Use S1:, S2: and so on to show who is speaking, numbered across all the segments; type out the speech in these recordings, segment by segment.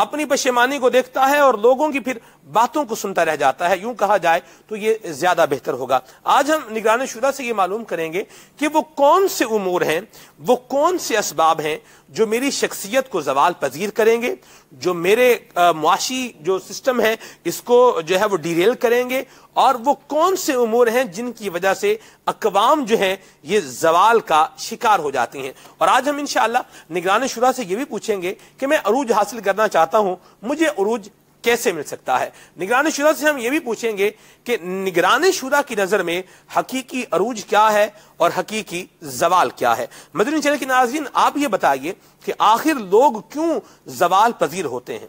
S1: اپنی پشیمانی کو دیکھتا ہے اور لوگوں کی پھر باتوں کو سنتا رہ جاتا ہے، یوں کہا جائے تو یہ زیادہ بہتر ہوگا۔ آج ہم نگران شورا سے یہ معلوم کریں گے کہ وہ کون سے امور ہیں، وہ کون سے اسباب ہیں جو میری شخصیت کو زوال پذیر کریں گے، جو میرے معاشی جو سسٹم ہے اس کو جو ہے وہ ڈیریل کریں گے، اور وہ کون سے امور ہیں جن کی وجہ سے اقوام جو ہیں یہ زوال کا شکار ہو جاتی ہیں۔ اور آج ہم انشاءاللہ نگران شورا سے یہ بھی پوچھیں گے کہ میں عروج حاصل کرنا چاہتا ہوں، مجھے عروج کیسے مل سکتا ہے۔ نگران شورا سے ہم یہ بھی پوچھیں گے کہ نگران شورا کی نظر میں حقیقی عروج کیا ہے اور حقیقی زوال کیا ہے۔ مدنی چینل کے ناظرین، آپ یہ بتائیے کہ آخر لوگ کیوں زوال پذیر ہوتے ہیں،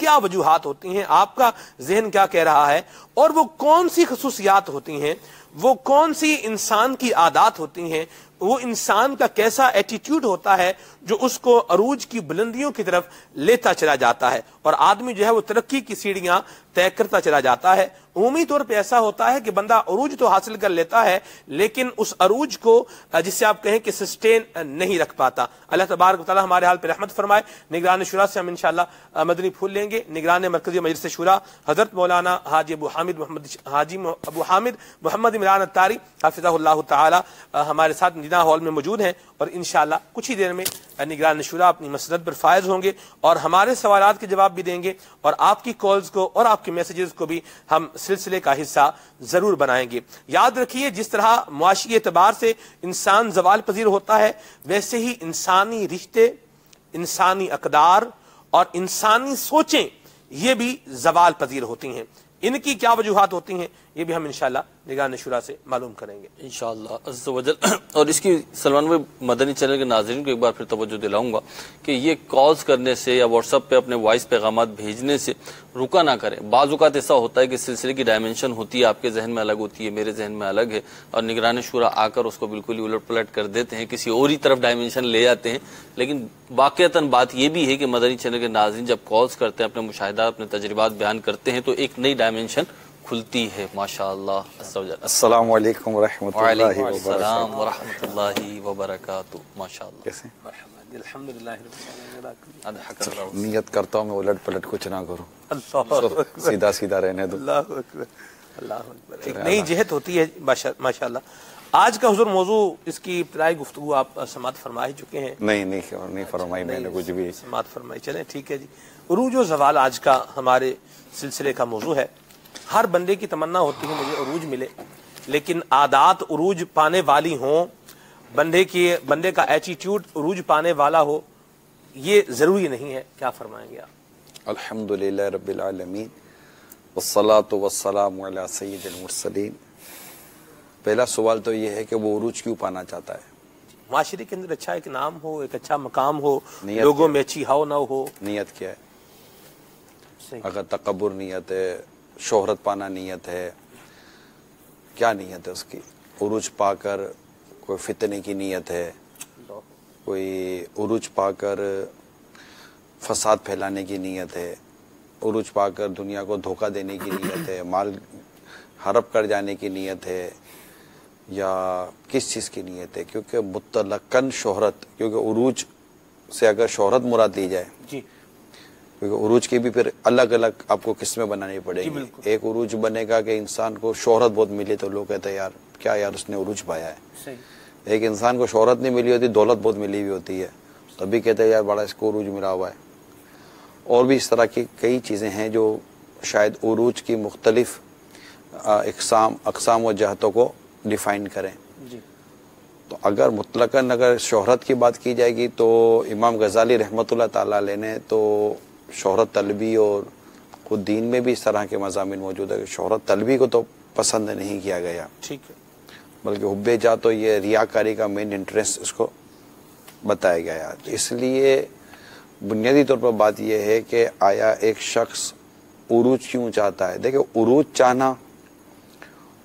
S1: کیا وجوہات ہوتی ہیں، آپ کا ذہن کیا کہہ رہا ہے، اور وہ کون سی خصوصیات ہوتی ہیں، وہ کون سی انسان کی عادات ہوتی ہیں، وہ انسان کا کیسا ایٹیٹیوڈ ہوتا ہے جو اس کو عروج کی بلندیوں کی طرف لیتا چلا جاتا ہے، اور آدمی جو ہے وہ ترقی کی سیڑھیاں طے کرتا چلا جاتا ہے۔ عمومی طور پہ ایسا ہوتا ہے کہ بندہ عروج تو حاصل کر لیتا ہے لیکن اس عروج کو جس سے آپ کہیں کہ سسٹین نہیں رکھ پاتا۔ اللہ تبارک و تعالی ہمارے حال پہ رحمت فرمائے۔ نگران شورا سے ہم انشاءاللہ مدنی پھول لیں گے۔ نگران مرکزی مجلس شورا حضرت مولانا حاجی ابو حامد محمد عمران الطاری حافظہ اللہ تعالی ہمارے ساتھ ندا ہال میں موجود ہیں، اور انشاءاللہ کچھ ہی دیر میں نگران شورا اپنی مسند پر فائز ہوں گے اور ہمارے سوالات کے جواب بھی دیں گے، اور آپ کی کالز کو اور آپ کے میسیجز کو بھی ہم سلسلے کا حصہ ضرور بنائیں گے۔ یاد رکھیے، جس طرح معاشی اعتبار سے انسان زوال پذیر ہوتا ہے، ویسے ہی انسانی رشتے، انسانی اقدار اور انسانی سوچیں یہ بھی زوال پذیر ہوتی ہیں۔ ان کی کیا وجوہات ہوتی ہیں یہ بھی ہم انشاءاللہ نگران شورا سے معلوم کریں گے
S2: انشاءاللہ عز و جل۔ اور اس کی سلمان بھائی مدنی چینل کے ناظرین کو ایک بار پھر توجہ دلاؤں گا کہ یہ کالز کرنے سے یا واٹس ایپ پہ اپنے وائس پیغامات بھیجنے سے رکا نہ کریں۔ بعض اوقات ایسا ہوتا ہے کہ سلسلے کی ڈائمنشن ہوتی ہے، آپ کے ذہن میں الگ ہوتی ہے، میرے ذہن میں الگ ہے، اور نگران شورا آ کر اس کو بالکل ہی الٹ پلٹ کر دیتے ہیں، کسی اور ہی طرف ڈائمنشن لے جاتے ہیں۔ لیکن واقعتاً بات یہ بھی ہے کہ مدنی چینل کے ناظرین جب کالز کرتے ہیں، اپنے مشاہدات، اپنے تجربات بیان کرتے ہیں، تو ایک نئی ڈائمنشن کھلتی ہے۔ ماشاءاللہ عز و جل۔
S3: السلام علیکم ورحمۃ اللہ
S2: وعلیکم
S3: وبرکاتہ۔
S2: السلام ورحمۃ اللہ وبرکاتہ۔ ماشاءاللہ
S3: کیسے
S1: الحمدللہ۔
S3: نیت کرتا ہوں میں الٹ پلٹ کچھ نہ کروں،
S1: اللہ اکبر،
S3: سیدھا سیدھا رہنے دو۔
S1: اللہ اکبر، اللہ اکبر۔ ایک نئی جہت ہوتی ہے ماشاءاللہ۔ آج کا حضور موضوع، اس کی ابتدائی گفتگو آپ سماعت فرما ہی چکے ہیں۔
S3: نہیں فرمائی میں نے کچھ بھی۔
S1: سماعت فرمائی، چلیں ٹھیک ہے جی۔ عروج و زوال آج کا ہمارے سلسلے کا موضوع ہے۔ ہر بندے کی تمنا ہوتی ہے مجھے عروج ملے، لیکن عادات عروج پانے والی ہوں، بندے کا ایٹیٹیوڈ عروج پانے والا ہو، یہ ضروری نہیں ہے۔ کیا فرمائیں گے آپ؟
S3: الحمدللہ رب العالمین والصلاة والسلام علی سید المرسلین۔ پہلا سوال تو یہ ہے کہ وہ عروج کیوں پانا چاہتا ہے؟
S1: معاشرے کے اندر اچھا ایک نام ہو، ایک اچھا مقام ہو،
S3: نیت
S1: لوگوں
S3: کیا؟
S1: میں اچھی ہاؤ نہ ہو۔
S3: نیت کیا ہے؟
S1: صحیح۔
S3: اگر تکبر نیت ہے، شہرت پانا نیت ہے، کیا نیت ہے اس کی؟ عروج پا کر کوئی فتنے کی نیت ہے، کوئی عروج پا کر فساد پھیلانے کی نیت ہے، عروج پا کر دنیا کو دھوکہ دینے کی نیت ہے، مال ہڑپ کر جانے کی نیت ہے، یا کس چیز کی نیت ہے؟ کیونکہ مطلقاً شہرت، کیونکہ عروج سے اگر شہرت مراد لی جائے،
S1: جی،
S3: کیونکہ عروج کی بھی پھر الگ الگ آپ کو قسمیں بنانی پڑے گی۔ ایک عروج بنے گا کہ انسان کو شہرت بہت ملی تو لوگ کہتے ہیں یار کیا یار اس نے عروج پایا ہے۔
S1: صحیح۔
S3: ایک انسان کو شہرت نہیں ملی ہوتی، دولت بہت ملی ہوئی ہوتی ہے، تبھی کہتے ہیں یار بڑا اس کو عروج ملا ہوا ہے۔ اور بھی اس طرح کی کئی چیزیں ہیں جو شاید عروج کی مختلف اقسام و جہتوں کو ڈیفائن کریں۔
S1: جی،
S3: تو اگر مطلقاً اگر شہرت کی بات کی جائے گی تو امام غزالی رحمۃ اللہ تعالیٰ علیہ نے تو شہرت طلبی، اور خود دین میں بھی اس طرح کے مضامین موجود ہے کہ شہرت طلبی کو تو پسند نہیں کیا گیا،
S1: ٹھیک ہے،
S3: بلکہ حب جا تو یہ ریاکاری کا مین انٹرسٹ اس کو بتایا گیا۔ اس لیے بنیادی طور پر بات یہ ہے کہ آیا ایک شخص عروج کیوں چاہتا ہے؟ دیکھیں، عروج چاہنا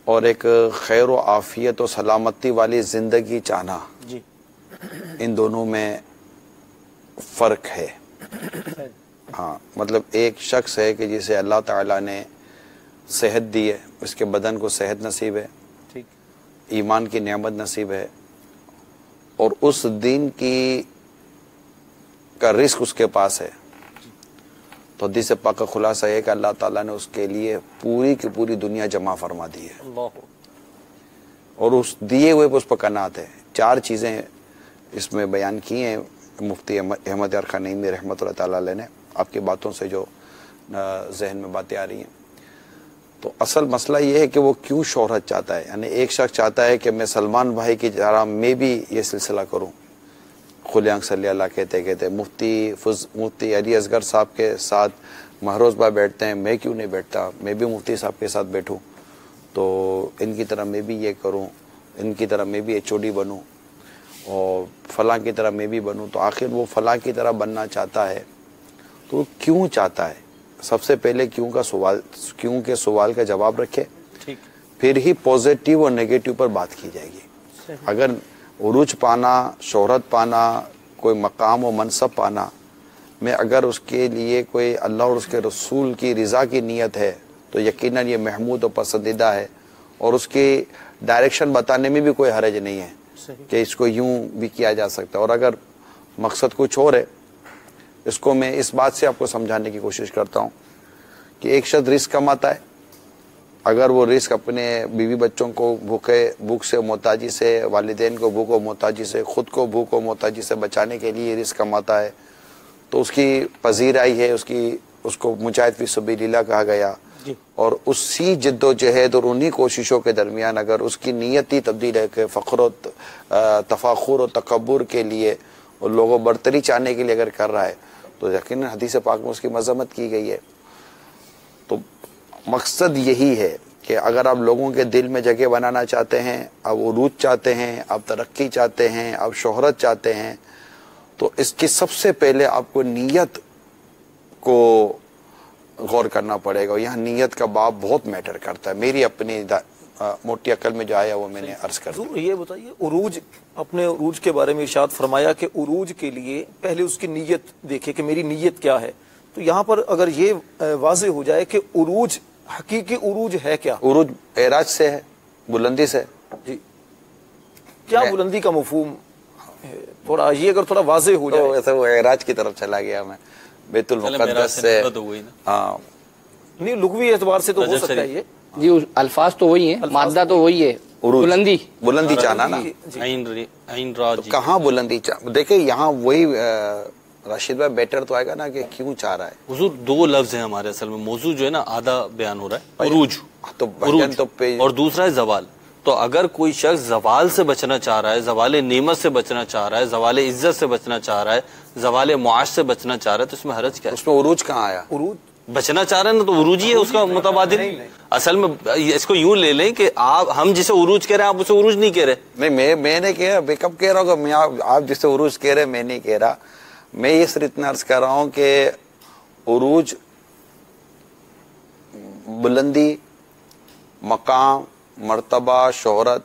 S3: اور ایک خیر و عافیت و سلامتی والی زندگی چاہنا،
S1: جی،
S3: ان دونوں میں فرق ہے۔ ہاں، مطلب ایک شخص ہے کہ جسے اللہ تعالیٰ نے صحت دی ہے، اس کے بدن کو صحت نصیب ہے،
S1: ٹھیک،
S3: ایمان کی نعمت نصیب ہے، اور اس دین کا رزق اس کے پاس ہے، تو حدیث پاک کا خلاصہ ہے کہ اللہ تعالیٰ نے اس کے لیے پوری کی پوری دنیا جمع فرما دی ہے اور اس دیے ہوئے پہ اس پر قناعت ہے. 4 چیزیں اس میں بیان کی ہیں مفتی احمد یار خان نعیمی رحمۃ اللہ تعالیٰ علیہ نے, آپ کی باتوں سے جو ذہن میں باتیں آ رہی ہیں. تو اصل مسئلہ یہ ہے کہ وہ کیوں شہرت چاہتا ہے. یعنی ایک شخص چاہتا ہے کہ میں سلمان بھائی کی طرح میں بھی یہ سلسلہ کروں, کھلے آنکھ صلی اللہ کہتے مفتی علی اصغر صاحب کے ساتھ مہروز بھائی بیٹھتے ہیں, میں کیوں نہیں بیٹھتا, میں بھی مفتی صاحب کے ساتھ بیٹھوں, تو ان کی طرح میں بھی یہ کروں, ان کی طرح میں بھی ایچ.او.ڈی بنوں, اور فلاں کی طرح میں بھی بنوں. تو آخر وہ فلاں کی طرح بننا چاہتا ہے تو کیوں چاہتا ہے؟ سب سے پہلے کیوں کے سوال کا جواب رکھے, پھر ہی پوزیٹیو اور نیگیٹو پر بات کی جائے گی. اگر عروج پانا, شہرت پانا, کوئی مقام و منصب پانا میں اگر اس کے لیے کوئی اللہ اور اس کے رسول کی رضا کی نیت ہے تو یقیناً یہ محمود و پسندیدہ ہے, اور اس کی ڈائریکشن بتانے میں بھی کوئی حرج نہیں ہے کہ اس کو یوں بھی کیا جا سکتا ہے. اور اگر مقصد کچھ اور ہے, اس کو میں اس بات سے آپ کو سمجھانے کی کوشش کرتا ہوں کہ ایک شخص رزق کماتا ہے, اگر وہ رزق اپنے بیوی بچوں کو بھوک سے محتاجی سے, والدین کو بھوک و محتاجی سے, خود کو بھوک و محتاجی سے بچانے کے لیے رزق کماتا ہے, تو اس کی پذیرائی ہے, اس کو مجاہد فی سبیل اللہ کہا گیا. اور اسی جد و جہد اور انہی کوششوں کے درمیان اگر اس کی نیت ہی تبدیل ہے کہ فخر و تفاخر و تکبر کے لیے اور لوگوں برتری چاہنے کے لیے اگر کر رہا ہے تو یقیناً حدیث پاک میں اس کی مذمت کی گئی ہے. تو مقصد یہی ہے کہ اگر آپ لوگوں کے دل میں جگہ بنانا چاہتے ہیں, آپ عروج چاہتے ہیں, آپ ترقی چاہتے ہیں, آپ شہرت چاہتے ہیں, تو اس کی سب سے پہلے آپ کو نیت کو غور کرنا پڑے گا. یہاں نیت کا باب بہت میٹر کرتا ہے. میری اپنی موٹی عقل میں جو آیا وہ میں نے عرض کر دیا.
S4: یہ بتائیے, عروج, اپنے عروج کے بارے میں ارشاد فرمایا کہ عروج کے لیے پہلے اس کی نیت دیکھے کہ میری نیت کیا ہے. تو یہاں پر اگر یہ واضح ہو جائے کہ عروج, حقیقی عروج ہے کیا؟
S3: عروج اعراج سے ہے, بلندی سے.
S4: جی, کیا بلندی کا مفہوم ہے؟ تھوڑا یہ اگر تھوڑا واضح ہو جائے.
S3: ویسے وہ اعراج کی طرف چلا گیا میں, بیت المقدس سے. ہاں,
S4: نہیں لغوی اعتبار سے تو ہو سکتا ہے یہ.
S5: جی الفاظ تو وہی ہیں, مادہ تو وہی ہے, بلندی
S3: چاہنا نا. کہاں بلندی دیکھیں یہاں وہی راشد بھائی بیٹر تو آئے گا نا کہ کیوں چاہ رہا ہے.
S2: حضور 2 لفظ ہیں ہمارے اصل میں, موضوع جو ہے نا آدھا بیان ہو رہا ہے, عروج اور دوسرا ہے زوال. تو اگر کوئی شخص زوال سے بچنا چاہ رہا ہے, زوال نعمت سے بچنا چاہ رہا ہے, زوال عزت سے بچنا چاہ رہا ہے, زوال معاش سے بچنا چاہ رہا ہے, تو اس میں حرج کیا ہے؟
S3: اس میں عروج کہاں آیا؟
S4: عروج
S2: بچنا چاہ رہے ہیں نا تو عروج ہی ہے اس کا متبادل. اصل میں اس کو یوں لے لیں کہ ہم جسے عروج کہہ رہے ہیں آپ اسے عروج نہیں کہہ رہے.
S3: نہیں, میں نے کہا, میں کب کہہ رہا ہوں کہ آپ جسے عروج کہہ رہے ہیں, میں نہیں کہہ رہا. میں یہ صرف اتنا عرض کر رہا ہوں کہ عروج بلندی, مقام, مرتبہ, شہرت,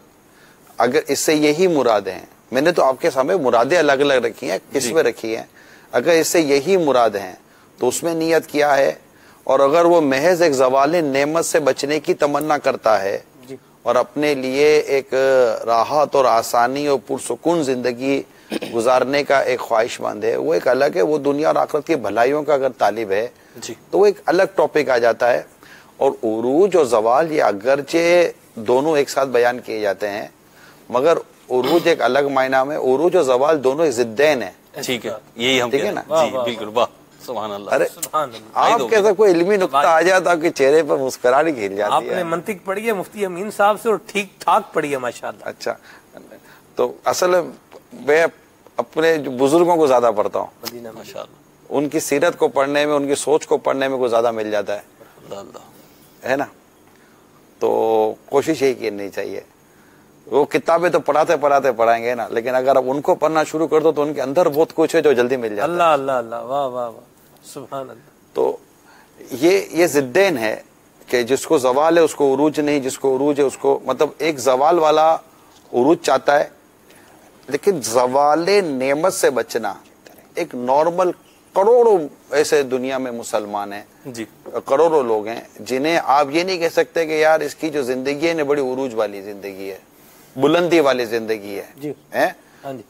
S3: اگر اس سے یہی مراد ہیں, میں نے تو آپ کے سامنے مرادیں الگ الگ رکھی ہیں, کس میں رکھی ہیں, اگر اس سے یہی مراد ہیں تو اس میں نیت کیا ہے. اور اگر وہ محض ایک زوال نعمت سے بچنے کی تمنا کرتا ہے اور اپنے لیے ایک راحت اور آسانی اور پرسکون زندگی گزارنے کا ایک خواہش مند ہے, وہ ایک الگ ہے. وہ دنیا اور آخرت کی بھلائیوں کا اگر طالب ہے تو وہ ایک الگ ٹاپک آ جاتا ہے. اور عروج اور زوال یہ اگرچہ دونوں ایک ساتھ بیان کیے جاتے ہیں, مگر عروج ایک الگ معنی میں, عروج اور زوال دونوں ضدین ہیں.
S2: ٹھیک ہے, یہی ہم
S3: ٹھیک ہے نا.
S2: جی بالکل, واہ سبحان اللہ.
S3: ارے آپ کیسا کوئی علمی نقطہ آ جاتا کہ چہرے پر مسکراہٹ کھل جاتی ہے.
S1: آپ نے منطق پڑھی ہے مفتی امین صاحب سے اور ٹھیک ٹھاک پڑھی ہے ماشاءاللہ.
S3: اچھا, تو اصل میں اپنے بزرگوں کو زیادہ پڑھتا ہوں,
S2: ماشاءاللہ.
S3: ان کی سیرت کو پڑھنے میں, ان کی سوچ کو پڑھنے میں کوئی زیادہ مل جاتا ہے نا. تو کوشش یہی کرنی چاہیے. وہ کتابیں تو پڑھاتے پڑھائیں گے نا, لیکن اگر آپ ان کو پڑھنا شروع کر دو تو ان کے اندر بہت کچھ ہے جو جلدی مل جاتا ہے.
S1: اللہ اللہ اللہ, واہ واہ واہ, سبحان اللہ.
S3: تو یہ ضدین ہے کہ جس کو زوال ہے اس کو عروج نہیں, جس کو عروج ہے اس کو, مطلب ایک زوال والا عروج چاہتا ہے, لیکن زوال نعمت سے بچنا ایک نارمل, کروڑوں ایسے دنیا میں مسلمان ہیں,
S2: جی
S3: کروڑوں لوگ ہیں جنہیں آپ یہ نہیں کہہ سکتے کہ یار اس کی جو زندگی ہے بڑی عروج والی زندگی ہے, بلندی والی زندگی ہے,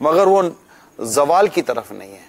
S3: مگر وہ زوال کی طرف نہیں ہے.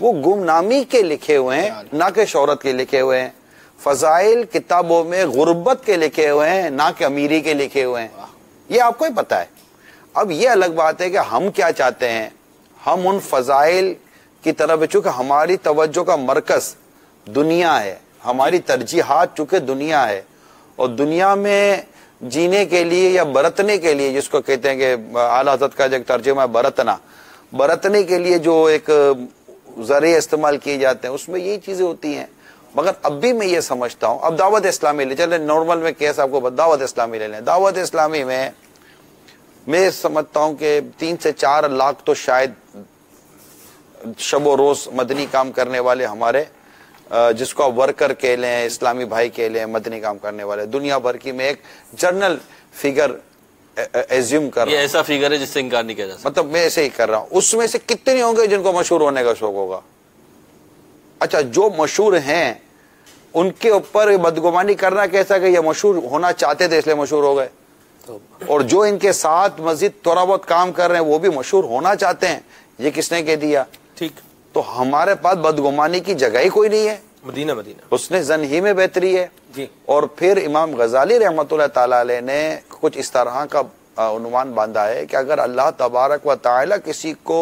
S3: وہ گمنامی کے لکھے ہوئے ہیں نہ کہ شہرت کے لکھے ہوئے ہیں. فضائل کتابوں میں غربت کے لکھے ہوئے ہیں نہ کہ امیری کے لکھے ہوئے ہیں. یہ آپ کو ہی پتا ہے. اب یہ الگ بات ہے کہ ہم کیا چاہتے ہیں. ہم ان فضائل کی طرف، چونکہ ہماری توجہ کا مرکز دنیا ہے، ہماری ترجیحات چونکہ دنیا ہے، اور دنیا میں جینے کے لیے یا برتنے کے لیے، جس کو کہتے ہیں کہ اعلیٰ حضرت کا جو ایک ترجمہ ہے برتنے کے لیے جو ایک ذریعے استعمال کیے جاتے ہیں، اس میں یہی چیزیں ہوتی ہیں. مگر اب بھی میں یہ سمجھتا ہوں، اب دعوت اسلامی لے چلیں، نارمل میں کیس آپ کو دعوت اسلامی لے لیں. دعوت اسلامی میں سمجھتا ہوں کہ 3 سے 4 لاکھ تو شاید شب و روز مدنی کام کرنے والے ہمارے، جس کو آپ ورکر کہہ لیں، اسلامی بھائی کہہ لیں، مدنی کام کرنے والے دنیا بھر کی، میں ایک جرنل فگر ایزیوم کر رہا ہوں.
S2: یہ ایسا فگر ہے جس سے انکار نہیں کیا جا سکتا.
S3: مطلب میں ایسے ہی کر رہا ہوں. اس میں سے کتنے ہوں گے جن کو مشہور ہونے کا شوق ہوگا؟ اچھا، جو مشہور ہیں ان کے اوپر بدگمانی کرنا کیسا کہ یہ مشہور ہونا چاہتے تھے اس لیے مشہور ہو گئے، اور جو ان کے ساتھ مزید تھوڑا بہت کام کر رہے ہیں وہ بھی مشہور ہونا چاہتے ہیں. یہ کس نے کہہ دیا؟
S1: ٹھیک.
S3: تو ہمارے پاس بدگمانی کی جگہ ہی کوئی نہیں ہے.
S1: مدینہ
S3: اس نے زن ہی میں بہتری ہے.
S1: جی.
S3: اور پھر امام غزالی رحمۃ اللہ تعالی علیہ نے کچھ اس طرح کا عنوان باندھا ہے کہ اگر اللہ تبارک و تعالی کسی کو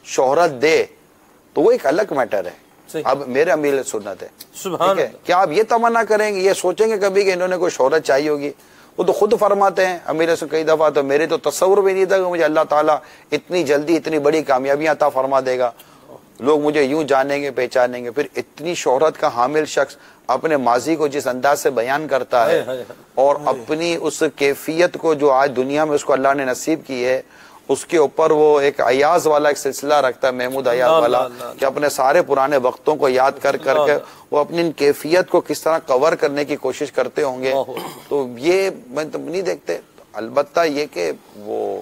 S3: شہرت دے تو وہ ایک الگ میٹر ہے. اب میرے امیر سنت ہے،
S1: سبحان اللہ.
S3: کیا آپ یہ تمنا کریں گے، یہ سوچیں گے کبھی کہ انہوں نے کوئی شہرت چاہیے ہوگی؟ وہ تو خود فرماتے ہیں امیر سے کئی دفعہ، تو میرے تو تصور بھی نہیں تھا کہ مجھے اللہ تعالیٰ اتنی جلدی اتنی بڑی کامیابیاں عطا فرما دے گا، لوگ مجھے یوں جانیں گے پہچانیں گے. پھر اتنی شہرت کا حامل شخص اپنے ماضی کو جس انداز سے بیان کرتا ہے اور اپنی اس کیفیت کو جو آج دنیا میں اس کو اللہ نے نصیب کی ہے، اس کے اوپر وہ ایک ایاز والا ایک سلسلہ رکھتا ہے، محمود ایاز والا، کہ اپنے سارے پرانے وقتوں کو یاد کر کر کے وہ اپنی ان کیفیت کو کس طرح کور کرنے کی کوشش کرتے ہوں گے. تو یہ میں نہیں دیکھتے. البتہ یہ کہ وہ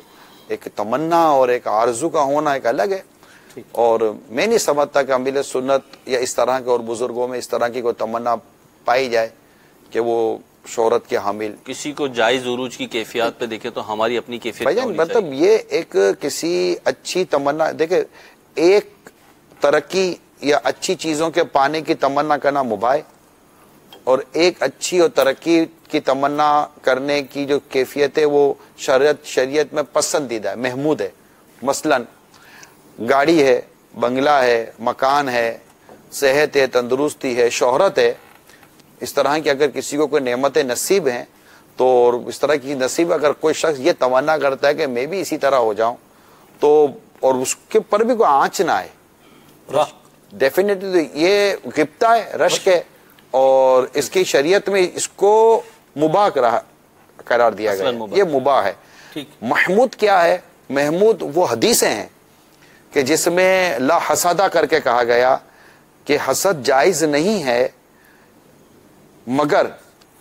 S3: ایک تمنا اور ایک آرزو کا ہونا ایک الگ ہے، اور میں نہیں سمجھتا کہ امیر سنت یا اس طرح کے اور بزرگوں میں اس طرح کی کوئی تمنا پائی جائے کہ وہ شہرت کے حامل.
S2: کسی کو جائز عروج کی کیفیات پہ دیکھیں تو ہماری اپنی کیفیت
S3: مطلب یہ ایک کسی اچھی تمنا، دیکھیں ایک ترقی یا اچھی چیزوں کے پانے کی تمنا کرنا مباح، اور ایک اچھی اور ترقی کی تمنا کرنے کی جو کیفیت ہے وہ شریعت میں پسندیدہ ہے، محمود ہے. مثلا گاڑی ہے، بنگلہ ہے، مکان ہے، صحت ہے، تندرستی ہے، شہرت ہے، اس طرح کی اگر کسی کو کوئی نعمتیں نصیب ہیں تو اس طرح کی نصیب اگر کوئی شخص یہ تمنا کرتا ہے کہ میں بھی اسی طرح ہو جاؤں تو، اور اس کے پر بھی کوئی آنچ نہ آئے، ڈیفینیٹلی یہ غبطہ ہے، رشک ہے، اور اس کی شریعت میں اس کو مباح قرار دیا گیا. یہ مباح ہے. محمود کیا ہے؟ محمود وہ حدیثیں ہیں کہ جس میں لا حسدہ کر کے کہا گیا کہ حسد جائز نہیں ہے مگر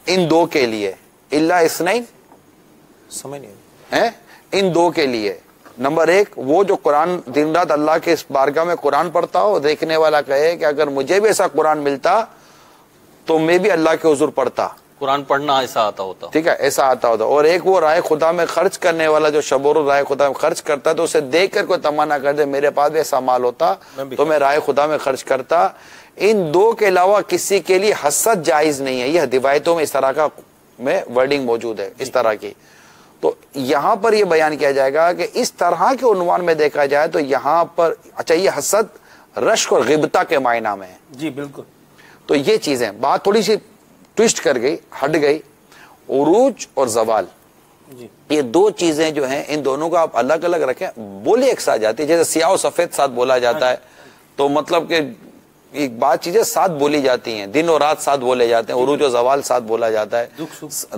S3: ان دو کے لیے، الا اثنین،
S4: سمجھ نہیں
S3: ان دو کے لیے. نمبر 1 وہ جو قرآن دن رات اللہ کے اس بارگاہ میں قرآن پڑھتا ہو، دیکھنے والا کہے کہ اگر مجھے بھی ایسا قرآن ملتا تو میں بھی اللہ کے حضور پڑھتا.
S2: قرآن پڑھنا ایسا آتا ہوتا،
S3: ٹھیک ہے، ایسا آتا ہوتا. اور ایک وہ رائے خدا میں خرچ کرنے والا جو شب و روز رائے خدا میں خرچ کرتا ہے تو اسے دیکھ کر کوئی تمنا کر دے میرے پاس بھی ایسا مال ہوتا تو میں رائے خدا میں خرچ کرتا. ان دو کے علاوہ کسی کے لیے حسد جائز نہیں ہے. یہ روایتوں میں اس طرح کا میں ورڈنگ موجود ہے اس طرح کی. تو یہاں پر یہ بیان کیا جائے گا کہ اس طرح کے عنوان میں دیکھا جائے تو یہاں پر اچھا یہ حسد رشک اور غبطہ کے معنی میں ہے.
S1: جی بالکل.
S3: تو یہ چیزیں بات تھوڑی سی ٹویسٹ کر گئی، ہٹ گئی. عروج اور زوال، یہ دو چیزیں جو ہیں ان دونوں کو آپ الگ الگ رکھیں، بولی ایک ساتھ جاتی ہے. جیسے سیاہ و سفید ساتھ بولا جاتا ہے تو مطلب کہ ایک بات چیزیں ساتھ بولی جاتی ہیں، دن اور رات ساتھ بولے جاتے ہیں. عروج و زوال ساتھ بولا جاتا ہے،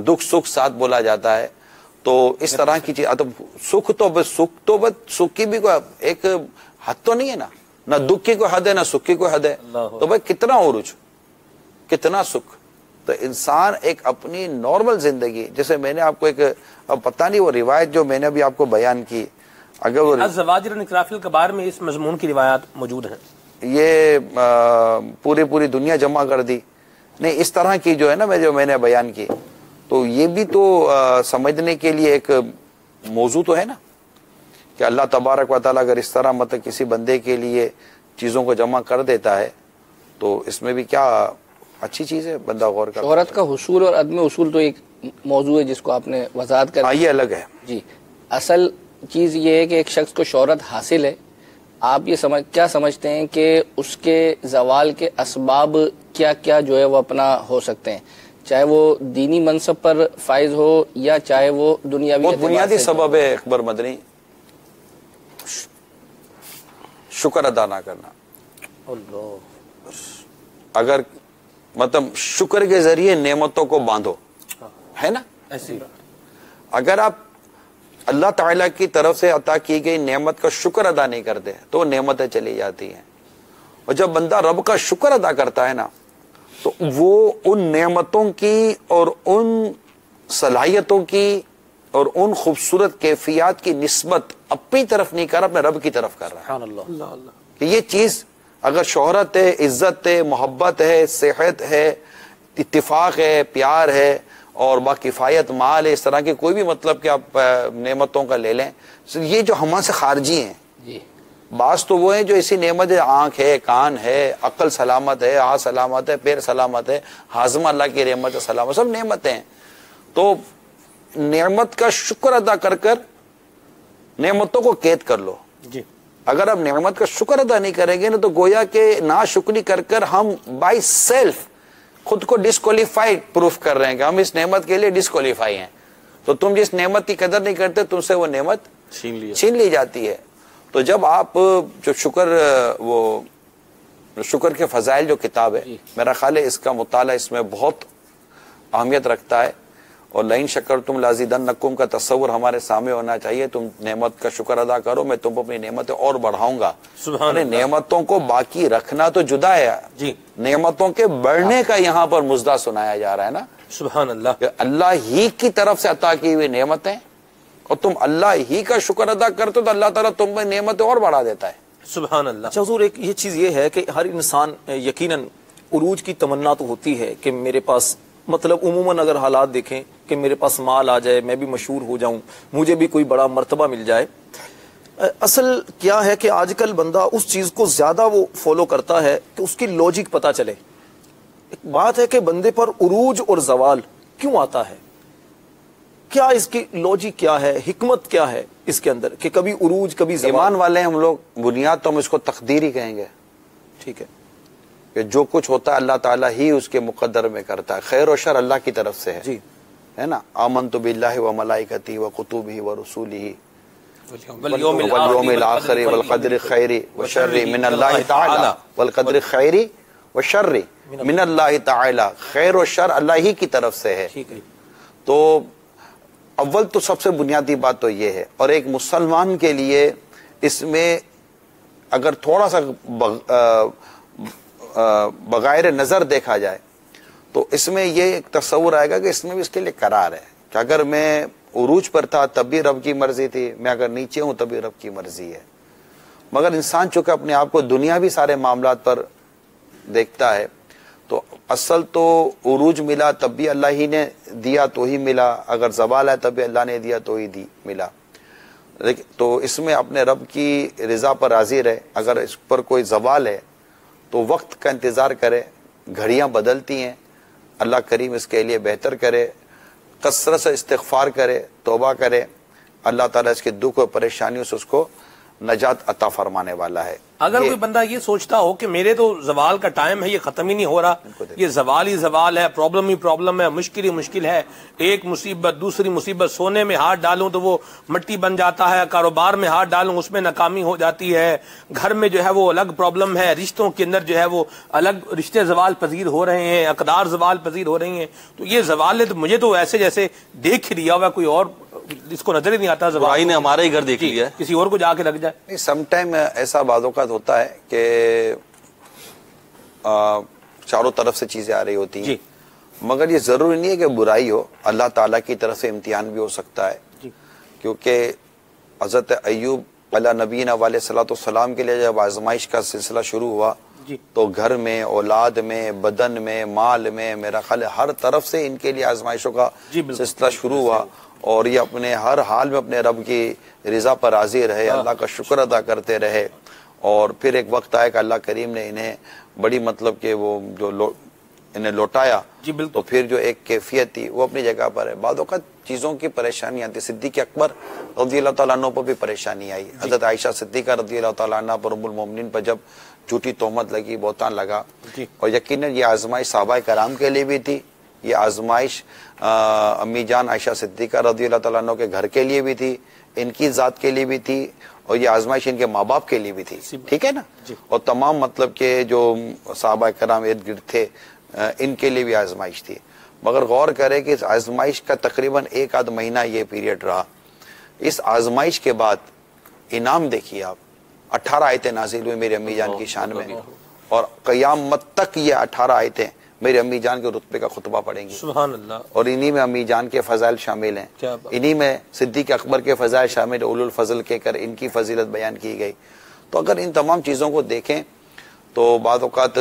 S3: دکھ سکھ ساتھ بولا جاتا ہے. تو اس طرح کی چیز، سکھ کی بھی کوئی ایک حد تو نہیں ہے نا، نہ دکھ کی کوئی حد ہے نہ سکھ کی کوئی حد ہے. تو بھائی کتنا عروج کتنا سکھ. تو انسان ایک اپنی نارمل زندگی، جیسے میں نے آپ کو ایک اب پتہ نہیں وہ روایت جو میں نے ابھی آپ کو بیان کی، اگر وہ
S1: الزواجر و نکراف الکبائر میں اس مضمون کی روایات موجود ہیں،
S3: یہ پوری دنیا جمع کر دی. نہیں اس طرح کی جو ہے نا میں نے بیان کی، تو یہ بھی تو سمجھنے کے لیے ایک موضوع تو ہے نا کہ اللہ تبارک و تعالیٰ اگر اس طرح مطلب کسی بندے کے لیے چیزوں کو جمع کر دیتا ہے تو اس میں بھی کیا اچھی چیز ہے, بندہ غور کرتا ہے.
S5: شہرت کا حصول اور عدم حصول تو ایک موضوع ہے جس کو آپ نے وضاحت کر
S3: یہ الگ ہے
S5: جی. اصل چیز یہ ہے کہ ایک شخص کو شہرت حاصل ہے, آپ یہ کیا سمجھتے ہیں کہ اس کے زوال کے اسباب کیا کیا جو ہے وہ اپنا ہو سکتے ہیں, چاہے وہ دینی منصب پر فائز ہو یا چاہے وہ دنیاوی
S3: بہت بنیادی سبب ہے اکبر مدنی, شکر ادا نہ کرنا. اگر مطلب شکر کے ذریعے نعمتوں کو باندھو, ہے نا, اگر آپ اللہ تعالیٰ کی طرف سے عطا کی گئی نعمت کا شکر ادا نہیں کرتے تو وہ نعمتیں چلی جاتی ہیں. اور جب بندہ رب کا شکر ادا کرتا ہے نا تو وہ ان نعمتوں کی اور ان صلاحیتوں کی اور ان خوبصورت کیفیات کی نسبت اپنی طرف نہیں کر رہا, اپنے رب کی طرف کر رہا ہے. کہ یہ چیز اگر شہرت ہے, عزت ہے, محبت ہے, صحت ہے, اتفاق ہے, پیار ہے اور باکفایت مال ہے, اس طرح کے کوئی بھی مطلب کہ آپ نعمتوں کا لے لیں, یہ جو ہم سے خارجی ہیں
S5: جی.
S3: بعض تو وہ ہیں جو اسی نعمت ہے, آنکھ ہے, کان ہے, عقل سلامت ہے, ہاتھ سلامت ہے, پیر سلامت ہے, ہاضمہ اللہ کی نعمت ہے, سلامت, سب نعمتیں ہیں. تو نعمت کا شکر ادا کر کر نعمتوں کو قید کر لو.
S1: جی.
S3: اگر آپ نعمت کا شکر ادا نہیں کریں گے نا تو گویا کہ ناشکری کر کر ہم بائی سیلف خود کو ڈسکوالیفائی پروف کر رہے ہیں کہ ہم اس نعمت کے لیے ڈسکوالیفائی ہیں. تو تم جس نعمت کی قدر نہیں کرتے تم سے وہ نعمت چھین لی جاتی ہے. تو جب آپ جو شکر کے فضائل جو کتاب ہے, میرا خیال ہے اس کا مطالعہ اس میں بہت اہمیت رکھتا ہے. اور لئن شکرتم لازیدنکم کا تصور ہمارے سامنے ہونا چاہیے. تم نعمت کا شکر ادا کرو, میں تم کو اپنی نعمتیں اور بڑھاؤں گا. نعمتوں کو باقی رکھنا تو جدا ہے
S1: جی,
S3: نعمتوں کے بڑھنے کا یہاں پر مزدہ سنایا جا رہا ہے نا.
S1: سبحان اللہ.
S3: کہ اللہ ہی کی طرف سے عطا کی ہوئی نعمتیں اور تم اللہ ہی کا شکر ادا کرتے تو اللہ تعالیٰ تم میں نعمتیں اور بڑھا دیتا ہے.
S1: سبحان اللہ.
S4: اچھا حضور, ایک یہ چیز یہ ہے کہ ہر انسان یقیناً عروج کی تمنا تو ہوتی ہے کہ میرے پاس, مطلب عموماً اگر حالات دیکھیں کہ میرے پاس مال آ جائے, میں بھی مشہور ہو جاؤں, مجھے بھی کوئی بڑا مرتبہ مل جائے. اصل کیا ہے کہ آج کل بندہ اس چیز کو زیادہ وہ فالو کرتا ہے کہ اس کی لوجک پتہ چلے. ایک بات ہے کہ بندے پر عروج اور زوال کیوں آتا ہے, کیا اس کی لوجک کیا ہے, حکمت کیا ہے اس کے اندر کہ کبھی عروج کبھی زوال.
S3: ایمان والے ہم لوگ, بنیاد تو ہم اس کو تقدیر ہی کہیں گے.
S4: ٹھیک ہے,
S3: کہ جو کچھ ہوتا ہے اللہ تعالیٰ ہی اس کے مقدر میں کرتا ہے. خیر و شر اللہ کی طرف سے ہے.
S4: جی,
S3: ہے نا. آمنت باللہ و ملائکتی و کتبہ و رسولہ
S1: والیوم
S3: الآخر والقدر خیر و شر من اللہ تعالی والقدر خیر و شر من اللہ تعالی. خیر و شر اللہ ہی کی طرف سے ہے. تو اول تو سب سے بنیادی بات تو یہ ہے. اور ایک مسلمان کے لیے اس میں اگر تھوڑا سا بغیر نظر دیکھا جائے تو اس میں یہ ایک تصور آئے گا کہ اس میں بھی اس کے لیے قرار ہے کہ اگر میں عروج پر تھا تب بھی رب کی مرضی تھی, میں اگر نیچے ہوں تب بھی رب کی مرضی ہے. مگر انسان چونکہ اپنے آپ کو دنیاوی سارے معاملات پر دیکھتا ہے تو اصل تو عروج ملا تب بھی اللہ ہی نے دیا تو ہی ملا, اگر زوال ہے تب بھی اللہ نے دیا تو ہی ملا. تو اس میں اپنے رب کی رضا پر راضی رہے. اگر اس پر کوئی زوال ہے تو وقت کا انتظار کرے, گھڑیاں بدلتی ہیں, اللہ کریم اس کے لیے بہتر کرے, کثرت سے استغفار کرے, توبہ کرے, اللہ تعالیٰ اس کے دکھ و پریشانیوں سے اس کو نجات عطا فرمانے والا ہے.
S1: اگر کوئی بندہ یہ سوچتا ہو کہ میرے تو زوال کا ٹائم ہے, یہ ختم ہی نہیں ہو رہا, یہ زوال ہی زوال ہے, پرابلم ہی پرابلم ہے, مشکل ہی مشکل ہے, ایک مصیبت دوسری مصیبت, سونے میں ہاتھ ڈالوں تو وہ مٹی بن جاتا ہے, کاروبار میں ہاتھ ڈالوں اس میں ناکامی ہو جاتی ہے, گھر میں جو ہے وہ الگ پرابلم ہے, رشتوں کے اندر جو ہے وہ الگ رشتے زوال پذیر ہو رہے ہیں, اقدار زوال پذیر ہو رہی ہیں. تو یہ زوال ہے تو مجھے تو ایسے جیسے دیکھ ہی لیا ہوا کوئی اور اس کو نظر ہی نہیں آتا.
S2: برائی نے ہمارا ہی گھر دیکھ لیا,
S1: کسی اور کو جا کے لگ جائے.
S3: سم ٹائم ایسا بعض اوقات ہوتا ہے کہ چاروں طرف سے چیزیں آ رہی ہوتی ہیں, مگر یہ ضروری نہیں ہے کہ برائی ہو, اللہ تعالیٰ کی طرف سے امتحان بھی ہو سکتا ہے. کیونکہ حضرت ایوب علیہ نبینا علیہ الصلوۃ والسلام کے لیے جب آزمائش کا سلسلہ شروع ہوا تو گھر میں, اولاد میں, بدن میں, مال میں, میرا خیال ہے ہر طرف سے ان کے لیے آزمائشوں کا سلسلہ شروع ہوا. اور یہ اپنے ہر حال میں اپنے رب کی رضا پر راضی رہے, اللہ کا شکر ادا کرتے رہے اور پھر ایک وقت آیا کہ اللہ کریم نے انہیں بڑی مطلب کہ وہ جو انہیں لوٹایا
S1: جی بالکل.
S3: تو پھر جو ایک کیفیت تھی وہ اپنی جگہ پر ہے. بعض اوقات چیزوں کی پریشانی آتی. صدیق اکبر رضی اللہ تعالیٰ عنہ پر بھی پریشانی آئی. حضرت عائشہ صدیقہ رضی اللہ تعالیٰ عنہ پر ام المومنین پر جب جھوٹی تہمت لگی, بہتان لگا, اور یقیناً یہ آزمائش صحابہ کرام کے لیے بھی تھی, یہ آزمائش امی جان عائشہ صدیقہ رضی اللہ تعالیٰ عنہ کے گھر کے لیے بھی تھی, ان کی ذات کے لیے بھی تھی, اور یہ آزمائش ان کے ماں باپ کے لیے بھی تھی. ٹھیک ہے نا. اور تمام مطلب کہ جو صحابہ کرام ارد گرد تھے ان کے لیے بھی آزمائش تھی. مگر غور کرے کہ اس آزمائش کا تقریباً 1 مہینہ یہ پیریڈ رہا. اس آزمائش کے بعد انعام دیکھیے آپ, 18 آیتیں نازل ہوئی میری امی جان کی شان میں, اور قیامت تک یہ 18 آیتیں میری امی جان کے رتبے کا خطبہ پڑھیں گی.
S1: سبحان اللہ.
S3: اور انہی میں امی جان کے فضائل شامل ہیں, انہی میں صدیق اکبر کے فضائل شامل, اولو الفضل کے کر ان کی فضیلت بیان کی گئی. تو اگر ان تمام چیزوں کو دیکھیں تو بعض اوقات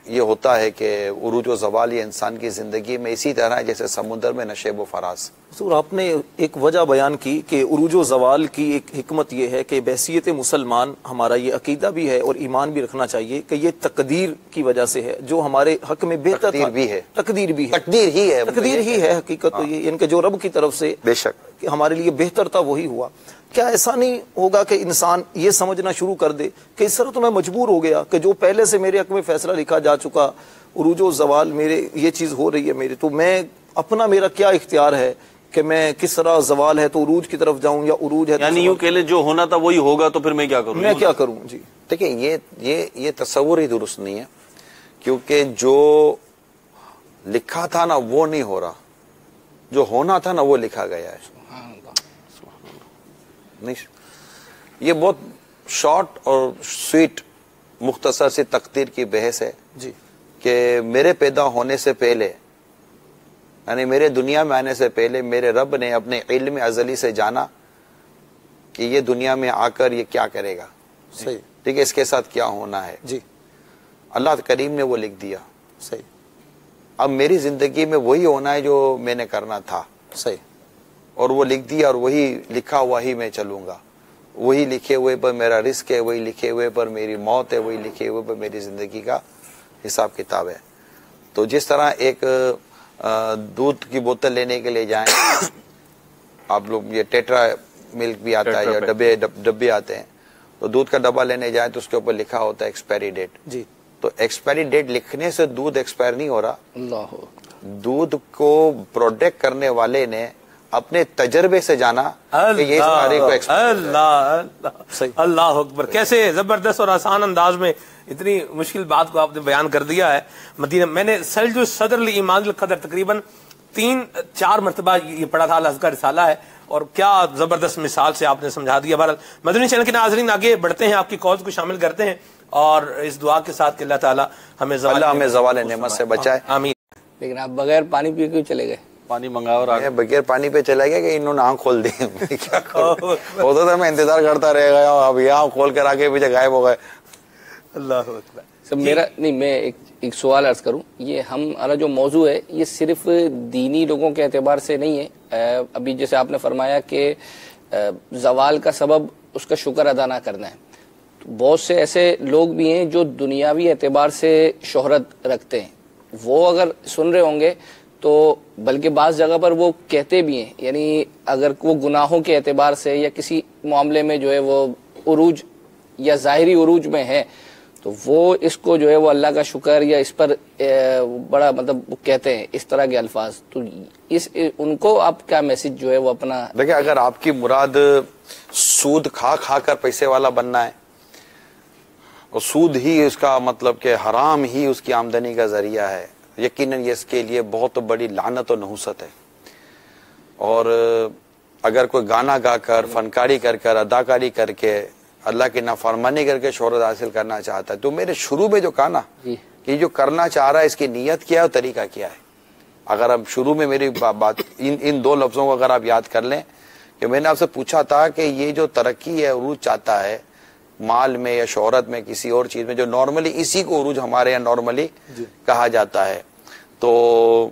S3: یہ ہوتا ہے کہ عروج و زوال یہ انسان کی زندگی میں اسی طرح ہے جیسے سمندر میں نشیب و فراز.
S4: حضور آپ نے ایک وجہ بیان کی کہ عروج و زوال کی ایک حکمت یہ ہے کہ بحیثیت مسلمان ہمارا یہ عقیدہ بھی ہے اور ایمان بھی رکھنا چاہیے کہ یہ تقدیر کی وجہ سے ہے, جو ہمارے حق میں بہتر
S3: تقدیر بھی ہے,
S4: تقدیر بھی ہے,
S3: تقدیر ہی ہے
S4: حقیقت تو یہ ان کے جو رب کی طرف سے
S3: بے شک
S4: کہ ہمارے لیے بہتر تھا وہی ہوا. کیا ایسا نہیں ہوگا کہ انسان یہ سمجھنا شروع کر دے کہ اس طرح تو میں مجبور ہو گیا کہ جو پہلے سے میرے حق میں فیصلہ لکھا جا چکا, عروج و زوال میرے یہ چیز ہو رہی ہے میری, تو میں اپنا میرا کیا اختیار ہے کہ میں کس طرح زوال ہے تو عروج کی طرف جاؤں یا عروج ہے
S2: یعنی یوں کہہ لے جو ہونا تھا وہی ہوگا تو پھر میں کیا کروں,
S4: میں کیا کروں. جی
S3: دیکھیں یہ تصور ہی درست نہیں ہے, کیونکہ جو لکھا تھا نا وہ نہیں ہو رہا, جو ہونا تھا نا وہ لکھا گیا ہے. نہیں, یہ بہت شارٹ اور سویٹ مختصر سی تقدیر کی بحث ہے
S4: جی
S3: کہ میرے پیدا ہونے سے پہلے, یعنی میرے دنیا میں آنے سے پہلے میرے رب نے اپنے علم ازلی سے جانا کہ یہ دنیا میں آ کر یہ کیا کرے گا,
S4: صحیح,
S3: ٹھیک ہے, اس کے ساتھ کیا ہونا ہے.
S4: جی
S3: اللہ کریم نے وہ لکھ دیا.
S4: صحیح.
S3: اب میری زندگی میں وہی ہونا ہے جو میں نے کرنا تھا.
S4: صحیح.
S3: اور وہ لکھ دیا, اور وہی لکھا ہوا ہی میں چلوں گا. وہی لکھے ہوئے پر میرا رزق ہے, وہی لکھے ہوئے پر میری موت ہے, وہی لکھے ہوئے پر میری زندگی کا حساب کتاب ہے. تو جس طرح ایک دودھ کی بوتل لینے کے لیے جائیں آپ لوگ, یہ ٹیٹرا ملک بھی آتا ہے یا ڈبے آتے ہیں, تو دودھ کا ڈبہ لینے جائیں تو اس کے اوپر لکھا ہوتا ہے ایکسپائری ڈیٹ.
S4: جی
S3: تو ایکسپائری ڈیٹ لکھنے سے دودھ ایکسپائر نہیں ہو رہا.
S5: اللہ,
S3: دودھ کو پروڈکٹ کرنے والے نے اپنے تجربے سے جانا کہ یہ اس تاریخ کو
S1: اللہ اکبر. کیسے زبردست اور آسان انداز میں اتنی مشکل بات کو آپ نے بیان کر دیا ہے. مدینہ میں نے سلج الصدر لایمان القدر تقریباً 3-4 مرتبہ یہ پڑھا تھا, الازہر کا رسالہ ہے, اور کیا زبردست مثال سے آپ نے سمجھا دیا. بہرحال مدنی چینل کے ناظرین آگے بڑھتے ہیں, آپ کی کالز کو شامل کرتے ہیں, اور اس دعا کے ساتھ کہ اللہ تعالیٰ ہمیں
S3: زوال نعمت سے بچائے,
S1: آمین.
S5: لیکن آپ بغیر پانی پیے کیوں چلے گئے؟
S2: پانی منگایا اور آگے
S3: بغیر پانی پہ چلا گیا کہ انہوں نے آنکھ کھول دی. کیا کروں, ہوتا تھا میں انتظار کرتا رہ گیا, اب یہ آنکھ کھول کر آگے پیچھے غائب ہو گئے.
S1: اللہ اکبر.
S5: سب میرا نہیں, میں ایک سوال عرض کروں. یہ ہمارا جو موضوع ہے یہ صرف دینی لوگوں کے اعتبار سے نہیں ہے. ابھی جیسے آپ نے فرمایا کہ زوال کا سبب اس کا شکر ادا نہ کرنا ہے, بہت سے ایسے لوگ بھی ہیں جو دنیاوی اعتبار سے شہرت رکھتے ہیں. وہ اگر سن رہے ہوں گے تو بلکہ بعض جگہ پر وہ کہتے بھی ہیں, یعنی اگر وہ گناہوں کے اعتبار سے یا کسی معاملے میں جو ہے وہ عروج یا ظاہری عروج میں ہے تو وہ اس کو جو ہے وہ اللہ کا شکر یا اس پر بڑا مطلب کہتے ہیں اس طرح کے الفاظ. تو ان کو آپ کیا میسج جو ہے وہ اپنا
S3: دیکھیں, اگر آپ کی مراد سود کھا کھا کر پیسے والا بننا ہے اور سود ہی اس کا مطلب کہ حرام ہی اس کی آمدنی کا ذریعہ ہے, یقیناً یہ اس کے لیے بہت بڑی لعنت و نحوست ہے. اور اگر کوئی گانا گا کر, فنکاری کر کر, اداکاری کر کے, اللہ کی نافرمانی کر کے شہرت حاصل کرنا چاہتا ہے, تو میرے شروع میں جو کہا نا کہ جو کرنا چاہ رہا ہے اس کی نیت کیا ہے اور طریقہ کیا ہے. اگر اب شروع میں میری بات ان 2 لفظوں کو اگر آپ یاد کر لیں کہ میں نے آپ سے پوچھا تھا کہ یہ جو ترقی ہے, عروج چاہتا ہے مال میں یا شہرت میں, کسی اور چیز میں, جو نارملی اسی کو عروج ہمارے یہاں نارملی کہا جاتا ہے. تو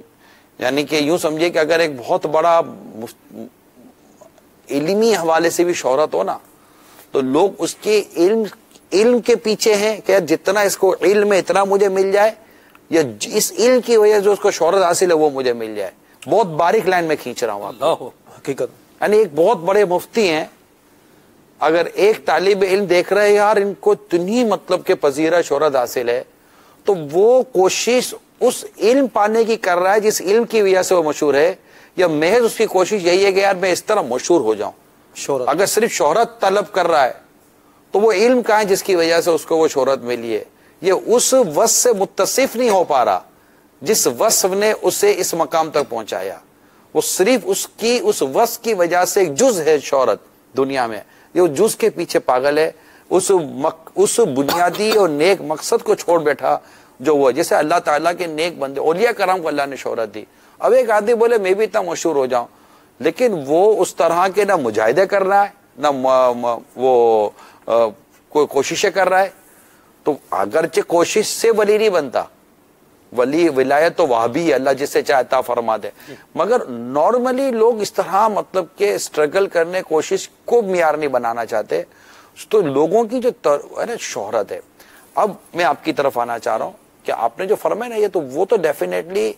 S3: یعنی کہ یوں سمجھے کہ اگر ایک بہت بڑا علمی حوالے سے بھی شہرت ہو نا, تو لوگ اس کے علم علم کے پیچھے ہیں کہ جتنا اس کو علم ہے اتنا مجھے مل جائے، یا اس علم کی وجہ سے اس کو شہرت حاصل ہے وہ مجھے مل جائے. بہت باریک لائن میں کھینچ رہا ہوں آپ کو.
S1: حقیقت
S3: یعنی ایک بہت بڑے مفتی ہیں، اگر ایک طالب علم دیکھ رہے ہیں یار ان کو اتنی مطلب کہ پذیرہ شہرت حاصل ہے، تو وہ کوشش اس علم پانے کی کر رہا ہے جس علم کی وجہ سے وہ مشہور ہے، یا محض اس کی کوشش یہی ہے کہ یار میں اس طرح مشہور ہو جاؤں. اگر صرف شہرت طلب کر رہا ہے تو وہ علم کہاں ہے جس کی وجہ سے اس کو وہ شہرت ملی ہے؟ یہ اس وصف سے متصف نہیں ہو پا رہا جس وصف نے اسے اس مقام تک پہنچایا. وہ صرف اس وصف کی وجہ سے ایک جز ہے شہرت دنیا میں، یہ جز کے پیچھے پاگل ہے. اس بنیادی اور نیک مقصد کو چھوڑ بیٹھا جو وہ، جیسے اللہ تعالیٰ کے نیک بندے اولیاء کرام کو اللہ نے شہرت دی. اب ایک آدمی بولے میں بھی اتنا مشہور ہو جاؤں، لیکن وہ اس طرح کے نہ مجاہدے کر رہا ہے نہ وہ کوئی کوششیں کر رہا ہے، تو اگرچہ کوشش سے ولی نہیں بنتا، ولی ولایت تو وہ بھی اللہ جس سے چاہے عطا فرما دے، مگر نارملی لوگ اس طرح مطلب کہ اسٹرگل کرنے کوشش کو معیار نہیں بنانا چاہتے. تو لوگوں کی جو شہرت ہے، اب میں آپ کی طرف آنا چاہ رہا ہوں کہ آپ نے جو فرمایا نا یہ تو وہ تو ڈیفینیٹلی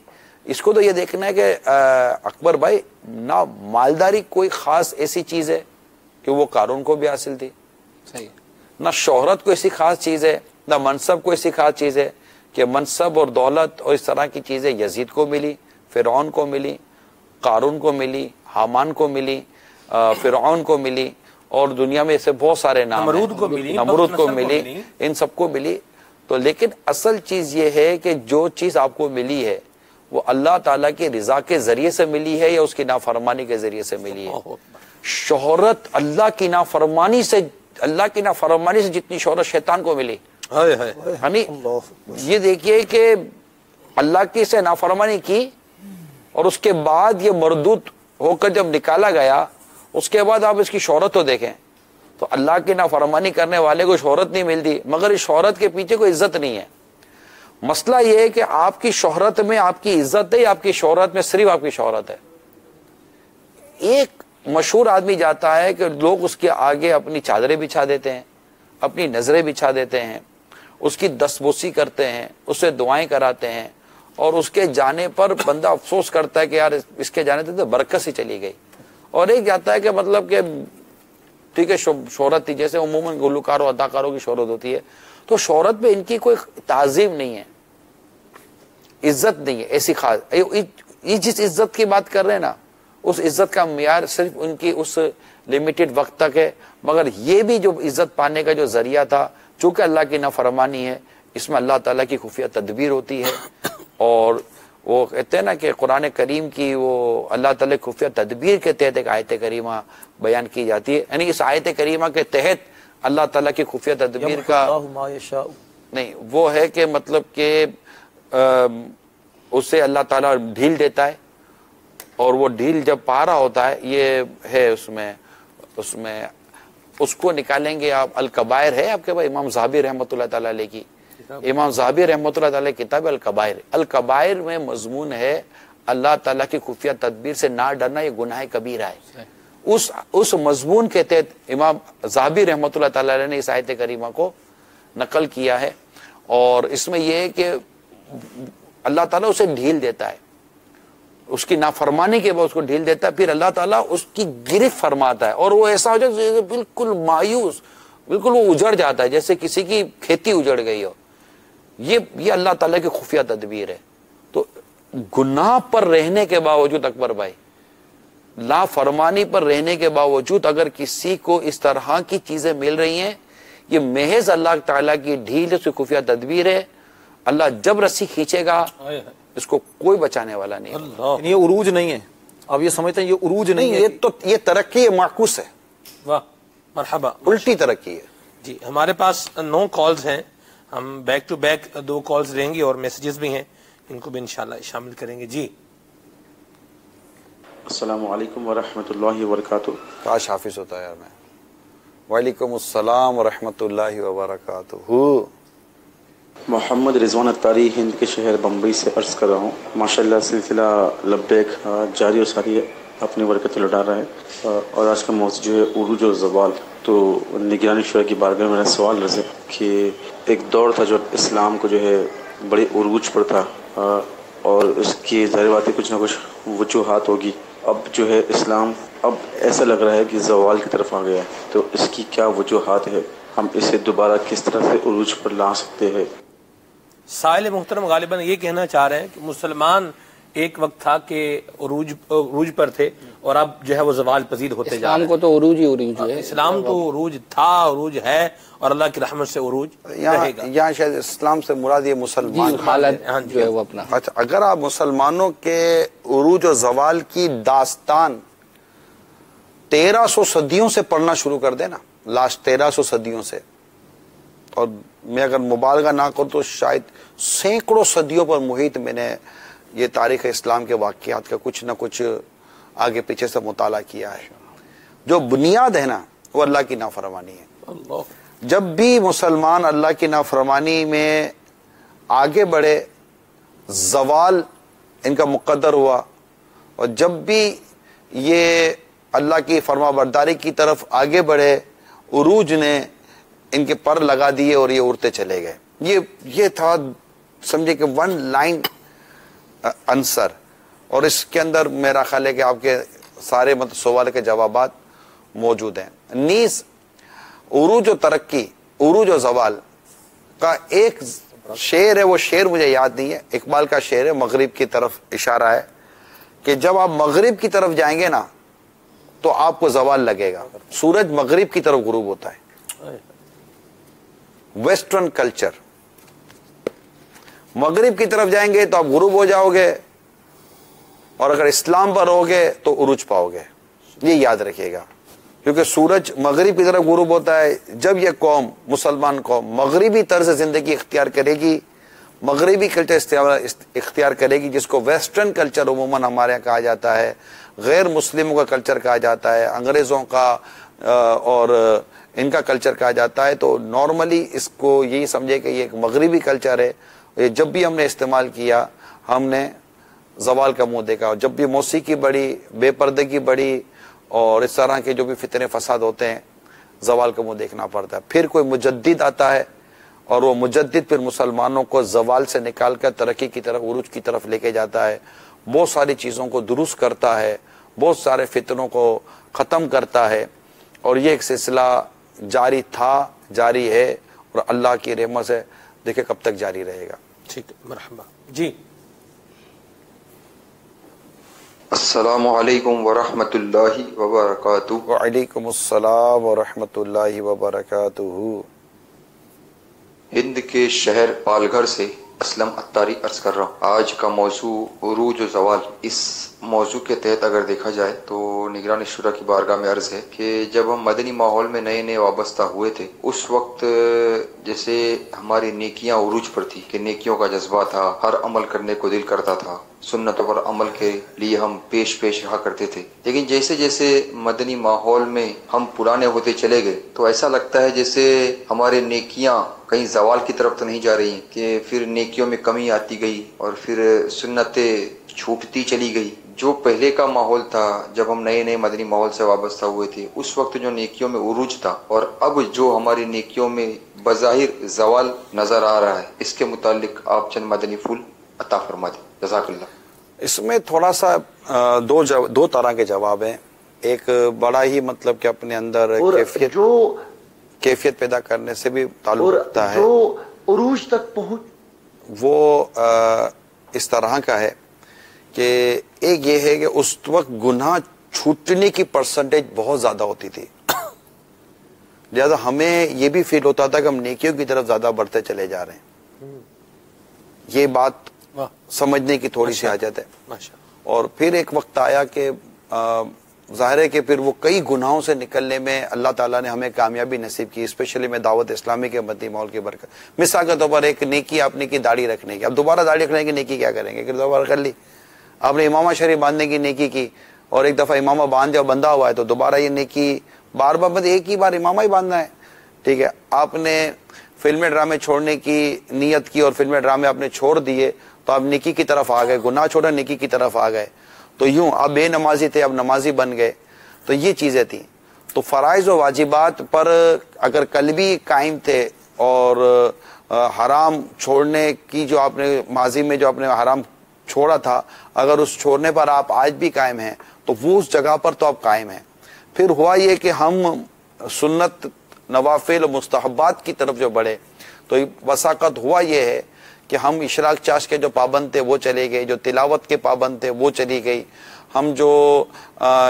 S3: اس کو تو یہ دیکھنا ہے کہ اکبر بھائی نہ مالداری کوئی خاص ایسی چیز ہے کہ وہ قارون کو بھی حاصل تھی،
S5: صحیح،
S3: نہ شہرت کو ایسی خاص چیز ہے، نہ منصب کو ایسی خاص چیز ہے کہ منصب اور دولت اور اس طرح کی چیزیں یزید کو ملی، فرعون کو ملی، قارون کو ملی، حامان کو ملی، فرعون کو ملی، اور دنیا میں ایسے بہت سارے نام ہیں، نمرود کو ملی، ان سب کو ملی. تو لیکن اصل چیز یہ ہے کہ جو چیز آپ کو ملی ہے وہ اللہ تعالیٰ کی رضا کے ذریعے سے ملی ہے یا اس کی نافرمانی کے ذریعے سے ملی ہے. شہرت اللہ کی نافرمانی سے جتنی شہرت شیطان کو ملی، یعنی یہ دیکھیے کہ اللہ کی سے نافرمانی کی اور اس کے بعد یہ مردود ہو کر جب نکالا گیا، اس کے بعد آپ اس کی شہرت تو دیکھیں تو اللہ کی نافرمانی کرنے والے کو شہرت نہیں ملتی، مگر اس شہرت کے پیچھے کوئی عزت نہیں ہے. مسئلہ یہ ہے کہ آپ کی شہرت میں آپ کی عزت ہے یا آپ کی شہرت میں صرف آپ کی شہرت ہے. ایک مشہور آدمی جاتا ہے کہ لوگ اس کے آگے اپنی چادریں بچھا دیتے ہیں، اپنی نظریں بچھا دیتے ہیں، اس کی دستبوسی کرتے ہیں، اس سے دعائیں کراتے ہیں، اور اس کے جانے پر بندہ افسوس کرتا ہے کہ یار اس کے جانے تو برکت ہی چلی گئی. اور ایک جاتا ہے کہ مطلب کہ ٹھیک ہے شہرت تھی، جیسے عموماً گلوکاروں اداکاروں کی شہرت ہوتی ہے، تو شہرت میں ان کی کوئی تعظیم نہیں ہے، عزت نہیں ہے ایسی خاص. یہ جس عزت کی بات کر رہے ہیں نا، اس عزت کا معیار صرف ان کی اس لمیٹڈ وقت تک ہے، مگر یہ بھی جو عزت پانے کا جو ذریعہ تھا، چونکہ اللہ کی نافرمانی ہے، اس میں اللہ تعالیٰ کی خفیہ تدبیر ہوتی ہے. اور وہ کہتے ہیں نا کہ قرآن کریم کی وہ اللہ تعالیٰ کی خفیہ تدبیر کے تحت ایک آیت کریمہ بیان کی جاتی ہے، یعنی اس آیت کریمہ کے تحت اللہ تعالیٰ کی خفیہ تدبیر کا نہیں وہ ہے کہ مطلب کہ اسے اللہ تعالیٰ ڈھیل دیتا ہے، اور وہ ڈھیل جب پا رہا ہوتا ہے، یہ ہے اس میں اس کو نکالیں گے آپ. الکبائر ہے آپ کے بھائی امام زاہبی رحمۃ اللہ تعالیٰ علیہ کی، امام زاہبی رحمۃ اللہ تعالیٰ کتاب الکبائر. الکبائر میں مضمون ہے اللہ تعالیٰ کی خفیہ تدبیر سے نہ ڈرنا، یہ گناہ کبیرہ ہے. اس مضمون کے تحت امام زاہبی رحمۃ اللہ تعالیٰ علیہ نے اس آیت کریمہ کو نقل کیا ہے. اور اس میں یہ ہے کہ اللہ تعالیٰ اسے ڈھیل دیتا ہے، اس کی نافرمانی کے بعد اس کو ڈھیل دیتا ہے، پھر اللہ تعالیٰ اس کی گرفت فرماتا ہے، اور وہ ایسا ہو جائے بالکل مایوس، بالکل وہ اجڑ جاتا ہے جیسے کسی کی کھیتی اجڑ گئی ہو. یہ اللہ تعالیٰ کی خفیہ تدبیر ہے. تو گناہ پر رہنے کے باوجود اکبر بھائی، لا فرمانی پر رہنے کے باوجود اگر کسی کو اس طرح کی چیزیں مل رہی ہیں، یہ محض اللہ تعالیٰ کی ڈھیل سے خفیہ تدبیر ہے. اللہ جب رسی کھینچے گا اس کو کوئی بچانے والا نہیں.
S4: یہ عروج نہیں ہے، اب یہ سمجھتے ہیں یہ عروج نہیں ہے،
S3: یہ ترقی معکوس ہے.
S1: واہ مرحبا،
S3: الٹی ترقی ہے.
S1: جی ہمارے پاس 9 کالز ہیں، ہم بیک ٹو بیک 2 کالز لیں گے اور میسیجز بھی ہیں، ان کو بھی انشاءاللہ شامل کریں گے. جی
S6: السلام علیکم ورحمۃ اللہ وبرکاتہ.
S3: کاش حافظ ہوتا ہے یار میں. وعلیکم السلام ورحمۃ اللہ وبرکاتہ.
S6: محمد رضوان اتاری ہند کے شہر بمبئی سے عرض کر رہا ہوں. ماشاءاللہ سلسلہ لبیک جاری و ساری ہے. اپنی برکت لوٹا رہا ہے. اور آج کا موضوع جو ہے عروج و زوال. تو نگران شورا کی بارگاہ میں میرا سوال رضا کہ ایک دور تھا جو اسلام کو جو ہے بڑے عروج پر تھا اور اس کی ظاہر بات ہے کچھ نہ کچھ وجوہات ہوگی. اب جو ہے اسلام اب ایسا لگ رہا ہے کہ زوال کی طرف آ گیا ہے. تو اس کی کیا وجوہات ہے؟ ہم اسے دوبارہ کس طرح سے عروج پر لا سکتے ہیں؟
S1: سائل محترم غالباً یہ کہنا چاہ رہے ہیں کہ مسلمان ایک وقت تھا کہ عروج پر تھے اور اب جو ہے وہ زوال پذیر ہوتے جا رہے ہیں.
S5: اسلام کو تو عروج ہی عروج ہے.
S1: اسلام تو عروج تھا، عروج ہے اور اللہ کی رحمت سے عروج رہے گا.
S3: یہاں شاید اسلام سے مراد یہ مسلمان
S5: حالت جو ہے وہ اپنا.
S3: اچھا، اگر آپ مسلمانوں کے عروج و زوال کی داستان 1300 صدیوں سے پڑھنا شروع کر دیں نا، لاسٹ 1300 صدیوں سے، اور میں اگر مبالغہ نہ کروں تو شاید سینکڑوں صدیوں پر محیط میں نے یہ تاریخ اسلام کے واقعات کا کچھ نہ کچھ آگے پیچھے سے مطالعہ کیا ہے. جو بنیاد ہے نا وہ اللہ کی نافرمانی ہے. جب بھی مسلمان اللہ کی نافرمانی میں آگے بڑھے زوال ان کا مقدر ہوا، اور جب بھی یہ اللہ کی فرما برداری کی طرف آگے بڑھے عروج نے ان کے پر لگا دیے اور یہ اڑتے چلے گئے. یہ تھا سمجھے کہ ون لائن آنسر. اور اس کے اندر میرا خیال ہے کہ آپ کے سارے سوال کے جوابات موجود ہیں. نیز عروج و ترقی، عروج و زوال کا ایک شعر ہے، وہ شعر مجھے یاد نہیں ہے، اقبال کا شعر ہے، مغرب کی طرف اشارہ ہے کہ جب آپ مغرب کی طرف جائیں گے نا تو آپ کو زوال لگے گا. سورج مغرب کی طرف غروب ہوتا ہے. ویسٹرن کلچر، مغرب کی طرف جائیں گے تو آپ غروب ہو جاؤ گے، اور اگر اسلام پر ہوگے تو عروج پاؤ گے. یہ یاد رکھیے گا، کیونکہ سورج مغرب کی طرف غروب ہوتا ہے. جب یہ قوم، مسلمان قوم، مغربی طرز زندگی اختیار کرے گی، مغربی کلچر اختیار کرے گی، جس کو ویسٹرن کلچر عموماً ہمارے یہاں کہا جاتا ہے، غیر مسلموں کا کلچر کہا جاتا ہے، انگریزوں کا اور ان کا کلچر کہا جاتا ہے، تو نارملی اس کو یہی سمجھے کہ یہ ایک مغربی کلچر ہے. یہ جب بھی ہم نے استعمال کیا ہم نے زوال کا منہ دیکھا. جب بھی موسیقی بڑھی، بے پردگی بڑھی اور اس طرح کے جو بھی فتنے فساد ہوتے ہیں، زوال کا منہ دیکھنا پڑتا ہے. پھر کوئی مجدد آتا ہے اور وہ مجدد پھر مسلمانوں کو زوال سے نکال کر ترقی کی طرف، عروج کی طرف لے کے جاتا ہے. بہت ساری چیزوں کو درست کرتا ہے، بہت سارے فتنوں کو ختم کرتا ہے. اور یہ ایک سلسلہ جاری تھا، جاری ہے، اور اللہ کی رحمت سے دیکھیں کب تک جاری رہے گا.
S1: ٹھیک ہے، مرحبا. جی
S7: السلام علیکم ورحمۃ اللہ وبرکاتہ.
S3: وعلیکم السلام ورحمۃ اللہ وبرکاتہ.
S7: ہند کے شہر پال گھر سے اسلم اتاری عرض کر رہا ہوں. آج کا موضوع عروج و زوال. اس موضوع کے تحت اگر دیکھا جائے تو نگران شورا کی بارگاہ میں عرض ہے کہ جب ہم مدنی ماحول میں نئے نئے وابستہ ہوئے تھے، اس وقت جیسے ہماری نیکیاں عروج پر تھی کہ نیکیوں کا جذبہ تھا، ہر عمل کرنے کو دل کرتا تھا، سنتوں پر عمل کے لیے ہم پیش رہا کرتے تھے. لیکن جیسے جیسے مدنی ماحول میں ہم پرانے ہوتے چلے گئے تو ایسا لگتا ہے جیسے ہمارے نیکیاں کہیں زوال کی طرف تو نہیں جا رہی ہیں، کہ پھر نیکیوں میں کمی آتی گئی اور پھر سنتیں چھوٹتی چلی گئی. جو پہلے کا ماحول تھا جب ہم نئے نئے مدنی ماحول سے وابستہ ہوئے تھے، اس وقت جو نیکیوں میں عروج تھا، اور اب جو ہماری نیکیوں میں بظاہر زوال نظر آ رہا ہے، اس کے متعلق آپ چند مدنی پھول عطا فرما دیں. جزاک اللہ.
S3: اس میں تھوڑا سا دو طرح کے جواب ہیں. ایک بڑا ہی مطلب کہ اپنے اندر کیفیت پیدا کرنے سے بھی تعلق رکھتا ہے.
S4: جو عروج تک پہنچ
S3: وہ اس طرح کا ہے کہ ایک یہ ہے کہ اس وقت گناہ چھوٹنے کی پرسنٹیج بہت زیادہ ہوتی تھی، لہذا ہمیں یہ بھی فیل ہوتا تھا کہ ہم نیکیوں کی طرف زیادہ بڑھتے چلے جا رہے ہیں. یہ بات سمجھنے کی تھوڑی سی حاجت ہے. اور پھر ایک وقت آیا کہ ظاہر ہے کہ پھر وہ کئی گناہوں سے نکلنے میں اللہ تعالیٰ نے ہمیں کامیابی نصیب کی، اسپیشلی میں دعوت اسلامی کے مدنی ماحول کی برکت. مثال کے طور پر ایک نیکی آپ نے کی داڑھی رکھنے کی، اب دوبارہ داڑھی رکھنے کی نیکی کیا کریں گے کہ دوبارہ کر لی. آپ نے امامہ شریف باندھنے کی نیکی کی، اور ایک دفعہ امامہ باندھ جب بندھا ہوا ہے تو دوبارہ یہ نیکی بار بار ایک ہی بار امامہ ہی باندھنا ہے. ٹھیک ہے، آپ نے فلمیں ڈرامے چھوڑنے کی نیت کی اور فلمیں ڈرامے آپ نے چھوڑ دیے تو آپ نیکی کی طرف آ گئے، گناہ چھوڑا نیکی کی طرف آ گئے. تو یوں اب بے نمازی تھے اب نمازی بن گئے. تو یہ چیزیں تھیں. تو فرائض و واجبات پر اگر قلبی قائم تھے اور حرام چھوڑنے کی جو آپ نے ماضی میں جو آپ نے حرام چھوڑا تھا اگر اس چھوڑنے پر آپ آج بھی قائم ہیں تو وہ اس جگہ پر تو آپ قائم ہیں. پھر ہوا یہ کہ ہم سنت نوافل و مستحبات کی طرف جو بڑھے تو وساقت ہوا یہ ہے کہ ہم اشراق چاش کے جو پابند تھے وہ چلے گئے, جو تلاوت کے پابند تھے وہ چلی گئی, ہم جو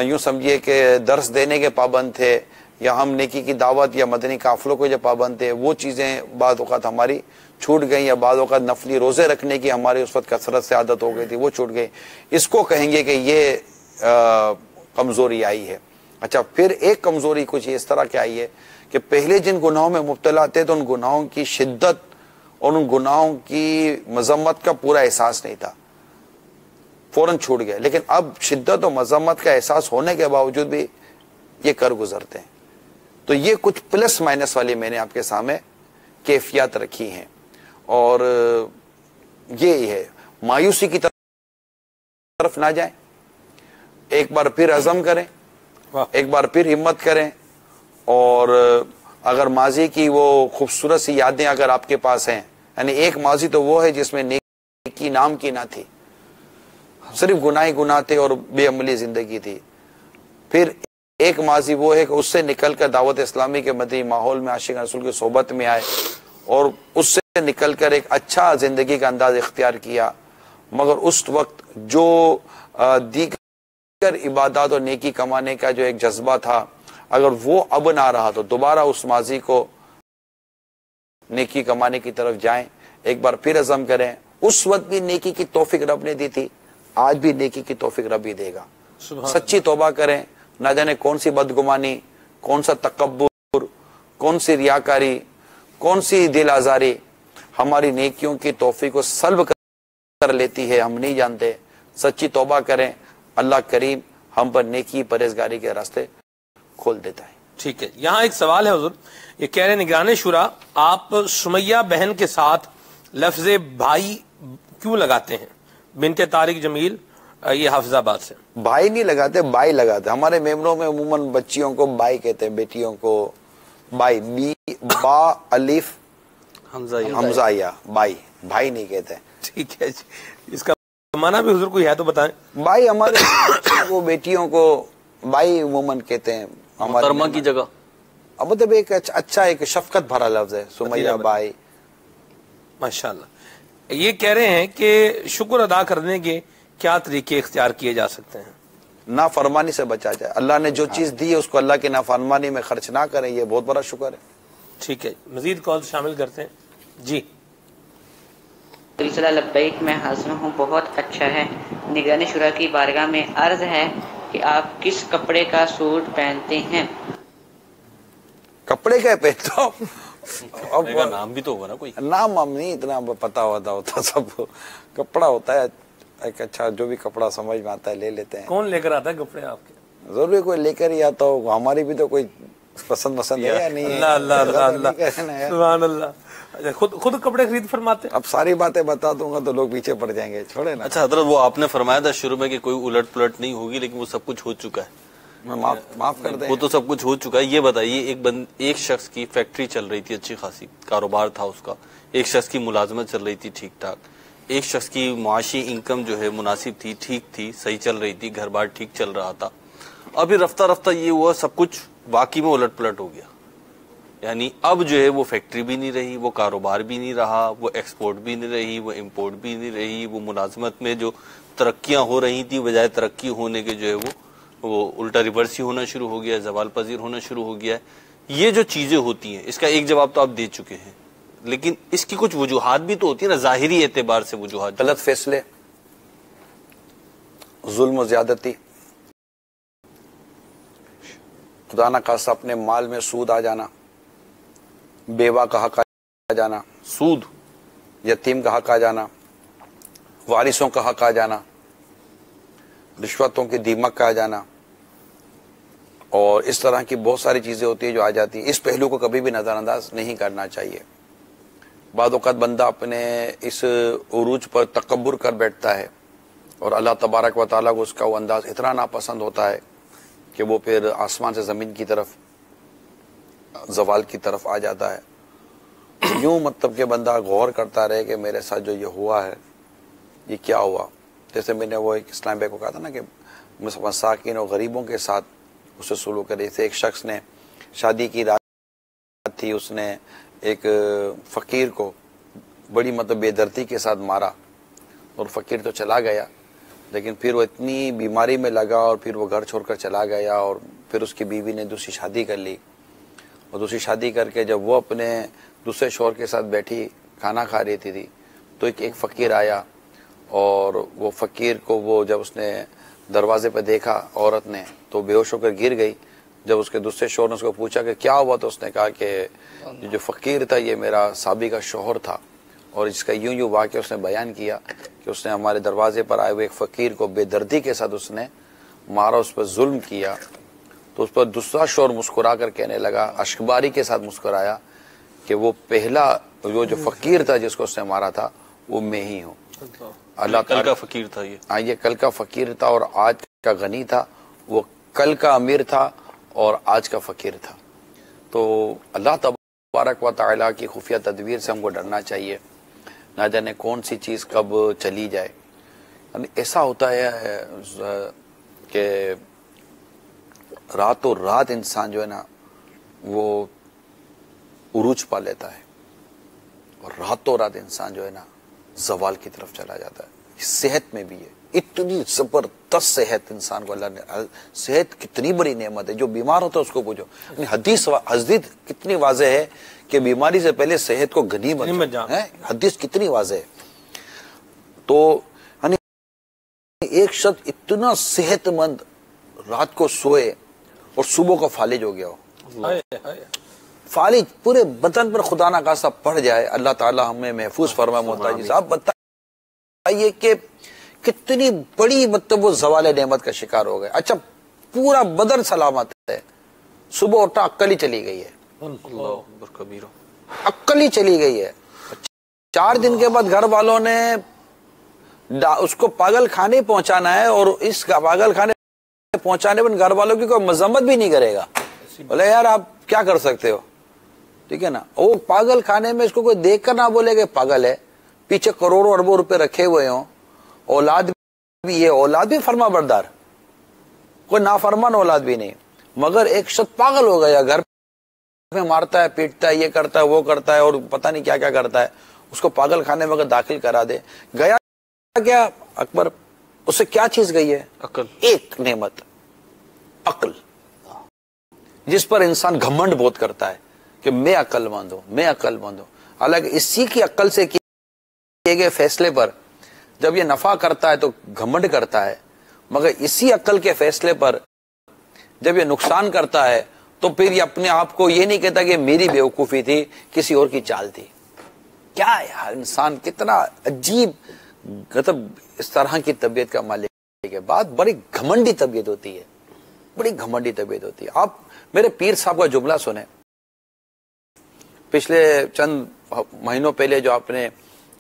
S3: یوں سمجھیے کہ درس دینے کے پابند تھے یا ہم نیکی کی دعوت یا مدنی قافلوں کو جو پابند تھے وہ چیزیں بعض اوقات ہماری چھوٹ گئیں, یا بعض اوقات نفلی روزے رکھنے کی ہماری اس وقت کثرت سے عادت ہو گئی تھی وہ چھوٹ گئی. اس کو کہیں گے کہ یہ کمزوری آئی ہے. اچھا پھر ایک کمزوری کچھ اس طرح کی آئی ہے کہ پہلے جن گناہوں میں مبتلا تھے تو ان گناہوں کی شدت اور ان گناہوں کی مذمت کا پورا احساس نہیں تھا, فوراً چھوٹ گیا. لیکن اب شدت و مذمت کا احساس ہونے کے باوجود بھی یہ کر گزرتے ہیں. تو یہ کچھ پلس مائنس والی میں نے آپ کے سامنے کیفیات رکھی ہیں. اور یہ ہے مایوسی کی طرف نہ جائیں, ایک بار پھر عزم کریں, ایک بار پھر ہمت کریں. اور اگر ماضی کی وہ خوبصورت سی یادیں اگر آپ کے پاس ہیں, یعنی ایک ماضی تو وہ ہے جس میں نیکی نام کی نہ تھی, صرف گناہ تھے اور بے عملی زندگی تھی. پھر ایک ماضی وہ ہے کہ اس سے نکل کر دعوت اسلامی کے مدنی ماحول میں عاشق رسول کی صحبت میں آئے اور اس سے نکل کر ایک اچھا زندگی کا انداز اختیار کیا. مگر اس وقت جو دیگر عبادات اور نیکی کمانے کا جو ایک جذبہ تھا اگر وہ اب نہ رہا تو دوبارہ اس ماضی کو نیکی کمانے کی طرف جائیں, ایک بار پھر عزم کریں. اس وقت بھی نیکی کی توفیق رب نے دی تھی, آج بھی نیکی کی توفیق رب ہی دے گا. سچی توبہ کریں, نہ جانے کون سی بدگمانی, کون سا تکبر, کون سی ریاکاری, کون سی دل آزاری ہماری نیکیوں کی توفیق کو سلب کر لیتی ہے, ہم نہیں جانتے. سچی توبہ کریں, اللہ کریم ہم پر نیکی پرہیزگاری کے راستے کھول دیتا ہے.
S1: ٹھیک ہے, یہاں ایک سوال ہے حضور, یہ کہہ رہے نگران شورا آپ سمیہ بہن کے ساتھ لفظ بھائی کیوں لگاتے ہیں؟ بنت طارق جمیل, یہ حافظ آباد سے.
S3: بھائی نہیں لگاتے, بائی لگاتے. ہمارے میمنوں میں عموماً بچیوں کو بائی کہتے ہیں, بیٹیوں کو بائی, بی با الف حمزہ یا بائی, بھائی نہیں کہتے.
S1: ٹھیک ہے جی, اس کا معنی بھی حضور کوئی ہے تو بتائیں.
S3: بائی ہمارے وہ بیٹیوں کو بائی عموماً کہتے ہیں.
S2: محترمہ کی جگہ
S3: مطلب ایک اچھا ایک شفقت بھرا لفظ ہے سمیہ بائی.
S1: ماشاءاللہ. یہ کہہ رہے ہیں کہ شکر ادا کرنے کے کیا طریقے اختیار کیے جا سکتے ہیں؟
S3: نافرمانی سے بچا جائے. اللہ نے جو چیز دی ہے اس کو اللہ کی نافرمانی میں خرچ نہ کریں, یہ بہت بڑا شکر ہے.
S1: ٹھیک ہے, مزید کال شامل کرتے ہیں. جی
S8: سلسلہ لبیک میں حاضر ہوں, بہت اچھا ہے. نگران شورا کی بارگاہ میں عرض ہے کہ آپ کس کپڑے کا سوٹ پہنتے ہیں؟
S3: کپڑے کا پہنتا ہوں,
S2: نام بھی تو ہوگا نا کوئی.
S3: نام ہم نہیں اتنا پتا ہوتا, سب کپڑا ہوتا ہے ایک اچھا, جو بھی کپڑا سمجھ میں آتا ہے لے لیتے ہیں.
S1: کون لے کر آتا ہے کپڑے آپ کے؟
S3: ضروری کوئی لے کر ہی آتا ہو, ہماری بھی تو کوئی پسند ہے یا نہیں.
S1: سبحان اللہ. خود کپڑے خرید فرماتے ہیں؟
S3: اب ساری باتیں بتا دوں گا تو لوگ پیچھے پڑ جائیں گے, چھوڑے نا.
S2: اچھا حضرت, وہ آپ نے فرمایا تھا شروع میں کہ کوئی الٹ پلٹ نہیں ہوگی, لیکن وہ سب کچھ ہو چکا ہے.
S3: معاف کر دیں,
S2: وہ تو سب کچھ ہو چکا ہے. یہ بتائیے, ایک شخص کی فیکٹری چل رہی تھی, اچھی خاصی کاروبار تھا اس کا, ایک شخص کی ملازمت چل رہی تھی ٹھیک ٹھاک, ایک شخص کی معاشی انکم جو ہے مناسب تھی, ٹھیک تھی, صحیح چل رہی تھی, گھر بار ٹھیک چل رہا تھا. ابھی رفتہ رفتہ یہ ہوا سب کچھ واقعی میں الٹ پلٹ ہو گیا. یعنی اب جو ہے وہ فیکٹری بھی نہیں رہی, وہ کاروبار بھی نہیں رہا, وہ ایکسپورٹ بھی نہیں رہی, وہ امپورٹ بھی نہیں رہی, وہ ملازمت میں جو ترقیاں ہو رہی تھی بجائے ترقی ہونے کے جو ہے وہ الٹا ریورس ہی ہونا شروع ہو گیا ہے, زوال پذیر ہونا شروع ہو گیا ہے. یہ جو چیزیں ہوتی ہیں اس کا ایک جواب تو آپ دے چکے ہیں, لیکن اس کی کچھ وجوہات بھی تو ہوتی ہیں نا, ظاہری اعتبار سے وجوہات.
S3: غلط فیصلے, ظلم و زیادتی, خدا نہ خواستہ اپنے مال میں سود آ جانا, بیوہ کا حق آ جانا,
S2: سود,
S3: یتیم کا حق آ جانا, وارثوں کا حق آ جانا, رشوتوں کے دیمک کا آ جانا, اور اس طرح کی بہت ساری چیزیں ہوتی ہیں جو آ جاتی ہیں. اس پہلو کو کبھی بھی نظر انداز نہیں کرنا چاہیے. بعض اوقات بندہ اپنے اس عروج پر تکبر کر بیٹھتا ہے اور اللہ تبارک و تعالیٰ کو اس کا وہ انداز اتنا ناپسند ہوتا ہے کہ وہ پھر آسمان سے زمین کی طرف زوال کی طرف آ جاتا ہے. یوں مطلب کہ بندہ غور کرتا رہے کہ میرے ساتھ جو یہ ہوا ہے یہ کیا ہوا. جیسے میں نے وہ ایک اسلام بھائی کو کہا تھا نا کہ مساکین اور غریبوں کے ساتھ اسے سلوک کرے. جیسے ایک شخص نے شادی کی رات تھی, اس نے ایک فقیر کو بڑی مطلب بے دردی کے ساتھ مارا اور فقیر تو چلا گیا, لیکن پھر وہ اتنی بیماری میں لگا اور پھر وہ گھر چھوڑ کر چلا گیا. اور پھر اس کی بیوی نے دوسری شادی کر لی, اور دوسری شادی کر کے جب وہ اپنے دوسرے شوہر کے ساتھ بیٹھی کھانا کھا رہی تھی تو ایک فقیر آیا, اور وہ فقیر کو وہ جب اس نے دروازے پہ دیکھا عورت نے تو بے ہوش ہو کر گر گئی. جب اس کے دوسرے شوہر نے اس کو پوچھا کہ کیا ہوا تو اس نے کہا کہ جو فقیر تھا یہ میرا سابقہ شوہر تھا, اور اس کا یوں واقعہ اس نے بیان کیا کہ اس نے ہمارے دروازے پر آئے ہوئے ایک فقیر کو بے دردی کے ساتھ اس نے مارا, اس پر ظلم کیا. تو اس پر دوسرا شوہر مسکرا کر کہنے لگا, اشکباری کے ساتھ مسکرایا کہ وہ پہلا وہ جو فقیر تھا جس کو اس نے مارا تھا وہ میں ہی ہوں. اللہ
S2: کل کا فقیر تھا
S3: یہ کل کا فقیر تھا اور آج کا غنی تھا, وہ کل کا امیر تھا اور آج کا فقیر تھا. تو اللہ تبارک و تعالیٰ کی خفیہ تدبیر سے ہم کو ڈرنا چاہیے, نہ جانے کون سی چیز کب چلی جائے. ایسا ہوتا ہے کہ راتوں رات انسان جو ہے نا وہ عروج پا لیتا ہے, اور راتوں رات انسان جو ہے نا زوال کی طرف چلا جاتا ہے. صحت میں بھی ہے, اتنی زبردست صحت انسان کو اللہ نے, صحت کتنی بڑی نعمت ہے. جو بیمار ہوتا ہے اس کو پوچھو, حدیث کتنی واضح ہے کہ بیماری سے پہلے صحت کو غنیمت ہے. حدیث کتنی واضح ہے. تو ایک شخص اتنا صحت مند رات کو سوئے اور صبح کو فالج ہو گیا ہو, فالج پورے بدن پر خدا نہ خواستہ پڑ جائے, اللہ تعالی ہمیں محفوظ فرمائے. محتاج صاحب بتائیے کہ کتنی بڑی مطلب وہ زوال نعمت کا شکار ہو گئے. اچھا پورا بدن سلامت ہے, صبح اٹھا عقل ہی چلی گئی ہے, عقل ہی چلی گئی ہے. 4 دن کے بعد گھر والوں نے اس کو پاگل خانے پہنچانا ہے, اور اس پاگل خانے پہنچانے پر گھر والوں کی کوئی مذمت بھی نہیں کرے گا, بولے یار آپ کیا کر سکتے ہو, ٹھیک ہے نا. وہ پاگل خانے میں اس کو کوئی دیکھ کر نہ بولے کہ پاگل ہے, پیچھے کروڑوں اربوں روپے رکھے ہوئے ہوں, اولاد بھی ہے, اولاد بھی فرما بردار, کوئی نافرمان اولاد بھی نہیں, مگر ایک شخص پاگل ہو گیا, گھر میں مارتا ہے, پیٹتا ہے, یہ کرتا ہے, وہ کرتا ہے, اور پتہ نہیں کیا کیا کرتا ہے. اس کو پاگل خانے میں اگر داخل کرا دے, گیا کیا اکبر, اس سے کیا چیز گئی ہے؟ عقل. ایک نعمت عقل, جس پر انسان گھمنڈ بہت کرتا ہے کہ میں عقل مند ہوں, میں عقل مند ہوں. حالانکہ اسی کی عقل سے کیے گئے فیصلے پر جب یہ نفع کرتا ہے تو گھمنڈ کرتا ہے, مگر اسی عقل کے فیصلے پر جب یہ نقصان کرتا ہے تو پھر یہ اپنے آپ کو یہ نہیں کہتا کہ میری بیوقوفی تھی, کسی اور کی چال تھی. کیا یار انسان کتنا عجیب مطلب اس طرح کی طبیعت کا مالک ہے. بات بڑی گھمنڈی طبیعت ہوتی ہے, بڑی گھمنڈی طبیعت ہوتی ہے. آپ میرے پیر صاحب کا جملہ سنیں, پچھلے چند مہینوں پہلے جو آپ نے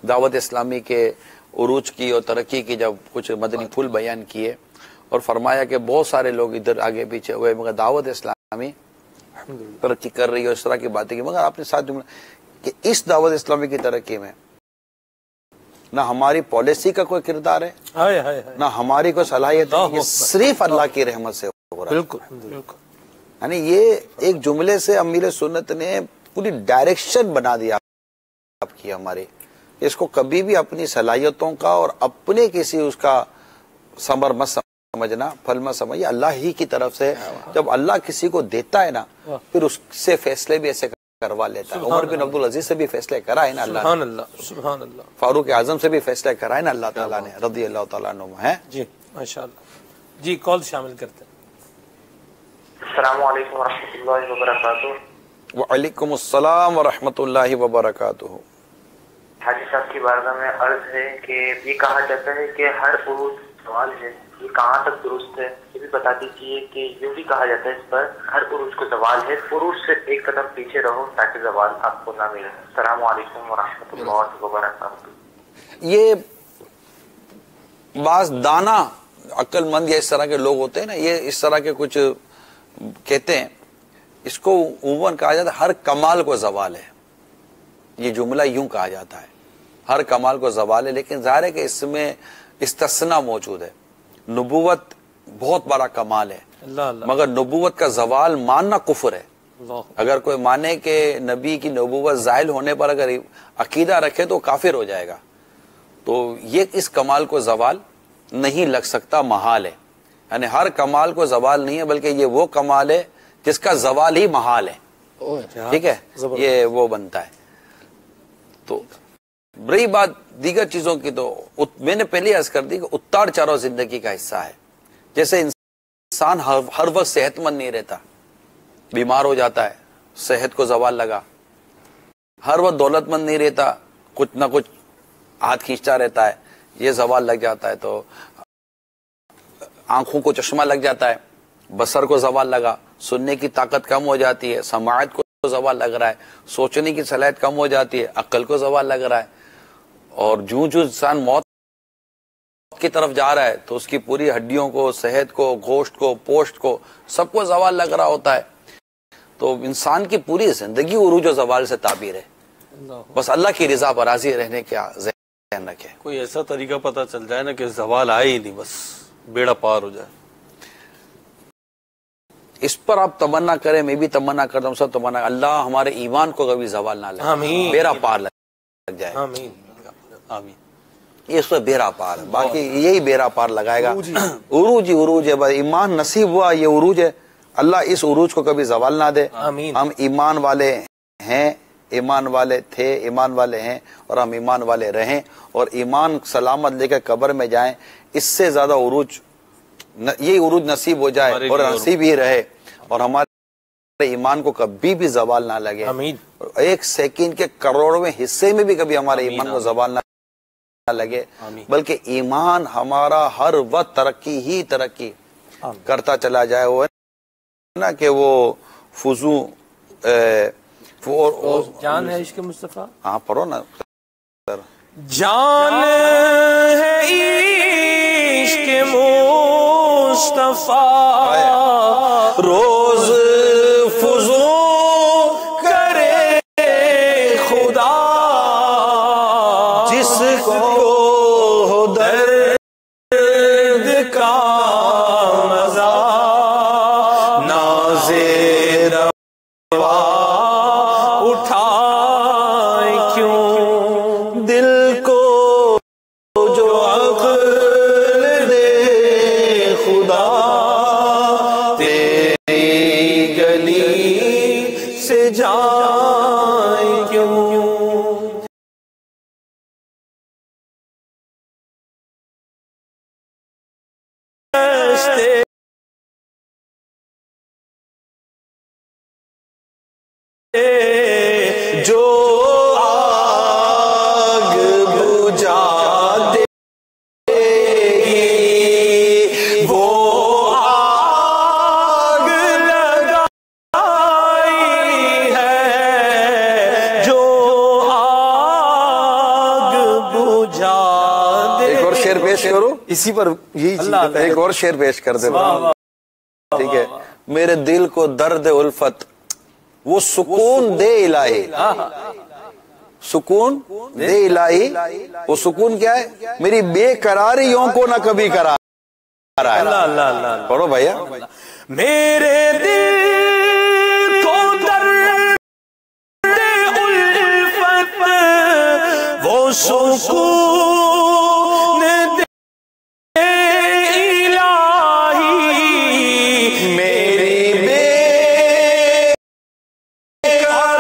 S3: دعوت اسلامی کے عروج کی اور ترقی کی جب کچھ مدنی پھول بیان کیے, اور فرمایا کہ بہت سارے لوگ ادھر آگے پیچھے ہوئے مگر دعوت اسلامی ترقی کر رہی ہے, اور اس طرح کی باتیں کی. مگر آپ نے ساتھ جملہ کہ اس دعوت اسلامی کی ترقی میں نہ ہماری پالیسی کا کوئی کردار ہے, نہ ہماری کوئی صلاحیت ہے, یہ صرف اللہ کی رحمت سے ہو رہا ہے. بالکل. یعنی یہ ایک جملے سے امیر سنت نے پوری ڈائریکشن بنا دیا آپ کی ہماری. اس کو کبھی بھی اپنی صلاحیتوں کا اور اپنے کسی اس کا ثمر مت سمجھنا, پھل مت سمجھنا, اللہ ہی کی طرف سے. جب اللہ کسی کو دیتا ہے نا پھر اس سے فیصلے بھی ایسے کروا لیتا ہے. عمر بن عبدالعزیز سے بھی فیصلے کرائے نا اللہ, سبحان اللہ. فاروق اعظم سے بھی فیصلے کرائے نا اللہ تعالیٰ نے رضی اللہ تعالیٰ عنہ ہے.
S1: جی ماشاءاللہ. جی کال شامل کرتے ہیں.
S9: السلام علیکم ورحمۃ اللہ وبرکاتہ.
S3: وعلیکم السلام ورحمۃ اللہ وبرکاتہ.
S9: حاجی صاحب کی بارگاہ میں عرض ہے کہ یہ کہا جاتا ہے کہ ہر عروج سوال ہے, یہ کہاں تک درست ہے یہ بھی بتا دیجیے. کہ یوں بھی کہا جاتا ہے اس پر ہر عروج کو زوال ہے, عروج سے ایک قدم پیچھے رہو تاکہ زوال آپ کو نہ ملے. السلام علیکم ورحمۃ اللہ وبرکاتہ.
S3: یہ بعض دانا عقل مند یا اس طرح کے لوگ ہوتے ہیں نا، یہ اس طرح کے کچھ کہتے ہیں، اس کو عموماً کہا جاتا ہے ہر کمال کو زوال ہے. یہ جملہ یوں کہا جاتا ہے، ہر کمال کو زوال ہے، لیکن ظاہر ہے کہ اس میں استثناء موجود ہے. نبوت بہت بڑا کمال ہے، مگر نبوت کا زوال ماننا کفر ہے. اگر کوئی مانے کہ نبی کی نبوت زائل ہونے پر اگر عقیدہ رکھے تو کافر ہو جائے گا. تو یہ اس کمال کو زوال نہیں لگ سکتا، محال ہے. یعنی ہر کمال کو زوال نہیں ہے، بلکہ یہ وہ کمال ہے جس کا زوال ہی محال ہے. ٹھیک ہے، یہ وہ بنتا ہے. تو رہی بات دیگر چیزوں کی، تو میں نے پہلے عرض کر دی کہ اتار چڑھاؤ زندگی کا حصہ ہے. جیسے انسان ہر وقت صحت مند نہیں رہتا، بیمار ہو جاتا ہے، صحت کو زوال لگا. ہر وقت دولت مند نہیں رہتا، کچھ نہ کچھ ہاتھ کھینچتا رہتا ہے، یہ زوال لگ جاتا ہے. تو آنکھوں کو چشمہ لگ جاتا ہے، بصر کو زوال لگا، سننے کی طاقت کم ہو جاتی ہے، سماعت کو زوال لگ رہا ہے، سوچنے کی صلاحیت کم ہو جاتی ہے، عقل کو زوال لگ رہا ہے. اور جو انسان موت کی طرف جا رہا ہے تو اس کی پوری ہڈیوں کو، صحت کو، گوشت کو، پوشت کو، سب کو زوال لگ رہا ہوتا ہے. تو انسان کی پوری زندگی عروج و زوال سے تعبیر ہے. بس اللہ کی رضا پر راضی رہنے کا ذہن رکھے.
S2: کوئی ایسا طریقہ پتہ چل جائے نا کہ زوال آئے ہی نہیں، بس بیڑا پار ہو جائے.
S3: اس پر آپ تمنا کریں، میں بھی تمنا کرتا ہوں، سب تمنا، اللہ ہمارے ایمان کو کبھی زوال نہ لگے، بیڑا پار لگ جائے.
S2: آمین.
S3: یہ اس پر بیڑا پار ہے، باقی یہی بیڑا پار لگائے گا. عروج ہے، بس ایمان نصیب ہوا، یہ عروج ہے. اللہ اس عروج کو کبھی زوال نہ دے. ہم ایمان والے ہیں، ایمان والے تھے، ایمان والے ہیں، اور ہم ایمان والے رہیں، اور ایمان سلامت لے کر قبر میں جائیں. اس سے زیادہ عروج، یہ عروج نصیب ہو جائے اور نصیب ہی رہے، اور ہمارے ایمان کو کبھی بھی زوال نہ لگے. ایک سیکنڈ کے کروڑویں حصے میں بھی کبھی ہمارے ایمان کو زوال نہ لگے، بلکہ ایمان ہمارا ہر وقت ترقی ہی ترقی کرتا چلا جائے. وہ نا کہ وہ فضو
S1: جان ہے عشق مصطفیٰ.
S3: ہاں پڑھو نا.
S1: جان ہے عشق مصطفیٰ، روز فضو کرے خدا، جس کو درد کا مزہ نازے روا اٹھائے کیوں، دل کو جو عقل دے خدا، تیری گلی سے جائے کیوں. جو آگ بجھا دے گی، وہ آگ لگائی ہے، جو آگ بجھا دے.
S3: ایک اور شعر پیش کرو
S4: اسی پر یہی چیز.
S3: ایک اور شعر پیش کر دے. ٹھیک ہے. میرے دل کو درد الفت وہ سکون دے الہی، سکون دے الہی. وہ سکون کیا ہے؟ میری بے قراریوں کو نہ کبھی قرار آئے. پڑھو بھیا.
S1: میرے دل کو درد الفت وہ سکون دے الہی، میری بے قرار.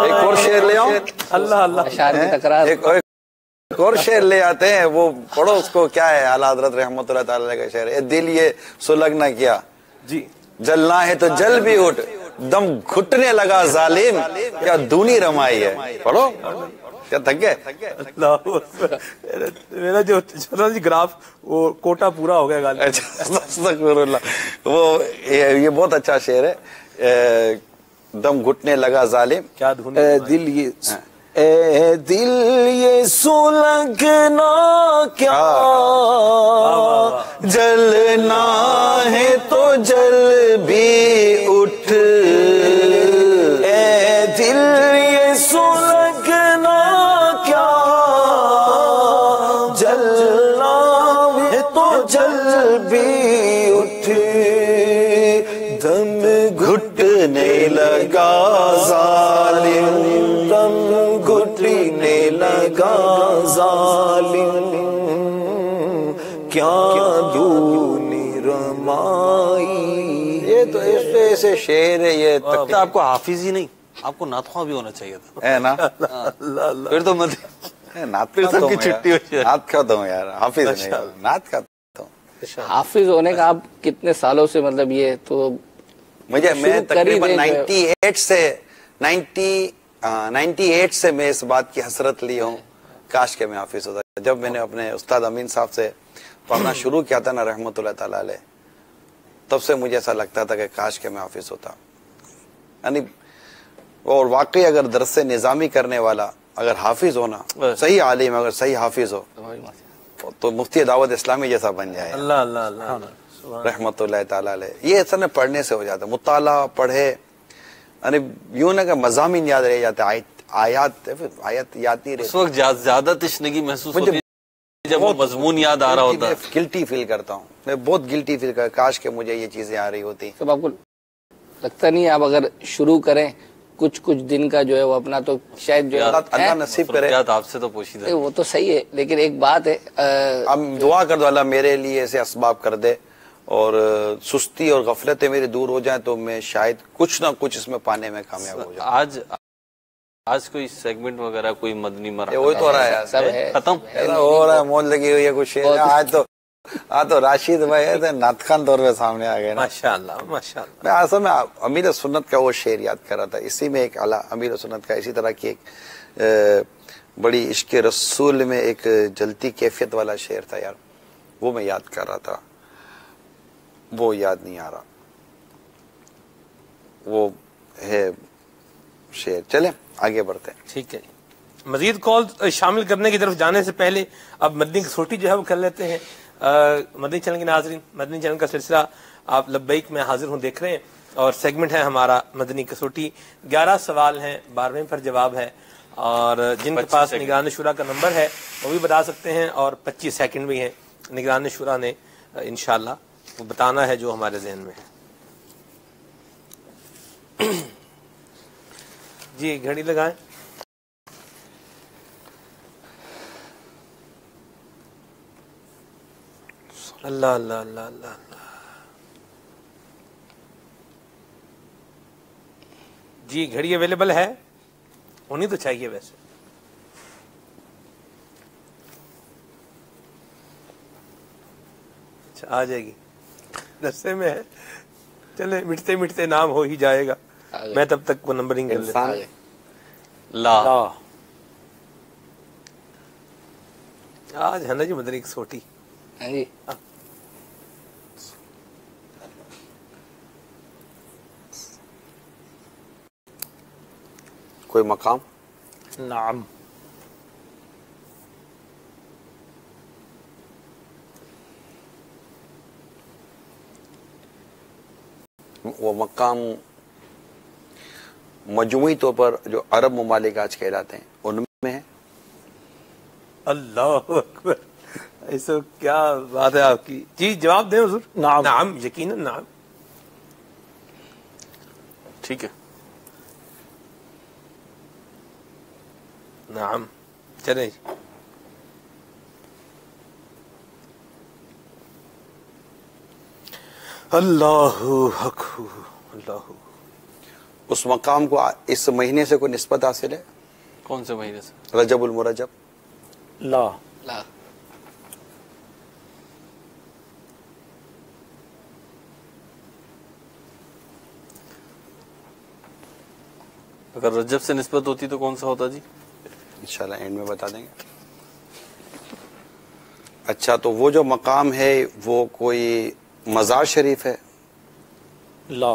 S3: ایک اور شعر لے آؤ.
S1: اللہ اللہ.
S3: ایک اور شعر لے آتے ہیں، وہ پڑھو اس کو. کیا ہے؟ اعلیٰ حضرت رحمۃ اللہ تعالی کا شعر ہے. دل یہ سلگنا کیا،
S1: جی
S3: جلنا ہے تو جل بھی اٹھ، دم گھٹنے لگا ظالم، کیا دونی رمائی ہے. پڑھو. کیا تھک گئے؟
S1: میرا جو گراف وہ کوٹا پورا ہو گیا.
S3: وہ یہ بہت اچھا شعر ہے. دم گھٹنے لگا ظالم.
S1: کیا دھن
S4: اے دل یہ سلگنا کیا
S3: جلنا ہے تو جل بھی اٹھ.
S4: اے دل یہ سلگنا کیا جلنا ہے تو جل بھی اٹھ. دم
S3: گھٹنے لگا ظالم
S4: دم گھٹنے لگا ظالم کیا دونی رمائی.
S3: یہ تو ایسے شعر ہے یہ
S2: تو آپ کو حافظ ہی نہیں آپ کو ناتخواں بھی ہونا چاہیے تھا
S3: ہے نا.
S2: پھر تو مت
S3: نعت
S2: پھر
S3: کا
S2: سب کی چھٹی ہو جائے.
S3: نعت کا تو یار حافظ نہیں نعت کا تو.
S5: حافظ ہونے کا آپ کتنے سالوں سے مطلب یہ تو
S3: میں تقریباً 98 سے میں اس بات کی حسرت لی ہوں کاش کہ میں حافظ ہوتا. جب میں نے اپنے استاد امین صاحب سے پڑھنا شروع کیا تھا نا رحمت اللہ تعالی علیہ, تب سے مجھے ایسا لگتا تھا کہ کاش کہ میں حافظ ہوتا. یعنی اور واقعی اگر درس نظامی کرنے والا اگر حافظ ہونا صحیح عالم اگر صحیح حافظ ہو تو مفتی دعوت اسلامی جیسا بن جائے.
S1: اللہ اللہ اللہ
S3: رحمت اللہ تعالی علیہ. یہ اصل میں پڑھنے سے ہو جاتا, مطالعہ پڑھے یعنی یوں نہ کہ مضامین یاد رہ جاتے, آیات یاد نہیں رہتی.
S2: اس وقت زیادہ تشنگی محسوس ہوتی ہے جب وہ مضمون یاد آ رہا ہوتا ہے.
S3: گلٹی فیل کرتا ہوں میں, بہت گلٹی فیل کرتا, کاش کہ مجھے یہ چیزیں آ رہی ہوتی.
S5: سب آپ کو لگتا نہیں آپ اگر شروع کریں کچھ دن کا جو ہے وہ اپنا تو شاید جو
S3: اللہ نصیب کرے.
S2: آپ سے تو پوچھیے
S5: وہ تو صحیح ہے لیکن ایک بات ہے
S3: اب دعا کر دو اللہ میرے لیے ایسے اسباب کر دے اور سستی اور غفلتیں میری دور ہو جائیں تو میں شاید کچھ نہ کچھ اس میں پانے میں کامیاب ہو جاؤں.
S2: آج کوئی سیگمنٹ وغیرہ کوئی مدنی مرحلہ
S3: وہی تو ہو رہا ہے
S5: سب ہے
S2: ختم
S3: ہو رہا ہے, موج لگی ہوئی ہے کچھ. آج تو راشد بھائی ہے نعت خان طور پہ سامنے آ گئے.
S1: ماشاءاللہ ماشاءاللہ.
S3: میں اصل میں امیر سنت کا وہ شعر یاد کر رہا تھا, اسی میں ایک امیر سنت کا اسی طرح کی ایک بڑی عشق رسول میں ایک جلتی کیفیت والا شعر تھا یار, وہ میں یاد کر رہا تھا, وہ یاد نہیں آ رہا, وہ ہے شعر. چلیں آگے بڑھتے ہیں.
S1: ٹھیک ہے. مزید کال شامل کرنے کی طرف جانے سے پہلے اب مدنی کسوٹی جو ہے وہ کر لیتے ہیں. مدنی چینل کے ناظرین, مدنی چینل کا سلسلہ آپ لبیک میں حاضر ہوں دیکھ رہے ہیں اور سیگمنٹ ہے ہمارا مدنی کسوٹی. 11 سوال ہیں, 12ویں پر جواب ہے اور جن کے پاس نگران شورا کا نمبر ہے وہ بھی بتا سکتے ہیں اور 25 سیکنڈ بھی ہیں. نگران شورا نے انشاءاللہ وہ بتانا ہے جو ہمارے ذہن میں ہے. جی گھڑی لگائیں. اللہ اللہ اللہ اللہ اللہ. جی گھڑی اویلیبل ہے, ہونی تو چاہیے ویسے. اچھا آ جائے گی, رستے میں ہے. چلے مٹتے مٹتے نام ہو ہی جائے گا. میں تب تک وہ نمبرنگ کر لیتا ہوں.
S2: لا
S1: آج ہے نا جی مدنی کسوٹی.
S5: جی
S3: کوئی مقام
S1: نعم.
S3: وہ مقام مجموعی طور پر جو عرب ممالک آج کہلاتے ہیں ان میں ہے.
S1: اللہ اکبر, ایسا کیا بات ہے آپ کی. جی جواب دیں حضور.
S4: نعم.
S1: نعم یقیناً نعم.
S2: ٹھیک ہے.
S1: نعم چلیں جی. اللہ اکبر اللہ.
S3: اس مقام کو اس مہینے سے کوئی نسبت حاصل ہے؟
S2: کون سے مہینے سے؟
S3: رجب المرجب.
S4: لا
S5: لا
S2: اگر رجب سے نسبت ہوتی تو کون سا ہوتا جی؟
S3: انشاءاللہ اینڈ میں بتا دیں گے. اچھا تو وہ جو مقام ہے وہ کوئی مزار شریف ہے؟
S4: لا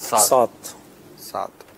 S3: 7।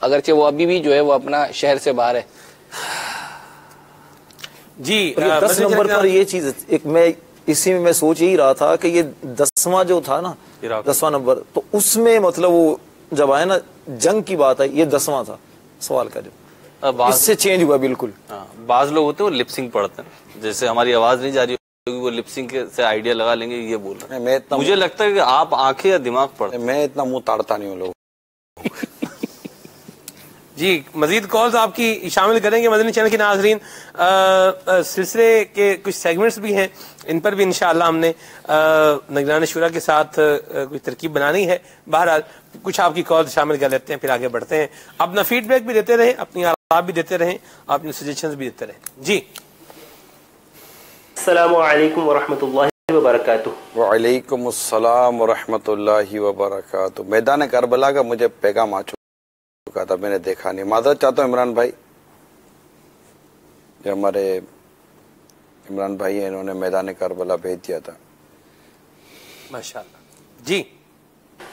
S5: اگرچہ وہ ابھی بھی جو ہے وہ اپنا شہر سے باہر ہے.
S1: جی
S4: 10 نمبر پر یہ چیز ایک میں اسی میں سوچ ہی رہا تھا کہ یہ 10واں جو تھا نا 10واں نمبر تو اس میں مطلب وہ جب آئے نا جنگ کی بات ہے یہ 10واں تھا سوال کا جو اس سے چینج ہوا بالکل.
S2: بعض لوگ ہوتے ہیں وہ لپسنگ پڑھتے ہیں جیسے ہماری آواز نہیں جا رہی ہوگی وہ لپسنگ سے آئیڈیا لگا لیں گے یہ بول رہے ہیں. مجھے لگتا ہے کہ آپ آنکھیں یا دماغ پڑھتے ہیں.
S3: میں اتنا منہ تاڑتا نہیں ہوں لوگ.
S1: جی مزید کالز آپ کی شامل کریں گے مدنی چینل کے ناظرین. سلسلے کے کچھ سیگمنٹس بھی ہیں ان پر بھی انشاءاللہ ہم نے نگران شورا کے ساتھ کچھ ترکیب بنانی ہے. بہرحال کچھ آپ کی کالز شامل کر لیتے ہیں پھر آگے بڑھتے ہیں. اپنا فیڈ بیک بھی دیتے رہیں اپنی آراء بھی دیتے رہیں اپنے سجیشنز بھی دیتے رہیں. جی
S10: السلام علیکم ورحمۃ اللہ وبرکاتہ.
S3: وعلیکم السلام ورحمۃ اللہ وبرکاتہ. میدان کربلا کا مجھے پیغام آ چکا تھا میں نے دیکھا نہیں. معذرت چاہتا ہوں عمران بھائی جو ہمارے عمران بھائی ہیں انہوں نے میدان کربلا بھیج دیا تھا.
S1: ماشاءاللہ. جی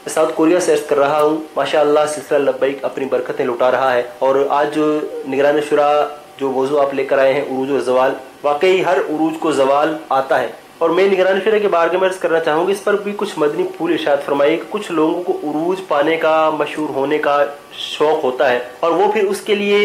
S10: ساؤتھ کوریا سے عرض کر رہا ہوں ماشاءاللہ سلسلہ لبیک اپنی برکتیں لٹا رہا ہے. اور آج جو نگران شورا جو موضوع آپ لے کر آئے ہیں عروج و زوال, واقعی ہر عروج کو زوال آتا ہے. اور میں نگران شورا کے بارگاہ میں عرض کرنا چاہوں گا اس پر بھی کچھ مدنی پھول ارشاد فرمائیے کہ کچھ لوگوں کو عروج پانے کا مشہور ہونے کا شوق ہوتا ہے اور وہ پھر اس کے لیے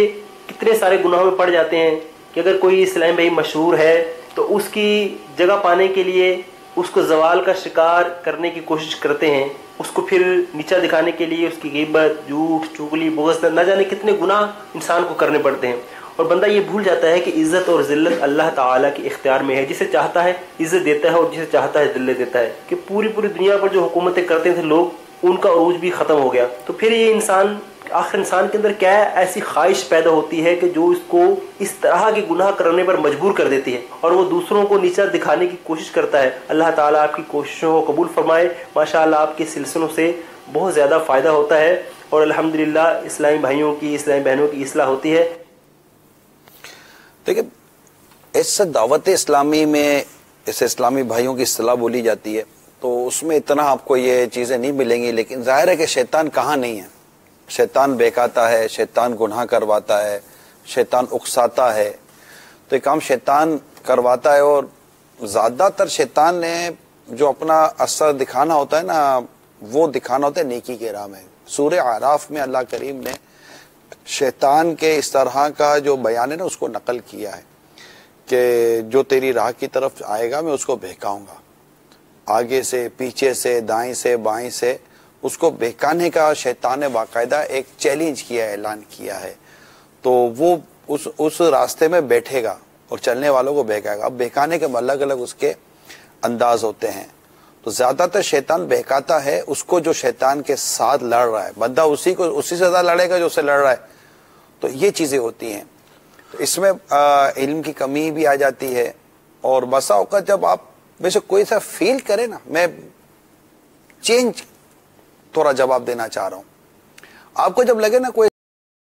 S10: کتنے سارے گناہوں میں پڑ جاتے ہیں کہ اگر کوئی اسلام بھائی مشہور ہے تو اس کی جگہ پانے کے لیے اس کو زوال کا شکار کرنے کی کوشش کرتے ہیں, اس کو پھر نیچا دکھانے کے لیے اس کی غیبت, جھوٹ, چغلی, بغض نہ جانے کتنے گناہ انسان کو کرنے پڑتے ہیں. اور بندہ یہ بھول جاتا ہے کہ عزت اور ذلت اللہ تعالیٰ کے اختیار میں ہے. جسے چاہتا ہے عزت دیتا ہے اور جسے چاہتا ہے ذلت دیتا ہے. کہ پوری دنیا پر جو حکومتیں کرتے تھے لوگ ان کا عروج بھی ختم ہو گیا. تو پھر یہ انسان آخر انسان کے اندر کیا ایسی خواہش پیدا ہوتی ہے کہ جو اس کو اس طرح کے گناہ کرنے پر مجبور کر دیتی ہے اور وہ دوسروں کو نیچا دکھانے کی کوشش کرتا ہے. اللہ تعالیٰ آپ کی کوششوں کو قبول فرمائے. ماشاءاللہ آپ کے سلسلوں سے بہت زیادہ فائدہ ہوتا ہے اور الحمدللہ اسلامی بھائیوں کی اسلامی بہنوں کی اصلاح ہوتی ہے.
S3: دیکھیں اس دعوت اسلامی میں اس اسلامی بھائیوں کی اصطلاح بولی جاتی ہے تو اس میں اتنا آپ کو یہ چیزیں نہیں ملیں گی, لیکن ظاہر ہے کہ شیطان کہاں نہیں ہے. شیطان بہکاتا ہے, شیطان گناہ کرواتا ہے, شیطان اکساتا ہے. تو یہ کام شیطان کرواتا ہے اور زیادہ تر شیطان نے جو اپنا اثر دکھانا ہوتا ہے نا وہ دکھانا ہوتا ہے نیکی کے راہ میں. سورہ اعراف میں اللہ کریم نے شیطان کے اس طرح کا جو بیان ہے نا اس کو نقل کیا ہے کہ جو تیری راہ کی طرف آئے گا میں اس کو بہکاؤں گا, آگے سے, پیچھے سے, دائیں سے, بائیں سے. اس کو بہکانے کا شیطان نے باقاعدہ ایک چیلنج کیا ہے, اعلان کیا ہے. تو وہ اس راستے میں بیٹھے گا اور چلنے والوں کو بہکائے گا. اب بہکانے کے الگ الگ اس کے انداز ہوتے ہیں. تو زیادہ تر شیطان بہکاتا ہے اس کو جو شیطان کے ساتھ لڑ رہا ہے. بندہ اسی سے زیادہ لڑے گا جو اسے لڑ رہا ہے. تو یہ چیزیں ہوتی ہیں. تو اس میں علم کی کمی بھی آ جاتی ہے اور بسا اوقات جب آپ میں سے کوئی سا فیل کرے نا, میں چینج تھوڑا جواب دینا چاہ رہا ہوں. آپ کو جب لگے نا کوئی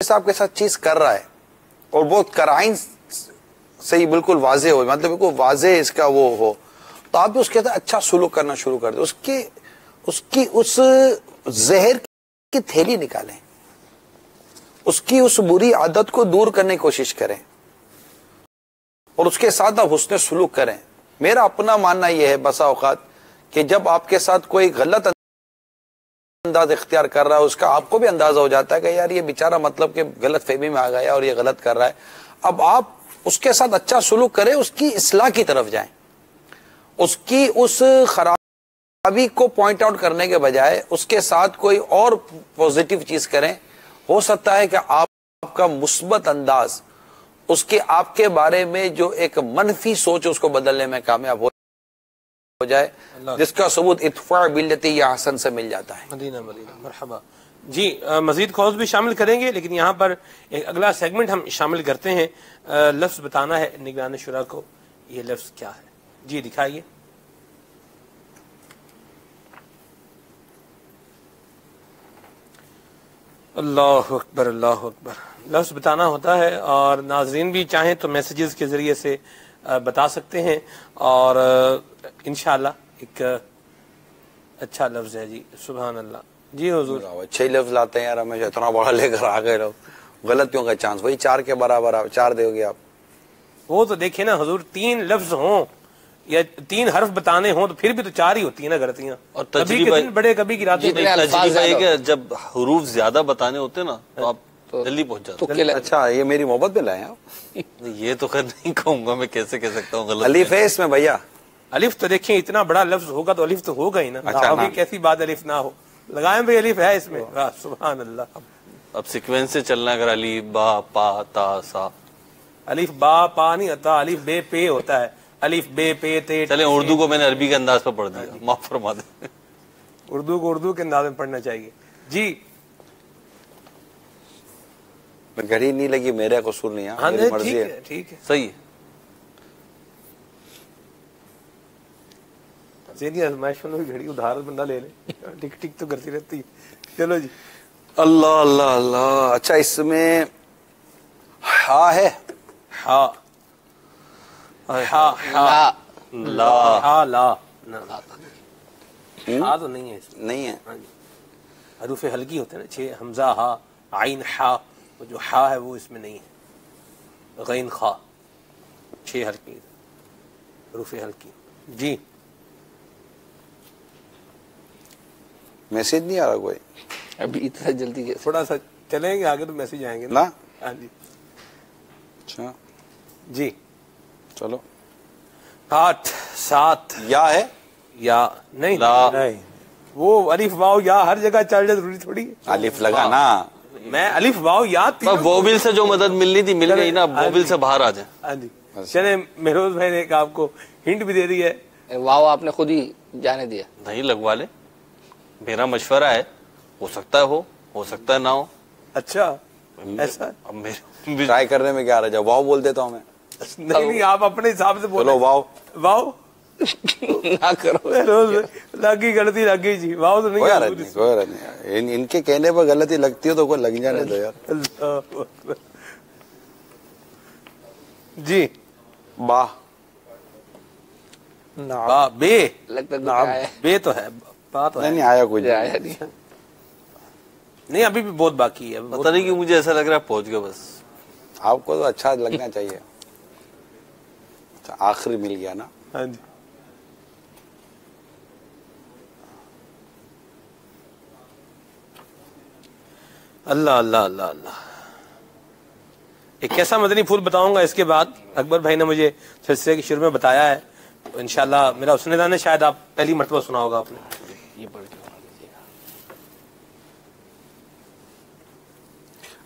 S3: آپ کے ساتھ چیز کر رہا ہے اور وہ کرائن سے ہی بالکل واضح ہو, مطلب بالکل واضح اس کا وہ ہو, تو آپ بھی اس کے ساتھ اچھا سلوک کرنا شروع کر دیں. اس کی اس زہر کی تھیلی نکالیں, اس کی اس بری عادت کو دور کرنے کی کوشش کریں اور اس کے ساتھ آپ حسن سلوک کریں. میرا اپنا ماننا یہ ہے بسا اوقات کہ جب آپ کے ساتھ کوئی غلط انداز اختیار کر رہا ہے اس کا آپ کو بھی اندازہ ہو جاتا ہے کہ یار یہ بیچارہ مطلب کہ غلط فہمی میں آ گیا اور یہ غلط کر رہا ہے. اب آپ اس کے ساتھ اچھا سلوک کریں, اس کی اصلاح کی طرف جائیں, اس کی اس خرابی کو پوائنٹ آؤٹ کرنے کے بجائے اس کے ساتھ کوئی اور پوزیٹو چیز کریں. ہو سکتا ہے کہ آپ کا مثبت انداز اس کے آپ کے بارے میں جو ایک منفی سوچ اس کو بدلنے میں کامیاب ہو جائے, جس کا ثبوت ادفع باللتی یا حسن سے مل جاتا ہے.
S1: مدینہ مرحبا. جی مزید کالز بھی شامل کریں گے لیکن یہاں پر ایک اگلا سیگمنٹ ہم شامل کرتے ہیں. لفظ بتانا ہے نگران شورا کو, یہ لفظ کیا ہے؟ جی دکھائیے. اللہ اکبر اللہ اکبر. لفظ بتانا ہوتا ہے اور ناظرین بھی چاہیں تو میسیجز کے ذریعے سے بتا سکتے ہیں اور انشاءاللہ ایک اچھا لفظ ہے. جی سبحان اللہ. جی حضور
S3: 6 لفظ لاتے ہیں یار ہمیشہ، اتنا بڑا لے کر آ گئے لوگ، غلطیوں کا چانس وہی 4 کے برابر، 4 دو گے آپ.
S1: وہ تو دیکھیں نا حضور، 3 لفظ ہوں یا 3 حرف بتانے ہوں تو پھر بھی تو 4 ہی ہوتی ہیں نا غلطیاں.
S2: اور
S1: کبھی کے دن بڑے، کبھی کی راتیں.
S2: تجربہ ہے کہ جب حروف زیادہ بتانے ہوتے نا تو آپ جلدی پہنچ جاتے.
S3: اچھا یہ میری محبت میں لائے آپ.
S2: یہ تو خیر نہیں کہوں گا میں، کیسے کہہ سکتا ہوں غلط.
S3: الف ہے اس میں بھیا.
S1: الف تو دیکھیں اتنا بڑا لفظ ہوگا تو الف تو ہوگا ہی نا.
S3: اچھا
S1: ابھی کیسی بات الف نہ ہو، لگائیں بھائی الف ہے اس میں. سبحان اللہ.
S2: اب سیکوینس سے چلنا، اگر الف با پا تا سا.
S1: الف با پا نہیں ہوتا، الف بے پے ہوتا ہے. الف بے پے تے.
S2: چلیں اردو کو میں نے عربی کے انداز پر پڑھ دیا، معاف فرما دیں.
S1: اردو کو اردو کے انداز میں پڑھنا چاہیے. جی
S3: گھڑی نہیں لگی، میرا قصور نہیں ہے.
S1: ہاں
S3: میری مرضی
S1: ٹھیک
S3: ہے.
S1: ہے، ٹھیک ہے.
S2: صحیح ہے.
S1: آزمائش میں گھڑی ادھار بندہ لے لے، ٹک ٹک تو کرتی رہتی ہے. چلو جی.
S3: اللہ اللہ اللہ. اچھا اس میں ہا ہے.
S1: ہا ہا ہا
S2: لا
S1: ہا لا. ہا تو نہیں ہے اس میں.
S3: نہیں ہے.
S1: حروف ہلکی ہوتے ہیں نا، 6 حمزہ ہا عین ہا. وہ جو ہا ہے وہ اس میں نہیں ہے. غین خا 6 ہلکی حروف ہلکی. جی
S3: میسج نہیں آ رہا کوئی
S5: ابھی اتنا جلدی کیسے؟
S1: تھوڑا سا چلیں گے آگے تو میسج آئیں گے
S3: نا.
S1: ہاں جی.
S3: اچھا
S1: جی
S3: چلو.
S1: 8 7
S3: یا ہے.
S1: یا نہیں
S2: لا.
S1: نہیں، وہ الف واو یا ہر جگہ چل جائے ضروری تھوڑی ہے.
S3: الف لگا نا.
S1: میں الف واو یا
S2: ووبل سے جو مدد ملنی تھی مل گئی نا، ووبل سے باہر آ جائیں.
S1: ہاں جی. چلے مہروز بھائی نے ایک آپ کو ہنٹ بھی دے دی ہے.
S5: واو آپ نے خود ہی جانے دیا.
S2: نہیں لگوا لے، میرا مشورہ ہے. ہو سکتا ہے ہو سکتا ہے نہ ہو.
S1: اچھا ایسا
S2: اب میرے
S3: ٹرائی کرنے میں کیا رہا جائے. واو بول دیتا ہوں میں.
S1: نہیں آپ اپنے حساب سے بولو.
S3: چلو واو.
S1: واو
S5: نہ کرو.
S1: لگی غلطی لگ گئی جی. واو تو
S3: کوئی حرج نہیں، کوئی حرج نہیں. ان کے کہنے پر غلطی لگتی ہو تو کوئی لگ جانے دو یار.
S1: جی
S3: با.
S1: با بے
S5: لگتا ہے
S1: بے تو ہے، با تو ہے.
S3: نہیں آیا کوئی.
S5: آیا نہیں.
S1: نہیں ابھی بھی بہت باقی ہے.
S2: پتہ نہیں کہ مجھے ایسا لگ رہا ہے پہنچ گیا بس.
S3: آپ کو تو اچھا لگنا چاہیے. آخری مل گیا نا.
S1: ہاں جی. اللہ اللہ اللہ اللہ. ایک ایسا مدنی پھول بتاؤں گا اس کے بعد. اکبر بھائی نے مجھے سلسلے کے شروع میں بتایا ہے، انشاءاللہ میرا اسندہ نے شاید آپ پہلی مرتبہ سنا ہوگا آپ نے. یہ پڑھ کے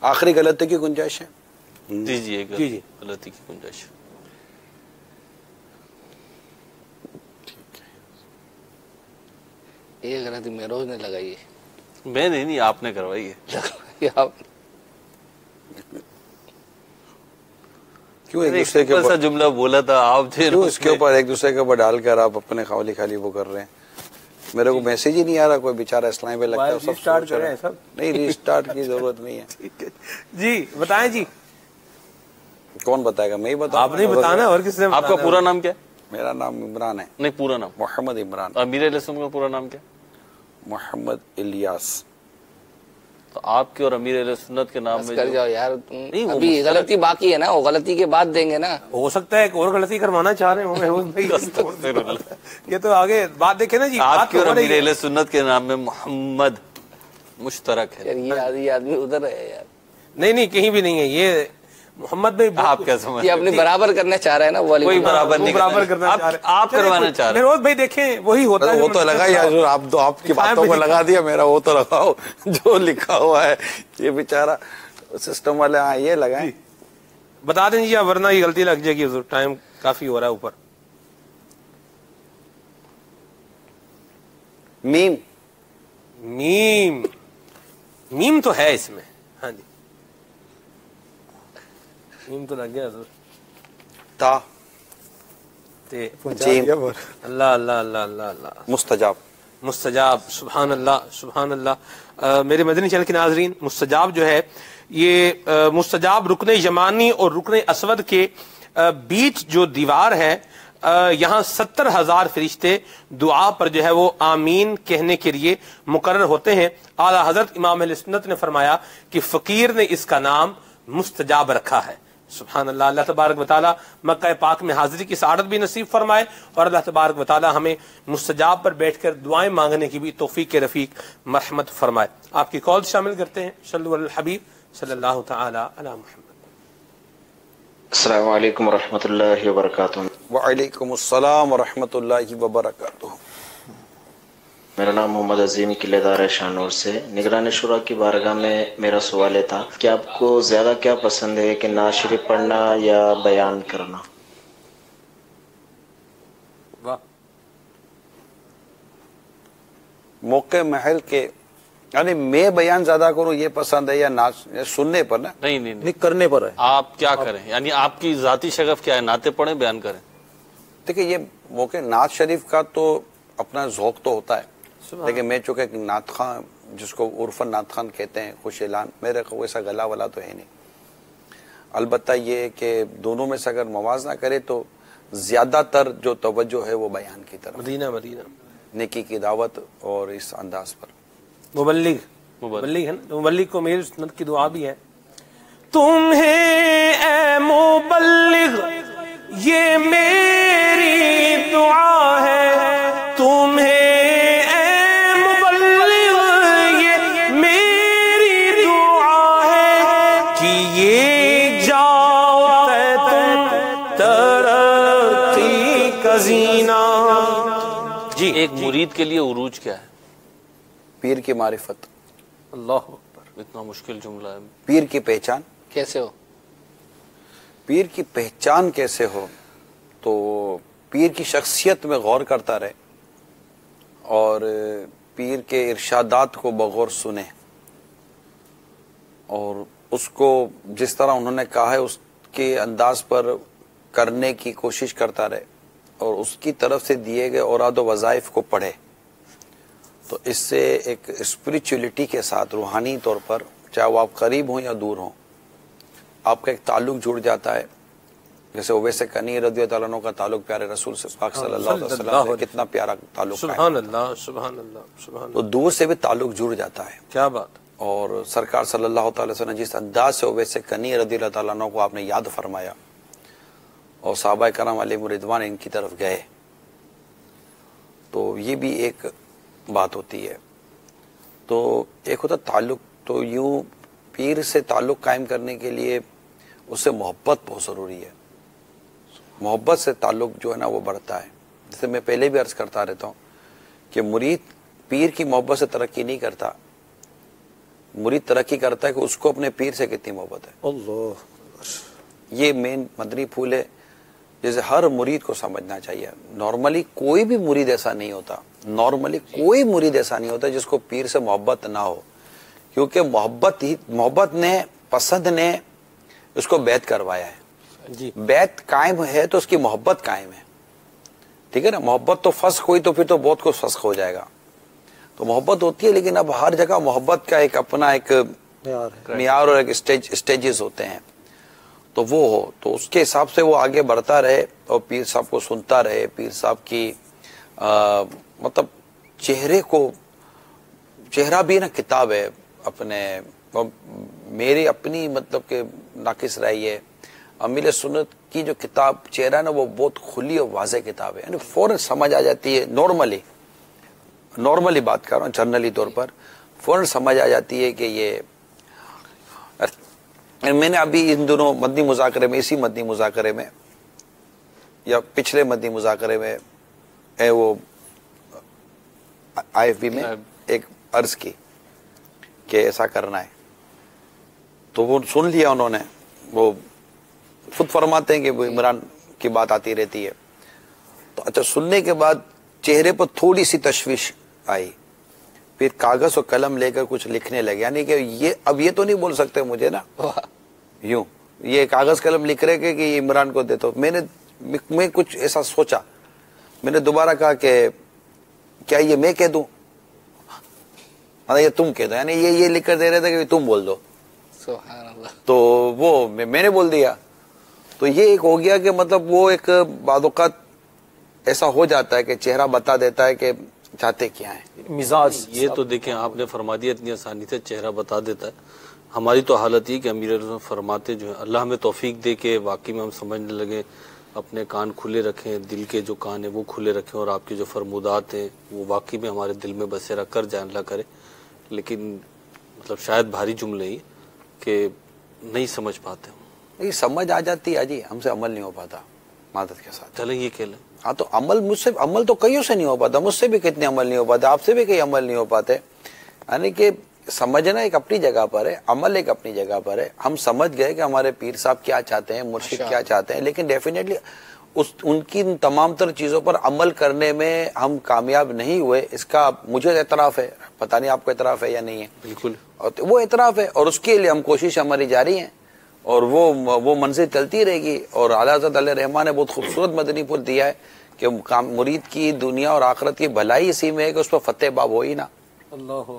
S3: آخری غلطی کی گنجائش ہے.
S2: جی جی
S1: جی
S2: غلطی کی گنجائش.
S5: یہ غلطی مہروز نے لگائی ہے.
S2: میں نہیں آپ نے کروائی ہے.
S3: کیوں ایک دوسرے کے اوپر
S2: جملہ بولا تھا آپ جو
S3: اس کے اوپر ایک دوسرے کے اوپر ڈال کر آپ اپنے خالی خالی وہ کر رہے ہیں. میرے کو میسج ہی نہیں آ رہا. کوئی بیچارہ اسلام پہ لگتا ہے سب سوچ رہے ہیں. نہیں ری اسٹارٹ کی ضرورت نہیں ہے.
S1: جی بتائیں جی.
S3: کون بتائے گا؟ میں ہی بتاؤں.
S1: آپ نہیں بتانا اور کس نے.
S2: آپ کا پورا نام کیا ہے؟
S3: میرا نام عمران ہے.
S2: نہیں پورا نام.
S3: محمد عمران.
S2: امیر علیہ السلام کا پورا نام کیا؟
S3: محمد الیاس.
S2: تو آپ کے اور امیر علیہ سنت کے نام میں
S5: کر جاؤ یار. ابھی غلطی باقی ہے نا، وہ غلطی کے بعد دیں گے نا.
S1: ہو سکتا ہے ایک اور غلطی کروانا چاہ رہے ہوں. یہ تو آگے بات دیکھیں نا جی.
S2: آپ کے اور امیر علیہ سنت کے نام میں محمد مشترک ہے.
S5: یہ آدمی ادھر ہے یار.
S1: نہیں کہیں بھی نہیں ہے. یہ محمد میں
S2: آپ کیا سمجھ
S5: یہ اپنے برابر کرنا چاہ رہے ہیں نا. وہ
S2: کوئی برابر نہیں
S1: برابر کرنا چاہ رہے.
S2: آپ کروانا چاہ رہے.
S1: مہروز بھائی دیکھیں وہی ہوتا ہے.
S3: وہ تو لگا یار. آپ تو آپ کی باتوں کو لگا دیا. میرا وہ تو لگاؤ جو لکھا ہوا ہے. یہ بیچارہ سسٹم والے ہاں یہ لگائیں.
S1: بتا دیں جی ورنہ یہ غلطی لگ جائے گی. حضور ٹائم کافی ہو رہا ہے اوپر.
S3: میم.
S1: میم میم تو ہے اس میں. ہاں جی میم تو لگ گیا حضور.
S3: تا.
S1: جیم. اللہ اللہ اللہ اللہ اللہ.
S3: مستجاب.
S1: مستجاب. سبحان اللہ سبحان اللہ. میرے مدنی چینل کے ناظرین، مستجاب جو ہے یہ مستجاب رکن یمانی اور رکن اسود کے بیچ جو دیوار ہے یہاں 70,000 فرشتے دعا پر جو ہے وہ آمین کہنے کے لیے مقرر ہوتے ہیں. اعلیٰ حضرت امام اہل سنت نے فرمایا کہ فقیر نے اس کا نام مستجاب رکھا ہے. سبحان اللہ. اللہ تبارک و تعالی مکہ پاک میں حاضری کی سعادت بھی نصیب فرمائے اور اللہ تبارک و تعالی ہمیں مستجاب پر بیٹھ کر دعائیں مانگنے کی بھی توفیق رفیق مرحمت فرمائے. آپ کی کال شامل کرتے ہیں. صلو علی الحبیب صلی اللہ تعالی علی محمد.
S11: السلام علیکم ورحمۃ اللہ وبرکاتہ.
S3: وعلیکم السلام ورحمۃ اللہ وبرکاتہ.
S11: میرا نام محمد عظیم قلعہ دار شاہنور سے. نگران شورا کی بارگاہ میں میرا سوال یہ تھا کہ آپ کو زیادہ کیا پسند ہے کہ نعت شریف پڑھنا یا بیان کرنا؟
S3: موقع محل کے یعنی میں بیان زیادہ کروں یہ پسند ہے یا نعت سننے پر نا؟
S2: نہیں
S10: کرنے پر ہے.
S2: آپ کیا کریں یعنی آپ کی ذاتی شغف کیا ہے؟ نعتیں پڑھیں بیان کریں.
S3: دیکھیں یہ موقع نعت شریف کا تو اپنا ذوق تو ہوتا ہے لیکن میں چونکہ ایک نعت خان جس کو عرفاً نعت خان کہتے ہیں خوش اعلان میرے کو ایسا گلا والا تو ہے نہیں. البتہ یہ کہ دونوں میں سے اگر موازنہ کرے تو زیادہ تر جو توجہ ہے وہ بیان کی طرف
S1: مدینہ
S3: نیکی کی دعوت اور اس انداز پر.
S1: مبلغ ہے نا. مبلغ کو میری سنت کی دعا بھی ہے. تمہیں اے مبلغ یہ میری دعا ہے. تمہیں اے مبلغ یہ میری دعا ہے کہ یہ جاؤ تم ترقی کا زینہ.
S2: جی ایک مرید کے لیے عروج کیا ہے؟
S3: پیر کی معرفت.
S1: اللہ اکبر.
S2: اتنا مشکل جملہ ہے.
S3: پیر کی پہچان
S5: کیسے ہو؟
S3: پیر کی پہچان کیسے ہو تو پیر کی شخصیت میں غور کرتا رہے اور پیر کے ارشادات کو بغور سنے اور اس کو جس طرح انہوں نے کہا ہے اس کے انداز پر کرنے کی کوشش کرتا رہے اور اس کی طرف سے دیے گئے اوراد و وظائف کو پڑھے تو اس سے ایک اسپریچولیٹی کے ساتھ روحانی طور پر چاہے وہ آپ قریب ہوں یا دور ہوں آپ کا ایک تعلق جڑ جاتا ہے. جیسے اویس کنی رضی اللہ عنہ کا تعلق پیارے رسول سے پاک صلی اللہ علیہ وسلم سے کتنا پیارا تعلق.
S1: سبحان اللہ سبحان اللہ سبحان
S3: تو دور سے بھی تعلق جڑ جاتا ہے.
S1: کیا بات.
S3: اور سرکار صلی اللہ تعالی وسلم جس انداز سے اویس کنی رضی اللہ تعالیٰ عنہ کو آپ نے یاد فرمایا اور صحابہ کرام علیہم رضوان ان کی طرف گئے تو یہ بھی ایک بات ہوتی ہے. تو ایک ہوتا تعلق تو یوں پیر سے تعلق قائم کرنے کے لیے اس سے محبت بہت ضروری ہے. محبت سے تعلق جو ہے نا وہ بڑھتا ہے. جیسے میں پہلے بھی عرض کرتا رہتا ہوں کہ مرید پیر کی محبت سے ترقی نہیں کرتا. مرید ترقی کرتا ہے کہ اس کو اپنے پیر سے کتنی محبت ہے. اللہ یہ مین مدنی پھول ہے جیسے ہر مرید کو سمجھنا چاہیے. نارملی کوئی بھی مرید ایسا نہیں ہوتا. نارملی کوئی مرید ایسا نہیں ہوتا جس کو پیر سے محبت نہ ہو کیونکہ محبت نے پسند نے اس کو بیعت کروایا ہے. بیعت قائم ہے تو اس کی محبت قائم ہے. ٹھیک ہے نا. محبت تو فسخ ہوئی تو پھر تو بہت کچھ فسخ ہو جائے گا. تو محبت ہوتی ہے لیکن اب ہر جگہ محبت کا ایک اپنا ایک معیار اور ایک اسٹیجز ہوتے ہیں تو وہ ہو تو اس کے حساب سے وہ آگے بڑھتا رہے اور پیر صاحب کو سنتا رہے. پیر صاحب کی مطلب چہرہ بھی نا کتاب ہے اپنے. میری اپنی مطلب کہ ناقص رہی ہے امیل سنت کی جو کتاب چہرہ ہے نا وہ بہت کھلی اور واضح کتاب ہے. یعنی فوراً سمجھ آ جاتی ہے. نارملی بات کر رہا ہوں جنرلی طور پر فوراً سمجھ آ جاتی ہے کہ یہ میں نے ابھی ان دونوں مدنی مذاکرے میں اسی مدنی مذاکرے میں یا پچھلے مدنی مذاکرے میں وہ آئی ایف بی میں ایک عرض کی کہ ایسا کرنا ہے تو وہ سن لیا انہوں نے. وہ خود فرماتے ہیں کہ وہ عمران کی بات آتی رہتی ہے تو اچھا سننے کے بعد چہرے پر تھوڑی سی تشویش آئی. پھر کاغذ اور قلم لے کر کچھ لکھنے لگے. یعنی کہ یہ اب یہ تو نہیں بول سکتے مجھے نا یوں یہ کاغذ قلم لکھ رہے کہ یہ عمران کو دے. تو میں کچھ ایسا سوچا. میں نے دوبارہ کہا کہ کیا یہ میں کہہ دوں یہ تم کہہ دو. یعنی یہ لکھ کر دے رہے تھے کہ تم بول دو.
S5: سبحان اللہ.
S3: تو وہ میں نے بول دیا. تو یہ ایک ہو گیا کہ مطلب وہ ایک بعض اوقات ایسا ہو جاتا ہے کہ چہرہ بتا دیتا ہے کہ چاہتے کیا ہیں.
S4: مزاج
S2: یہ تو دیکھیں آپ نے فرما دیا اتنی آسانی سے چہرہ بتا دیتا ہے. ہماری تو حالت یہ کہ امیر فرماتے جو ہیں اللہ ہمیں توفیق دے کے واقعی میں ہم سمجھنے لگے, اپنے کان کھلے رکھیں, دل کے جو کان ہیں وہ کھلے رکھیں, اور آپ کے جو فرمودات ہیں وہ واقعی میں ہمارے دل میں بسیرا کر جائیں, اللہ کرے. لیکن مطلب شاید بھاری جملے ہی کہ نہیں سمجھ پاتے ہم.
S3: یہ سمجھ آ جاتی ہے جی, ہم سے عمل نہیں ہو پاتا معذرت کے ساتھ.
S2: چلیں یہ کہہ لیں.
S3: ہاں تو عمل تو کئیوں سے نہیں ہو پاتا, مجھ سے بھی کتنے عمل نہیں ہو پاتے, آپ سے بھی کئی عمل نہیں ہو پاتے. یعنی کہ سمجھنا ایک اپنی جگہ پر ہے, عمل ایک اپنی جگہ پر ہے. ہم سمجھ گئے کہ ہمارے پیر صاحب کیا چاہتے ہیں, مرشد کیا چاہتے ہیں, لیکن ڈیفینیٹلی ان کی تمام تر چیزوں پر عمل کرنے میں ہم کامیاب نہیں ہوئے. اس کا مجھے اعتراف ہے, پتہ نہیں آپ کو اعتراف ہے یا نہیں ہے.
S2: بالکل
S3: وہ اعتراف ہے, اور اس کے لیے ہم کوشش ہماری جاری ہیں, اور وہ منزل چلتی رہے گی. اور اعلیٰ حضرت علیہ رحمٰن نے بہت خوبصورت مدنی پھول دیا ہے کہ مرید کی دنیا اور آخرت کی بھلائی اسی میں ہے کہ اس پر فتح باب ہو ہی نا.
S2: اللہ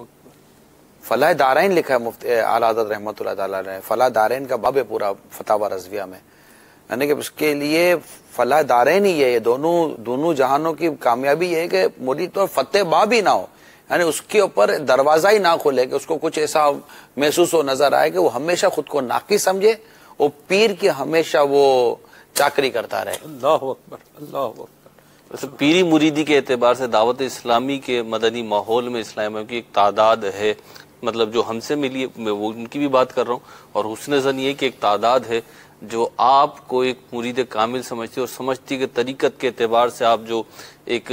S3: فلاح دارین لکھا ہے مفتی اعلیٰ حضرت رحمۃ اللہ تعالیٰ نے, فلاح دارین کا باب ہے پورا فتاوی رضویہ میں. یعنی کہ اس کے لیے فلاح دارین ہی ہے, یہ دونوں جہانوں کی کامیابی یہ ہے کہ مرید پر فتح باب ہی نہ ہو, یعنی اس کے اوپر دروازہ ہی نہ کھولے کہ اس کو کچھ ایسا محسوس ہو نظر آئے کہ وہ ہمیشہ خود کو ناقص سمجھے, اور پیر کی ہمیشہ وہ چاکری کرتا رہے.
S2: اللہ اکبر, اللہ اکبر. پیری مریدی کے اعتبار سے دعوت اسلامی کے مدنی ماحول میں اسلام کی ایک تعداد ہے, مطلب جو ہم سے ملی میں وہ ان کی بھی بات کر رہا ہوں, اور حسن زن یہ کہ ایک تعداد ہے جو آپ کو ایک مرید کامل سمجھتی, اور سمجھتی کہ طریقت کے اعتبار سے آپ جو ایک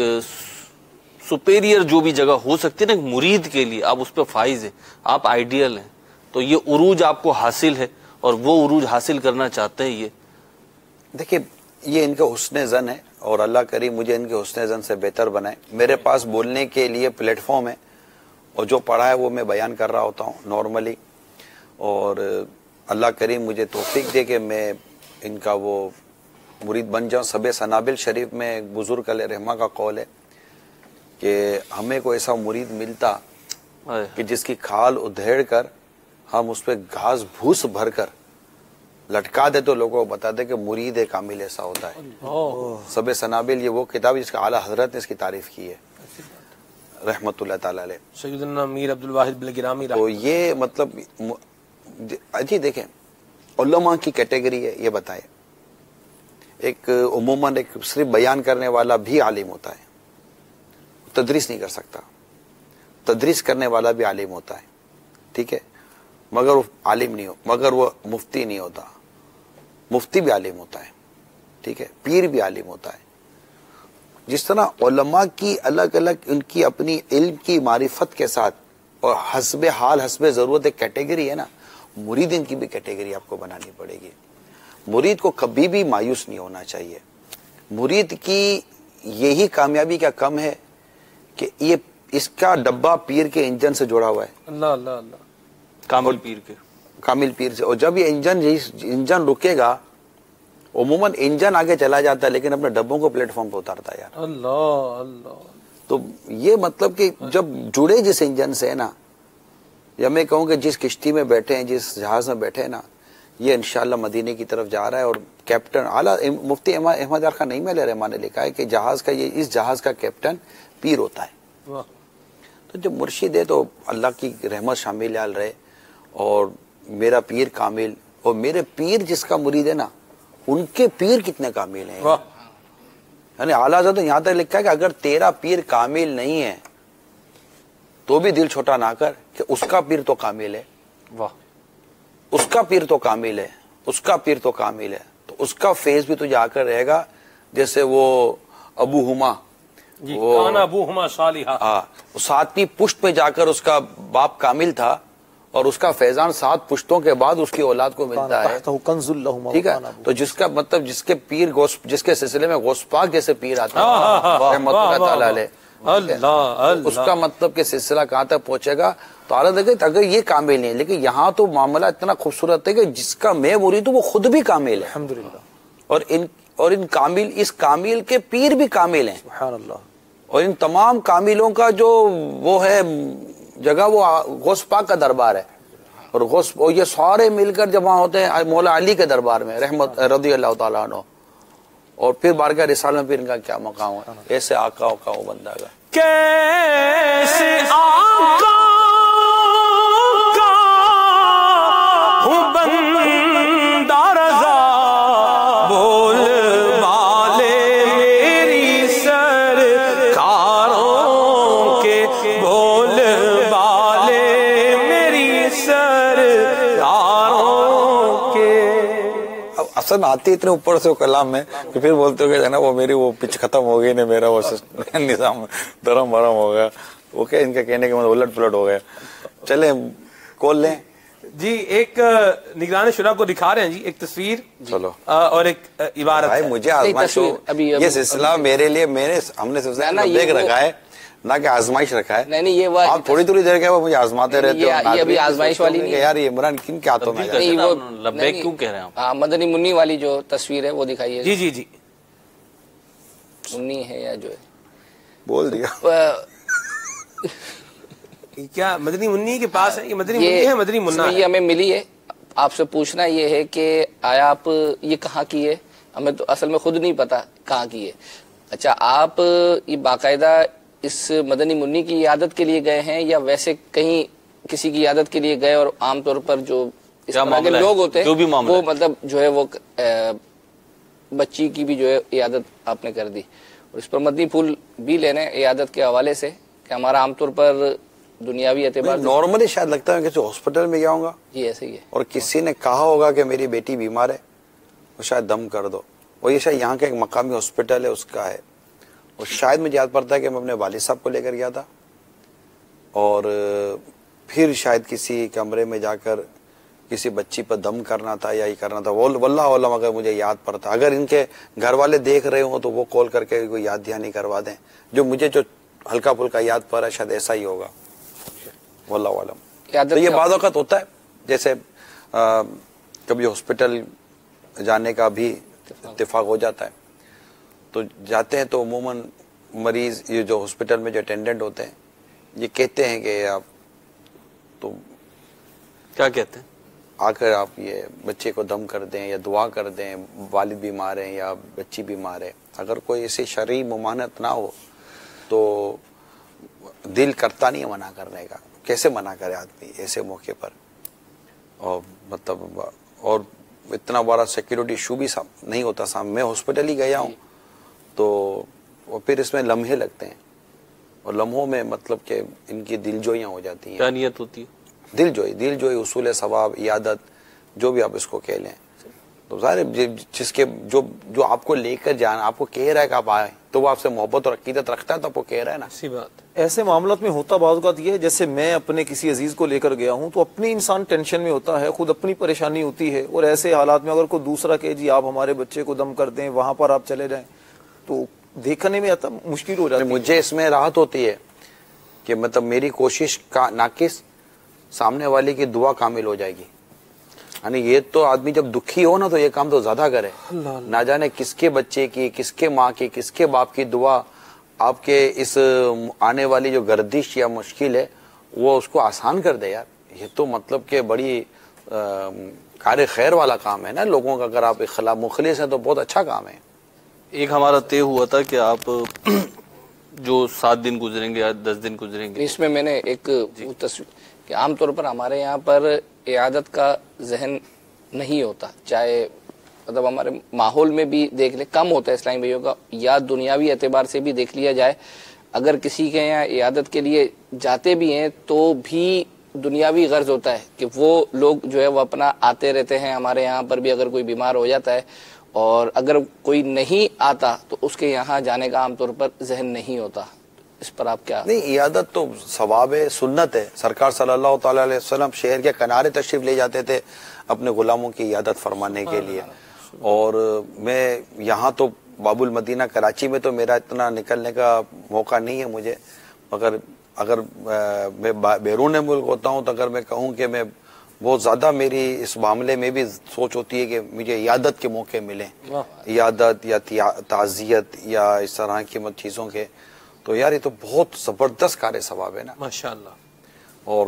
S2: سپیریئر جو بھی جگہ ہو سکتی ہے نا مرید کے لیے, آپ اس پہ فائز ہیں, آپ آئیڈیل ہیں. تو یہ عروج آپ کو حاصل ہے, اور وہ عروج حاصل کرنا چاہتے ہیں. یہ
S3: دیکھیے یہ ان کا حسن زن ہے, اور اللہ کریم مجھے ان کے حسن زن سے بہتر بنائے. میرے پاس بولنے کے لیے پلیٹ فارم ہے, اور جو پڑھا ہے وہ میں بیان کر رہا ہوتا ہوں نارملی, اور اللہ کریم مجھے توفیق دے کہ میں ان کا وہ مرید بن جاؤں. سب سنابل شریف میں ایک بزرگ علیہ رحمہ کا قول ہے کہ ہمیں کوئی ایسا مرید ملتا کہ جس کی کھال ادھیڑ کر ہم اس پہ گھاس بھوس بھر کر لٹکا دے تو لوگوں کو بتا دے کہ مرید کامل ایسا ہوتا ہے. سب سنابل یہ وہ کتاب جس کا اعلیٰ حضرت نے اس کی تعریف کی ہے رحمت اللہ تعالی علیہ,
S1: سیدنا امیر عبد الواحد بلگرامی.
S3: تو یہ مطلب جی دیکھیں علماء کی کیٹیگری ہے, یہ بتائے ایک عموماً ایک صرف بیان کرنے والا بھی عالم ہوتا ہے, تدریس نہیں کر سکتا. تدریس کرنے والا بھی عالم ہوتا ہے, ٹھیک ہے, مگر وہ عالم نہیں ہو, مگر وہ مفتی نہیں ہوتا. مفتی بھی عالم ہوتا ہے, ٹھیک ہے, پیر بھی عالم ہوتا ہے. جس طرح علماء کی الگ الگ ان کی اپنی علم کی معرفت کے ساتھ اور حسب حال حسب ضرورت ایک کیٹیگری ہے نا, مریدین کی بھی کیٹیگری آپ کو بنانی پڑے گی. مرید کو کبھی بھی مایوس نہیں ہونا چاہیے. مرید کی یہی کامیابی کا کم ہے کہ یہ اس کا ڈبہ پیر کے انجن سے جڑا ہوا ہے.
S2: اللہ اللہ اللہ, کامل پیر کے,
S3: کامل پیر سے. اور جب یہ انجن رکے گا, عموماً انجن آگے چلا جاتا ہے لیکن اپنے ڈبوں کو پلیٹ فارم پہ اتارتا ہے یار.
S2: اللہ اللہ.
S3: تو یہ مطلب کہ جب جڑے جس انجن سے ہے نا, یا میں کہوں کہ جس کشتی میں بیٹھے ہیں, جس جہاز میں بیٹھے ہیں نا, یہ انشاءاللہ مدینے کی طرف جا رہا ہے. اور کیپٹن اعلیٰ مفتی احمد یار خان نعیمی علیہ رحمٰن نے لکھا ہے کہ جہاز کا اس جہاز کا کیپٹن پیر ہوتا ہے. تو جب مرشد ہے تو اللہ کی رحمت شامل حال رہے, اور میرا پیر کامل, اور میرے پیر جس کا مرید ہے نا ان کے پیر کتنے کامل ہیں. یعنی اعلیٰ حضرت یہاں تک لکھا ہے کہ اگر تیرا پیر کامل نہیں ہے تو بھی دل چھوٹا نہ کر کہ اس کا پیر تو کامل ہے.
S2: واہ,
S3: اس کا پیر تو کامل ہے, اس کا پیر تو کامل ہے. تو اس کا فیض بھی تجھے آ کر رہے گا, جیسے وہ ابو ہما,
S1: ابو ہما صالحہ,
S3: ہاں, 7ویں پشت پہ جا کر اس کا باپ کامل تھا, اور اس کا فیضان 7 پشتوں کے بعد اس کی اولاد کو ملتا ہے. ٹھیک ہے, تو جس کا مطلب جس کے پیر جس کے سلسلے میں غوث پاک جیسے پیر آتے ہیں رحمت اللہ تعالی علیہ, اس کا مطلب کہ سلسلہ کہاں تک پہنچے گا. تو اعلیٰ دیکھیں اگر یہ کامل نہیں ہے, لیکن یہاں تو معاملہ اتنا خوبصورت ہے کہ جس کا میں مرید ہوں وہ خود بھی کامل ہے الحمدللہ, اور ان کامل, اس کامل کے پیر بھی کامل ہیں سبحان اللہ. اور ان تمام کاملوں کا جو وہ ہے جگہ وہ غوث پاک کا دربار ہے, اور یہ سارے مل کر جب وہاں ہوتے ہیں مولا علی کے دربار میں رحمت رضی اللہ تعالیٰ عنہ. اور پھر بارگاہ رسالت میں پھر ان کا کیا مقام ہے. ایسے آقا کا وہ بندہ کا
S1: کیسے آقا کا ہوں بندہ رضا بول والے میری سرکاروں کے بول والے میری سرکاروں کے.
S3: اصل آتی اتنے اوپر سے وہ کلام میں کہ پھر بولتے ہو کہ نا وہ میری وہ پچ ختم ہو گئی نا, میرا وہ نظام درم برم ہو گیا, وہ کیا ان کا کہنے کے مطلب الٹ پلٹ ہو گیا. چلیں کال لیں
S1: جی. ایک نگران شورا کو دکھا رہے ہیں جی ایک تصویر
S3: چلو
S1: اور ایک عبارت.
S3: بھائی مجھے آزمائش ہو, یہ سلسلہ میرے لیے ہم نے سلسلہ دیکھ رکھا ہے نہ کہ آزمائش رکھا ہے.
S5: نہیں یہ وہ
S3: آپ تھوڑی تھوڑی دیر کے وہ مجھے آزماتے رہتے ہو.
S5: یہ ابھی آزمائش والی نہیں ہے
S3: یار یہ عمران کن کے ہاتھوں میں
S2: لبیک کیوں کہہ رہے ہیں آپ؟
S5: مدنی منی والی جو تصویر ہے وہ دکھائیے.
S1: جی جی جی
S5: منی ہے یا جو ہے
S3: بول دیا
S1: کیا مدنی منی کے پاس ہے؟ یہ مدنی منی ہے مدنی منا
S5: یہ ہمیں ملی ہے. آپ سے پوچھنا یہ ہے کہ آیا آپ یہ کہاں کی ہے؟ ہمیں تو اصل میں خود نہیں پتا کہاں کی ہے. اچھا آپ یہ باقاعدہ اس مدنی منی کی عیادت کے لیے گئے ہیں یا ویسے کہیں کسی کی عیادت کے لیے گئے؟ اور عام طور پر جو اس طرح کے لوگ ہوتے ہیں وہ مطلب جو ہے وہ بچی کی بھی جو ہے عیادت آپ نے کر دی, اور اس پر مدنی پھول بھی لینے عیادت کے حوالے سے کہ ہمارا عام طور پر دنیاوی اعتبار
S3: نارملی شاید لگتا ہے کسی ہاسپٹل میں گیا ہوں گا
S5: جی ایسے ہی ہے,
S3: اور کسی نے کہا ہوگا کہ میری بیٹی بیمار ہے, وہ شاید دم کر دو, اور یہ شاید یہاں کا ایک مقامی ہاسپٹل ہے اس کا ہے. اور شاید مجھے یاد پڑتا ہے کہ میں اپنے والد صاحب کو لے کر گیا تھا, اور پھر شاید کسی کمرے میں جا کر کسی بچی پر دم کرنا تھا یا یہ کرنا تھا, واللہ علم اگر مجھے یاد پڑتا. اگر ان کے گھر والے دیکھ رہے ہوں تو وہ کال کر کے کوئی یاد دہانی کروا دیں. جو مجھے جو ہلکا پھلکا یاد پڑ رہا ہے شاید ایسا ہی ہوگا, واللہ علم. تو یہ بعض اوقات ہوتا ہے, جیسے کبھی ہاسپٹل جانے کا بھی اتفاق ہو جاتا ہے, تو جاتے ہیں تو عموماً مریض یہ جو ہاسپٹل میں جو اٹینڈنٹ ہوتے ہیں یہ کہتے ہیں کہ آپ تو
S2: کیا کہتے ہیں
S3: آ کر آپ یہ بچے کو دم کر دیں یا دعا کر دیں, والد بیمار ہیں یا بچی بیمار ہے. اگر کوئی ایسی شرعی ممانعت نہ ہو تو دل کرتا نہیں ہے منع کرنے کا. کیسے منع کرے آدمی ایسے موقع پر؟ اور مطلب اور اتنا بڑا سیکیورٹی ایشو بھی نہیں ہوتا سامنے. میں ہاسپٹل ہی گیا ہوں تو پھر اس میں لمحے لگتے ہیں, اور لمحوں میں مطلب کہ ان کی دل جوئیاں ہو جاتی ہیں.
S2: کیا نیت ہوتی ہے؟
S3: دل جوئی, اصول ثواب, عیادت, جو بھی آپ اس کو کہہ لیں. تو ظاہر جس کے جو آپ کو لے کر جانا, آپ کو کہہ رہا ہے کہ آپ آئے, تو وہ آپ سے محبت اور عقیدت رکھتا ہے تو آپ کو کہہ رہا ہے نا.
S1: اسی بات.
S4: ایسے معاملات میں ہوتا بعض اوقات یہ ہے, جیسے میں اپنے کسی عزیز کو لے کر گیا ہوں تو اپنی انسان ٹینشن میں ہوتا ہے, خود اپنی پریشانی ہوتی ہے, اور ایسے حالات میں اگر کوئی دوسرا کہ جی آپ ہمارے بچے کو دم کر دیں, وہاں پر آپ چلے جائیں, تو دیکھنے میں آتا مشکل ہو جاتی ہے.
S3: مجھے اس میں راحت ہوتی ہے کہ مطلب میری کوشش کا ناقص سامنے والے کی دعا کامل ہو جائے گی. یعنی یہ تو آدمی جب دکھی ہو نا تو یہ کام تو زیادہ کرے. نہ جانے کس کے بچے کی, کس کے ماں کی, کس کے باپ کی دعا آپ کے اس آنے والی جو گردش یا مشکل ہے وہ اس کو آسان کر دے. یار یہ تو مطلب کہ بڑی کار خیر والا کام ہے نا لوگوں کا. اگر آپ اخلاص مخلص ہیں تو بہت اچھا کام ہے.
S2: ایک ہمارا طے ہوا تھا کہ آپ جو 7 دن گزریں گے یا 10 دن گزریں گے,
S5: اس میں میں نے ایک تصویر کہ عام طور پر ہمارے یہاں پر عیادت کا ذہن نہیں ہوتا, چاہے مطلب ہمارے ماحول میں بھی دیکھ لیں کم ہوتا ہے اسلامی بھائیوں کا, یا دنیاوی اعتبار سے بھی دیکھ لیا جائے. اگر کسی کے یہاں عیادت کے لیے جاتے بھی ہیں تو بھی دنیاوی غرض ہوتا ہے کہ وہ لوگ جو ہے وہ اپنا آتے رہتے ہیں. ہمارے یہاں پر بھی اگر کوئی بیمار ہو جاتا ہے اور اگر کوئی نہیں آتا تو اس کے یہاں جانے کا عام طور پر ذہن نہیں ہوتا. اس پر آپ کیا؟
S3: نہیں, عیادت تو ثواب ہے, سنت ہے. سرکار صلی اللہ تعالی علیہ وسلم شہر کے کنارے تشریف لے جاتے تھے اپنے غلاموں کی عیادت فرمانے کے لیے. اور میں یہاں تو باب المدینہ کراچی میں تو میرا اتنا نکلنے کا موقع نہیں ہے مجھے, مگر اگر میں بیرون ملک ہوتا ہوں تو اگر میں کہوں کہ میں بہت زیادہ میری اس معاملے میں بھی سوچ ہوتی ہے کہ مجھے عیادت کے موقع ملیں, عیادت یا تعزیت یا اس طرح کی چیزوں کے. تو یار یہ تو بہت زبردست کار ثواب ہے نا
S1: ماشاءاللہ.
S3: اور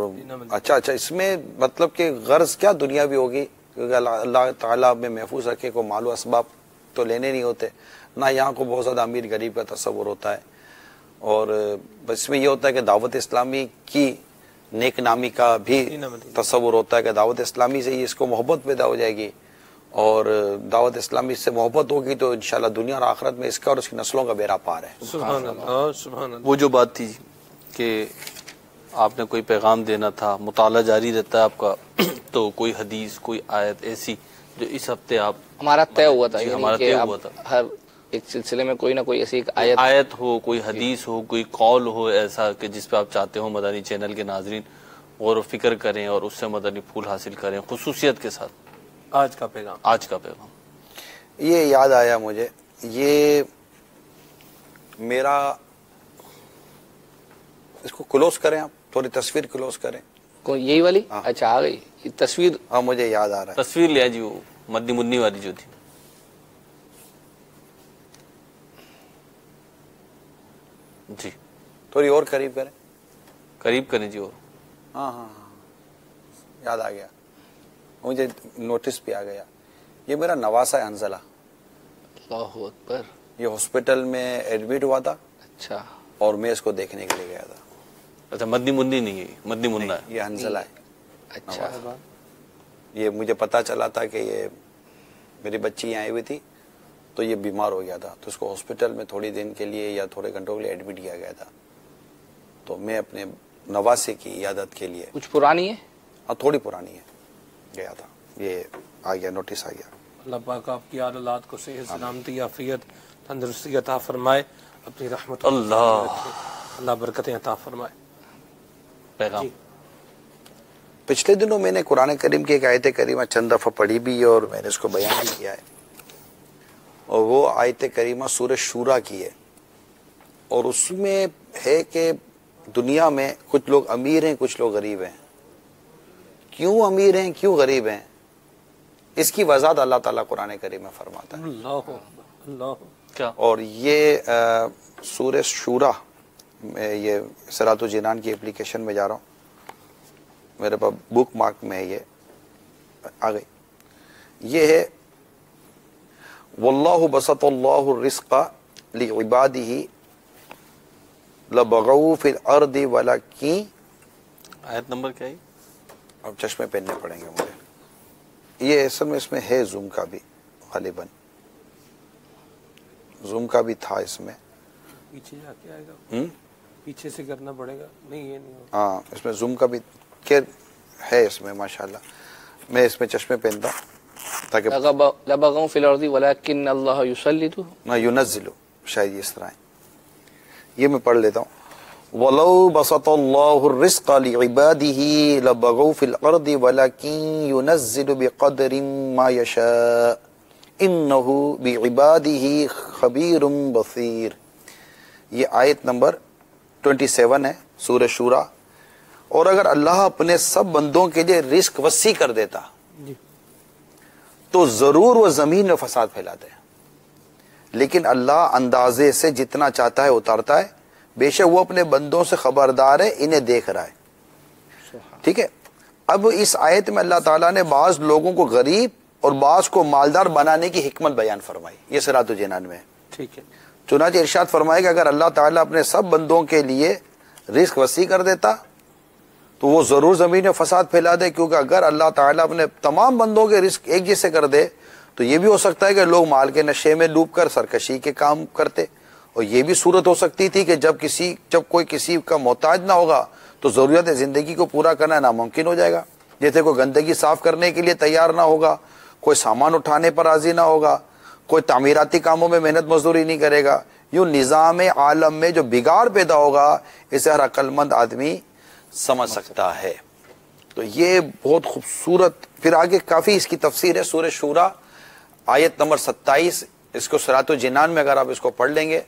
S3: اچھا اس میں مطلب کہ غرض کیا دنیا بھی ہوگی, کیونکہ اللہ تعالیٰ میں محفوظ رکھے, کو مال و اسباب تو لینے نہیں ہوتے. نہ یہاں کو بہت زیادہ امیر غریب کا تصور ہوتا ہے، اور بس اس میں یہ ہوتا ہے کہ دعوت اسلامی کی نیک نامی کا بھی تصور ہوتا ہے کہ دعوت اسلامی سے ہی اس کو محبت پیدا ہو جائے گی، اور دعوت اسلامی سے محبت ہوگی تو انشاءاللہ دنیا اور آخرت میں اس کا اور اس کی نسلوں کا بیڑا پار ہے۔
S1: سبحان اللہ، سبحان اللہ۔
S2: وہ جو بات تھی کہ آپ نے کوئی پیغام دینا تھا، مطالعہ جاری رہتا ہے آپ کا، تو کوئی حدیث کوئی آیت ایسی جو اس ہفتے آپ
S5: ہمارا طے ہوا تھا،
S2: ہمارا طے ہوا تھا
S5: ہر ایک سلسلے میں کوئی نہ کوئی ایسی ایک
S2: آیت ہو، کوئی حدیث ہو، کوئی قول ہو ایسا کہ جس پہ آپ چاہتے ہو مدنی چینل کے ناظرین غور و فکر کریں اور اس سے مدنی پھول حاصل کریں خصوصیت کے ساتھ؟
S1: آج کا پیغام
S3: یہ یاد آیا مجھے، یہ میرا، اس کو کلوز کریں آپ، تھوڑی تصویر کلوز کریں،
S5: یہی والی؟ اچھا آ گئی یہ تصویر؟
S3: ہاں مجھے یاد آ رہا ہے،
S2: تصویر لیا جی، وہ مدنی منی والی جو تھی۔ جی
S3: تھوڑی اور قریب کریں،
S2: قریب کریں جی، اور
S3: ہاں ہاں ہاں یاد آ گیا مجھے، نوٹس بھی آ گیا۔ یہ میرا نواسہ ہے حنظلہ،
S5: اللہ اکبر،
S3: یہ ہاسپٹل میں ایڈمٹ ہوا تھا،
S5: اچھا،
S3: اور میں اس کو دیکھنے کے لیے گیا تھا۔
S2: اچھا مدنی منی نہیں ہے، مدنی منا ہے،
S3: یہ حنظلہ ہے۔
S5: اچھا،
S3: یہ مجھے پتا چلا تھا کہ یہ میری بچی آئی ہوئی تھی تو یہ بیمار ہو گیا تھا، تو اس کو ہاسپٹل میں تھوڑی دن کے لیے یا تھوڑے گھنٹوں کے لیے ایڈمٹ کیا گیا تھا، تو میں اپنے نواسے کی عیادت کے لیے،
S5: کچھ پرانی ہے؟
S3: ہاں تھوڑی پرانی ہے، گیا تھا، یہ آ گیا، نوٹس آ گیا۔
S1: اللہ پاک آپ کی عادلات کو صحت سلامتی عافیت تندرستی عطا فرمائے، اپنی رحمت اللہ برکتیں عطا فرمائے۔
S2: پیغام
S3: پچھلے دنوں میں نے قرآن کریم کی ایک آیت کریمہ چند دفعہ پڑھی بھی اور میں نے اس کو بیان بھی کیا ہے، اور وہ آیت کریمہ سورہ شورا کی ہے، اور اس میں ہے کہ دنیا میں کچھ لوگ امیر ہیں، کچھ لوگ غریب ہیں۔ کیوں امیر ہیں، کیوں غریب ہیں، اس کی وضاحت اللہ تعالیٰ قرآن کریم میں فرماتا ہے۔
S1: اللہ
S2: کیا؟
S3: اور یہ سورہ شورا میں، یہ صراط الجنان کی اپلیکیشن میں جا رہا ہوں، میرے پاس بک مارک میں ہے، یہ آ گئی، یہ ہے واللہ بسط اللہ الرزق لعبادہ لبغوا فی الارض ولکن،
S2: آیت نمبر کیا ہے؟
S3: اب چشمے پہننے پڑیں گے مجھے، یہ اصل میں اس میں ہے زوم کا بھی، غالباً زوم کا بھی تھا اس میں،
S1: پیچھے جا کے آئے گا، پیچھے سے کرنا پڑے گا، نہیں یہ نہیں ہوگا،
S3: ہاں اس میں زوم کا بھی ہے اس میں، ماشاءاللہ میں اس میں چشمے پہنتا ہوں تاکہ
S5: لبغوا فی الارض ولکن اللہ یسلط،
S3: نہ ينزل، شاید اس طرح ہے، یہ میں پڑھ لیتا ہوں، وَلَوْ بَسَطَ اللَّهُ الرِّزْقَ لِعِبَادِهِ لَبَغَوْا فِي الْأَرْضِ وَلَكِنْ يُنَزِّلُ بِقَدْرٍ مَا يَشَاءُ إِنَّهُ بِعِبَادِهِ خَبِيرٌ بَصِيرٌ۔ یہ آیت نمبر 27 ہے سورہ شورا۔ اور اگر اللہ اپنے سب بندوں کے لیے رزق وسیع کر دیتا تو ضرور وہ زمین میں فساد پھیلاتے ہیں، لیکن اللہ اندازے سے جتنا چاہتا ہے اتارتا ہے، بے شک وہ اپنے بندوں سے خبردار ہے، انہیں دیکھ رہا ہے۔ ٹھیک ہے، اب اس آیت میں اللہ تعالیٰ نے بعض لوگوں کو غریب اور بعض کو مالدار بنانے کی حکمت بیان فرمائی، یہ صراط الجنان میں ہے۔
S1: ٹھیک ہے،
S3: چنانچہ ارشاد فرمائے کہ اگر اللہ تعالیٰ اپنے سب بندوں کے لیے رزق وسیع کر دیتا تو وہ ضرور زمین میں فساد پھیلا دے، کیونکہ اگر اللہ تعالیٰ اپنے تمام بندوں کے رزق ایک جیسے کر دے تو یہ بھی ہو سکتا ہے کہ لوگ مال کے نشے میں ڈوب کر سرکشی کے کام کرتے، اور یہ بھی صورت ہو سکتی تھی کہ جب کوئی کسی کا محتاج نہ ہوگا تو ضرورت زندگی کو پورا کرنا ناممکن ہو جائے گا، جیسے کوئی گندگی صاف کرنے کے لیے تیار نہ ہوگا، کوئی سامان اٹھانے پر راضی نہ ہوگا، کوئی تعمیراتی کاموں میں محنت مزدوری نہیں کرے گا، یوں نظام عالم میں جو بگاڑ پیدا ہوگا اسے ہر عقل مند آدمی سمجھ سکتا ہے۔ تو یہ بہت خوبصورت، پھر آگے کافی اس کی تفسیر ہے، سورہ شورا آیت نمبر 27، اس کو صراط الجنان میں اگر آپ اس کو پڑھ لیں گے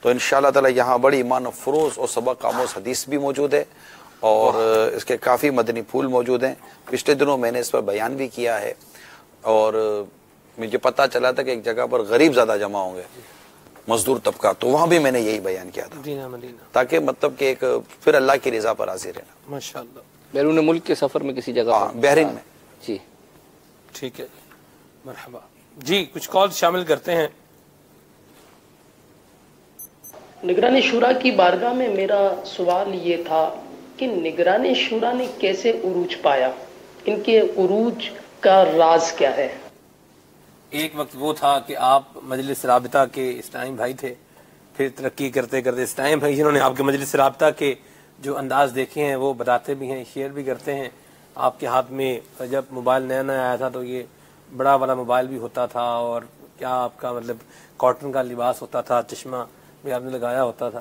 S3: تو انشاءاللہ تعالی یہاں بڑی ایمان افروز اور سبق آموز حدیث بھی موجود ہے، اور اس کے کافی مدنی پھول موجود ہیں۔ پچھلے دنوں میں نے اس پر بیان بھی کیا ہے، اور مجھے پتا چلا تھا کہ ایک جگہ پر غریب زیادہ جمع ہوں گے، مزدور طبقہ، تو وہاں بھی میں نے یہی بیان کیا تھا، تاکہ مطلب کہ ایک پھر اللہ کی رضا پر راضی رہنا۔
S1: ماشاءاللہ۔
S5: بیرون ملک کے سفر میں کسی جگہ پر؟
S3: بحرین میں۔
S5: جی
S1: ٹھیک ہے، مرحبا جی، کچھ کال شامل کرتے ہیں۔
S12: نگران شورا کی بارگاہ میں میرا سوال یہ تھا کہ نگران شورا نے کیسے عروج پایا، ان کے عروج کا راز کیا ہے؟
S1: ایک وقت وہ تھا کہ آپ مجلس رابطہ کے اسلام بھائی تھے، پھر ترقی کرتے کرتے اسلام بھائی جنہوں نے آپ کے مجلس رابطہ کے جو انداز دیکھے ہیں وہ بتاتے بھی ہیں، شیئر بھی کرتے ہیں. آپ کے ہاتھ میں جب موبائل نیا نیا آیا تھا تو یہ بڑا والا موبائل بھی ہوتا تھا، اور کیا آپ کا مطلب کاٹن کا لباس ہوتا تھا، چشمہ بھی آپ نے لگایا ہوتا تھا،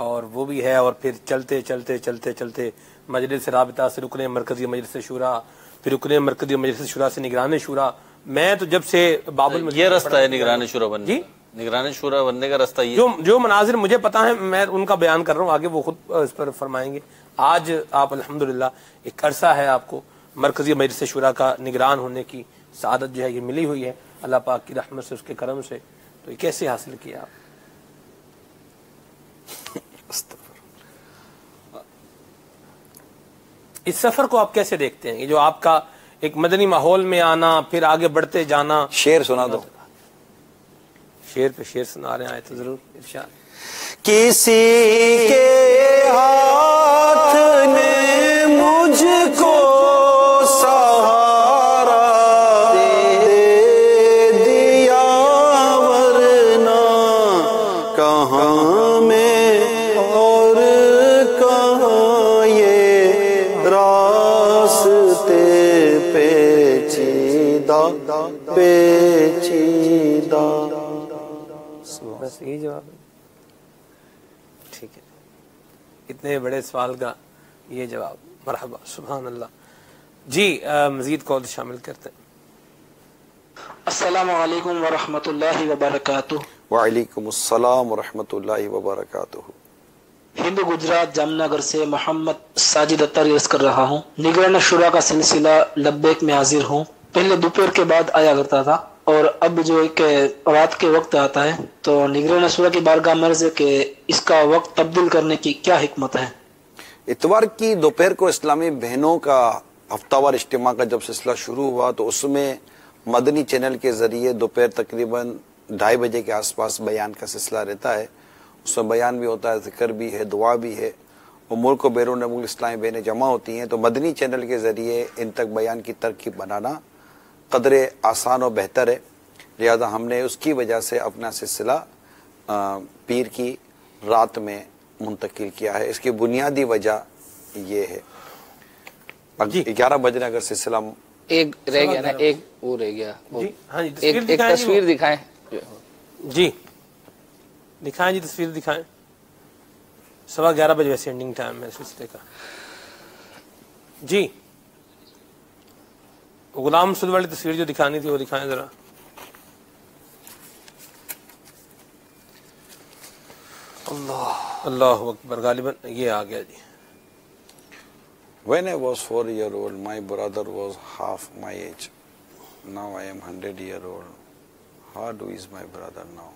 S1: اور وہ بھی ہے. اور پھر چلتے چلتے چلتے چلتے مجلس رابطہ سے رکن مرکزی مجلس شورا، پھر رکن مرکزی مجلس شورا سے نگران شورا. میں تو جب سے باب
S2: یہ رستہ ہے نگران شورا بننے، جی نگران شورا بننے کا رستہ یہ
S1: جو مناظر مجھے پتا ہے میں ان کا بیان کر رہا ہوں، آگے وہ خود اس پر فرمائیں گے. آج آپ الحمدللہ ایک عرصہ ہے آپ کو مرکزی مجلس شورا کا نگران ہونے کی سعادت جو ہے یہ ملی ہوئی ہے اللہ پاک کی رحمت سے، اس کے کرم سے. تو یہ کیسے حاصل کیا آپ؟ اس سفر کو آپ کیسے دیکھتے ہیں؟ یہ جو آپ کا ایک مدنی ماحول میں آنا، پھر آگے بڑھتے جانا.
S3: شعر سنا دو.
S1: شعر پہ شعر سنا رہے ہیں تو ضرور ارشاد.
S3: کسی کے ہاتھ نے مجھ کو سہارا دے دیا، ورنہ کہاں میں اور کہاں یہ راستے پیچیدہ پیچیدہ.
S1: بس یہی جواب ہے. ٹھیک ہے، اتنے بڑے سوال کا یہ جواب. مرحبا، سبحان اللہ. جی مزید کال شامل کرتے ہیں.
S13: السلام علیکم ورحمۃ اللہ وبرکاتہ.
S3: وعلیکم السلام ورحمۃ اللہ وبرکاتہ.
S13: ہندو گجرات جامنگر نگر سے محمد ساجد اتاری عرض کر رہا ہوں. نگران شورا کا سلسلہ لبیک میں حاضر ہوں. پہلے دوپہر کے بعد آیا کرتا تھا، اور اب جو ایک رات کے وقت آتا ہے، تو نگران شورا کی بارگاہ میں عرض ہے کہ اس کا وقت تبدیل کرنے کی کیا حکمت ہے؟
S3: اتوار کی دوپہر کو اسلامی بہنوں کا ہفتہ وار اجتماع کا جب سلسلہ شروع ہوا تو اس میں مدنی چینل کے ذریعے دوپہر تقریباً 2:30 بجے کے آس پاس بیان کا سلسلہ رہتا ہے. اس میں بیان بھی ہوتا ہے، ذکر بھی ہے، دعا بھی ہے، اور ملک و بیرون ملک اسلامی بہنیں جمع ہوتی ہیں. تو مدنی چینل کے ذریعے ان تک بیان کی ترکیب بنانا قدر آسان و بہتر ہے، لہذا ہم نے اس کی وجہ سے اپنا سلسلہ پیر کی رات میں منتقل کیا ہے. اس کی بنیادی وجہ یہ ہے. 11 بجے اگر سلسلہ
S5: ایک رہ گیا نا، ایک وہ رہ گیا، ایک تصویر دکھائیں.
S1: جی دکھائیں، جی تصویر دکھائیں. 11:15 بجے ویسے اینڈنگ ٹائم ہے سلسلے کا. جی غلام مسعود والی تصویر جو دکھانی تھی وہ دکھائیں ذرا. اللہ اکبر، غالباً یہ آ گیا. جی
S3: When I was 4 years old, my brother was half my age. Now I am 100 years old. How do is my brother now?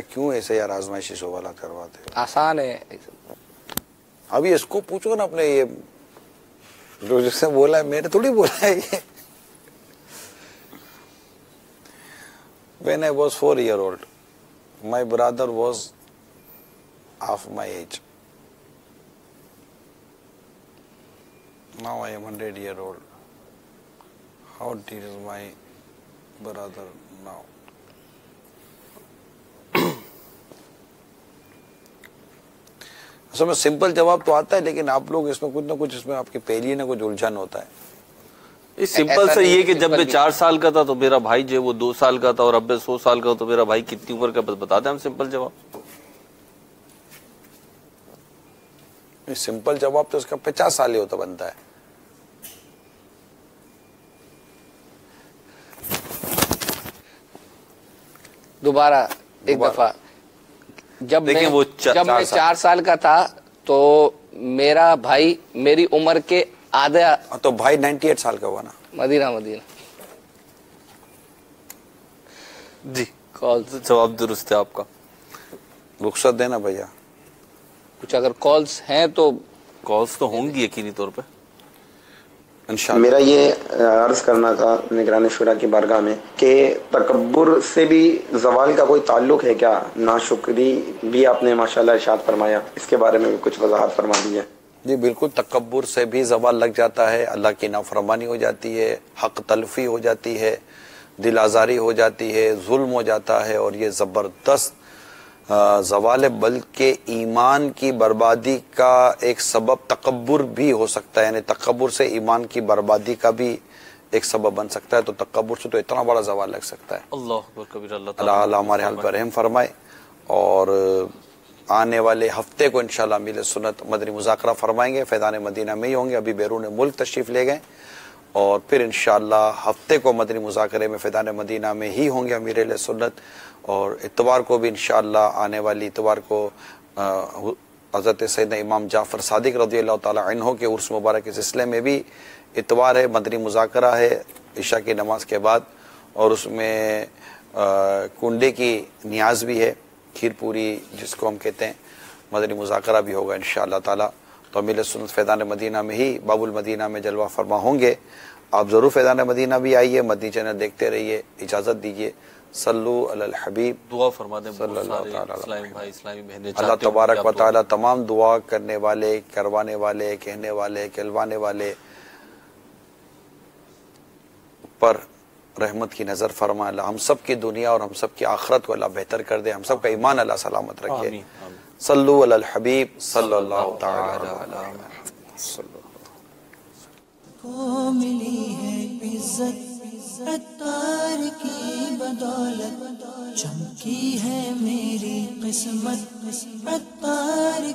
S3: کیوں ایسے یار آزمائشی سوالات کرواتے ہیں؟
S5: آسان ہے.
S3: ابھی اس کو پوچھو نا، اپنے یہ جو جس نے بولا ہے، میرے تھوڑی بولا ہے یہ. When I was 4 years old, my brother was half my age. Now I am 100 years old. How old is my brother now? اصل میں سمپل جواب تو آتا ہے، لیکن آپ لوگ اس میں کچھ نہ کچھ، اس میں آپ کی پہلی نہ کچھ الجھن ہوتا ہے.
S2: اس سمپل سے یہ کہ جب میں 4 سال کا تھا تو میرا بھائی جو ہے وہ 2 سال کا تھا، اور اب میں 100 سال کا ہوں تو میرا بھائی کتنی عمر کا، بس بتا دیں ہم سمپل جواب.
S3: سمپل جواب تو اس کا 50 سال ہی ہوتا بنتا ہے.
S5: دوبارہ ایک دفعہ جب میں 4 سال کا تھا تو میرا بھائی میری عمر کے آدھا،
S3: تو بھائی 98 سال کا ہوا نا.
S5: مدینہ
S2: جی کال جواب درست ہے آپ کا.
S3: رخصت دینا بھیا.
S5: کچھ اگر کالز ہیں تو
S2: کالز تو ہوں گی یقینی طور پہ.
S14: میرا یہ عرض کرنا تھا نگران شورا کی بارگاہ میں کہ تکبر سے بھی زوال کا کوئی تعلق ہے کیا؟ ناشکری بھی آپ نے ماشاءاللہ ارشاد فرمایا، اس کے بارے میں بھی کچھ وضاحت فرما دیجیے۔
S3: جی بالکل، تکبر سے بھی زوال لگ جاتا ہے، اللہ کی نافرمانی ہو جاتی ہے، حق تلفی ہو جاتی ہے، دل آزاری ہو جاتی ہے، ظلم ہو جاتا ہے، اور یہ زبردست زوال بلکہ ایمان کی بربادی کا ایک سبب تکبر بھی ہو سکتا ہے، یعنی تکبر سے ایمان کی بربادی کا بھی ایک سبب بن سکتا ہے۔ تو تکبر سے تو اتنا بڑا زوال لگ سکتا ہے۔
S2: اللہ اکبر کبیر، اللہ
S3: تعالیٰ ہمارے حال پر رحم فرمائے، اور آنے والے ہفتے کو انشاءاللہ میل سنت مدنی مذاکرہ فرمائیں گے، فیضان مدینہ میں ہی ہوں گے، ابھی بیرون ملک تشریف لے گئے، اور پھر انشاءاللہ ہفتے کو مدنی مذاکرے میں فیضان مدینہ میں ہی ہوں گے امیر اہل سنت، اور اتوار کو بھی انشاءاللہ آنے والی اتوار کو حضرت سیدنا امام جعفر صادق رضی اللہ تعالی عنہ کے عرس مبارک کے سلسلے میں بھی اتوار ہے، مدنی مذاکرہ ہے عشاء کی نماز کے بعد، اور اس میں کنڈے کی نیاز بھی ہے، کھیر پوری جس کو ہم کہتے ہیں، مدنی مذاکرہ بھی ہوگا انشاءاللہ تعالی۔ تو امیر سنت فیضان مدینہ میں ہی باب المدینہ میں جلوہ فرما ہوں گے، آپ ضرور فیضان مدینہ بھی آئیے، مدنی چینل دیکھتے رہیے، اجازت دیجیے۔ صلو علی الحبیب،
S2: دعا فرما دیں
S3: صلی اللہ تعالی
S2: اسلامی بھائی اسلامی بہنیں،
S3: اللہ تبارک و تعالی تمام دعا کرنے والے، کروانے والے، کہنے والے، کہلوانے والے پر رحمت کی نظر فرمائے۔ اللہ ہم سب کی دنیا اور ہم سب کی آخرت کو اللہ بہتر کر دے، ہم سب کا ایمان اللہ سلامت رکھے۔ صلو علی الحبیب صلی اللہ تعالی علیہ وسلم۔
S15: کو ملی ہے عزت عطار کی بدولت، چمکی ہے میری قسمت عطار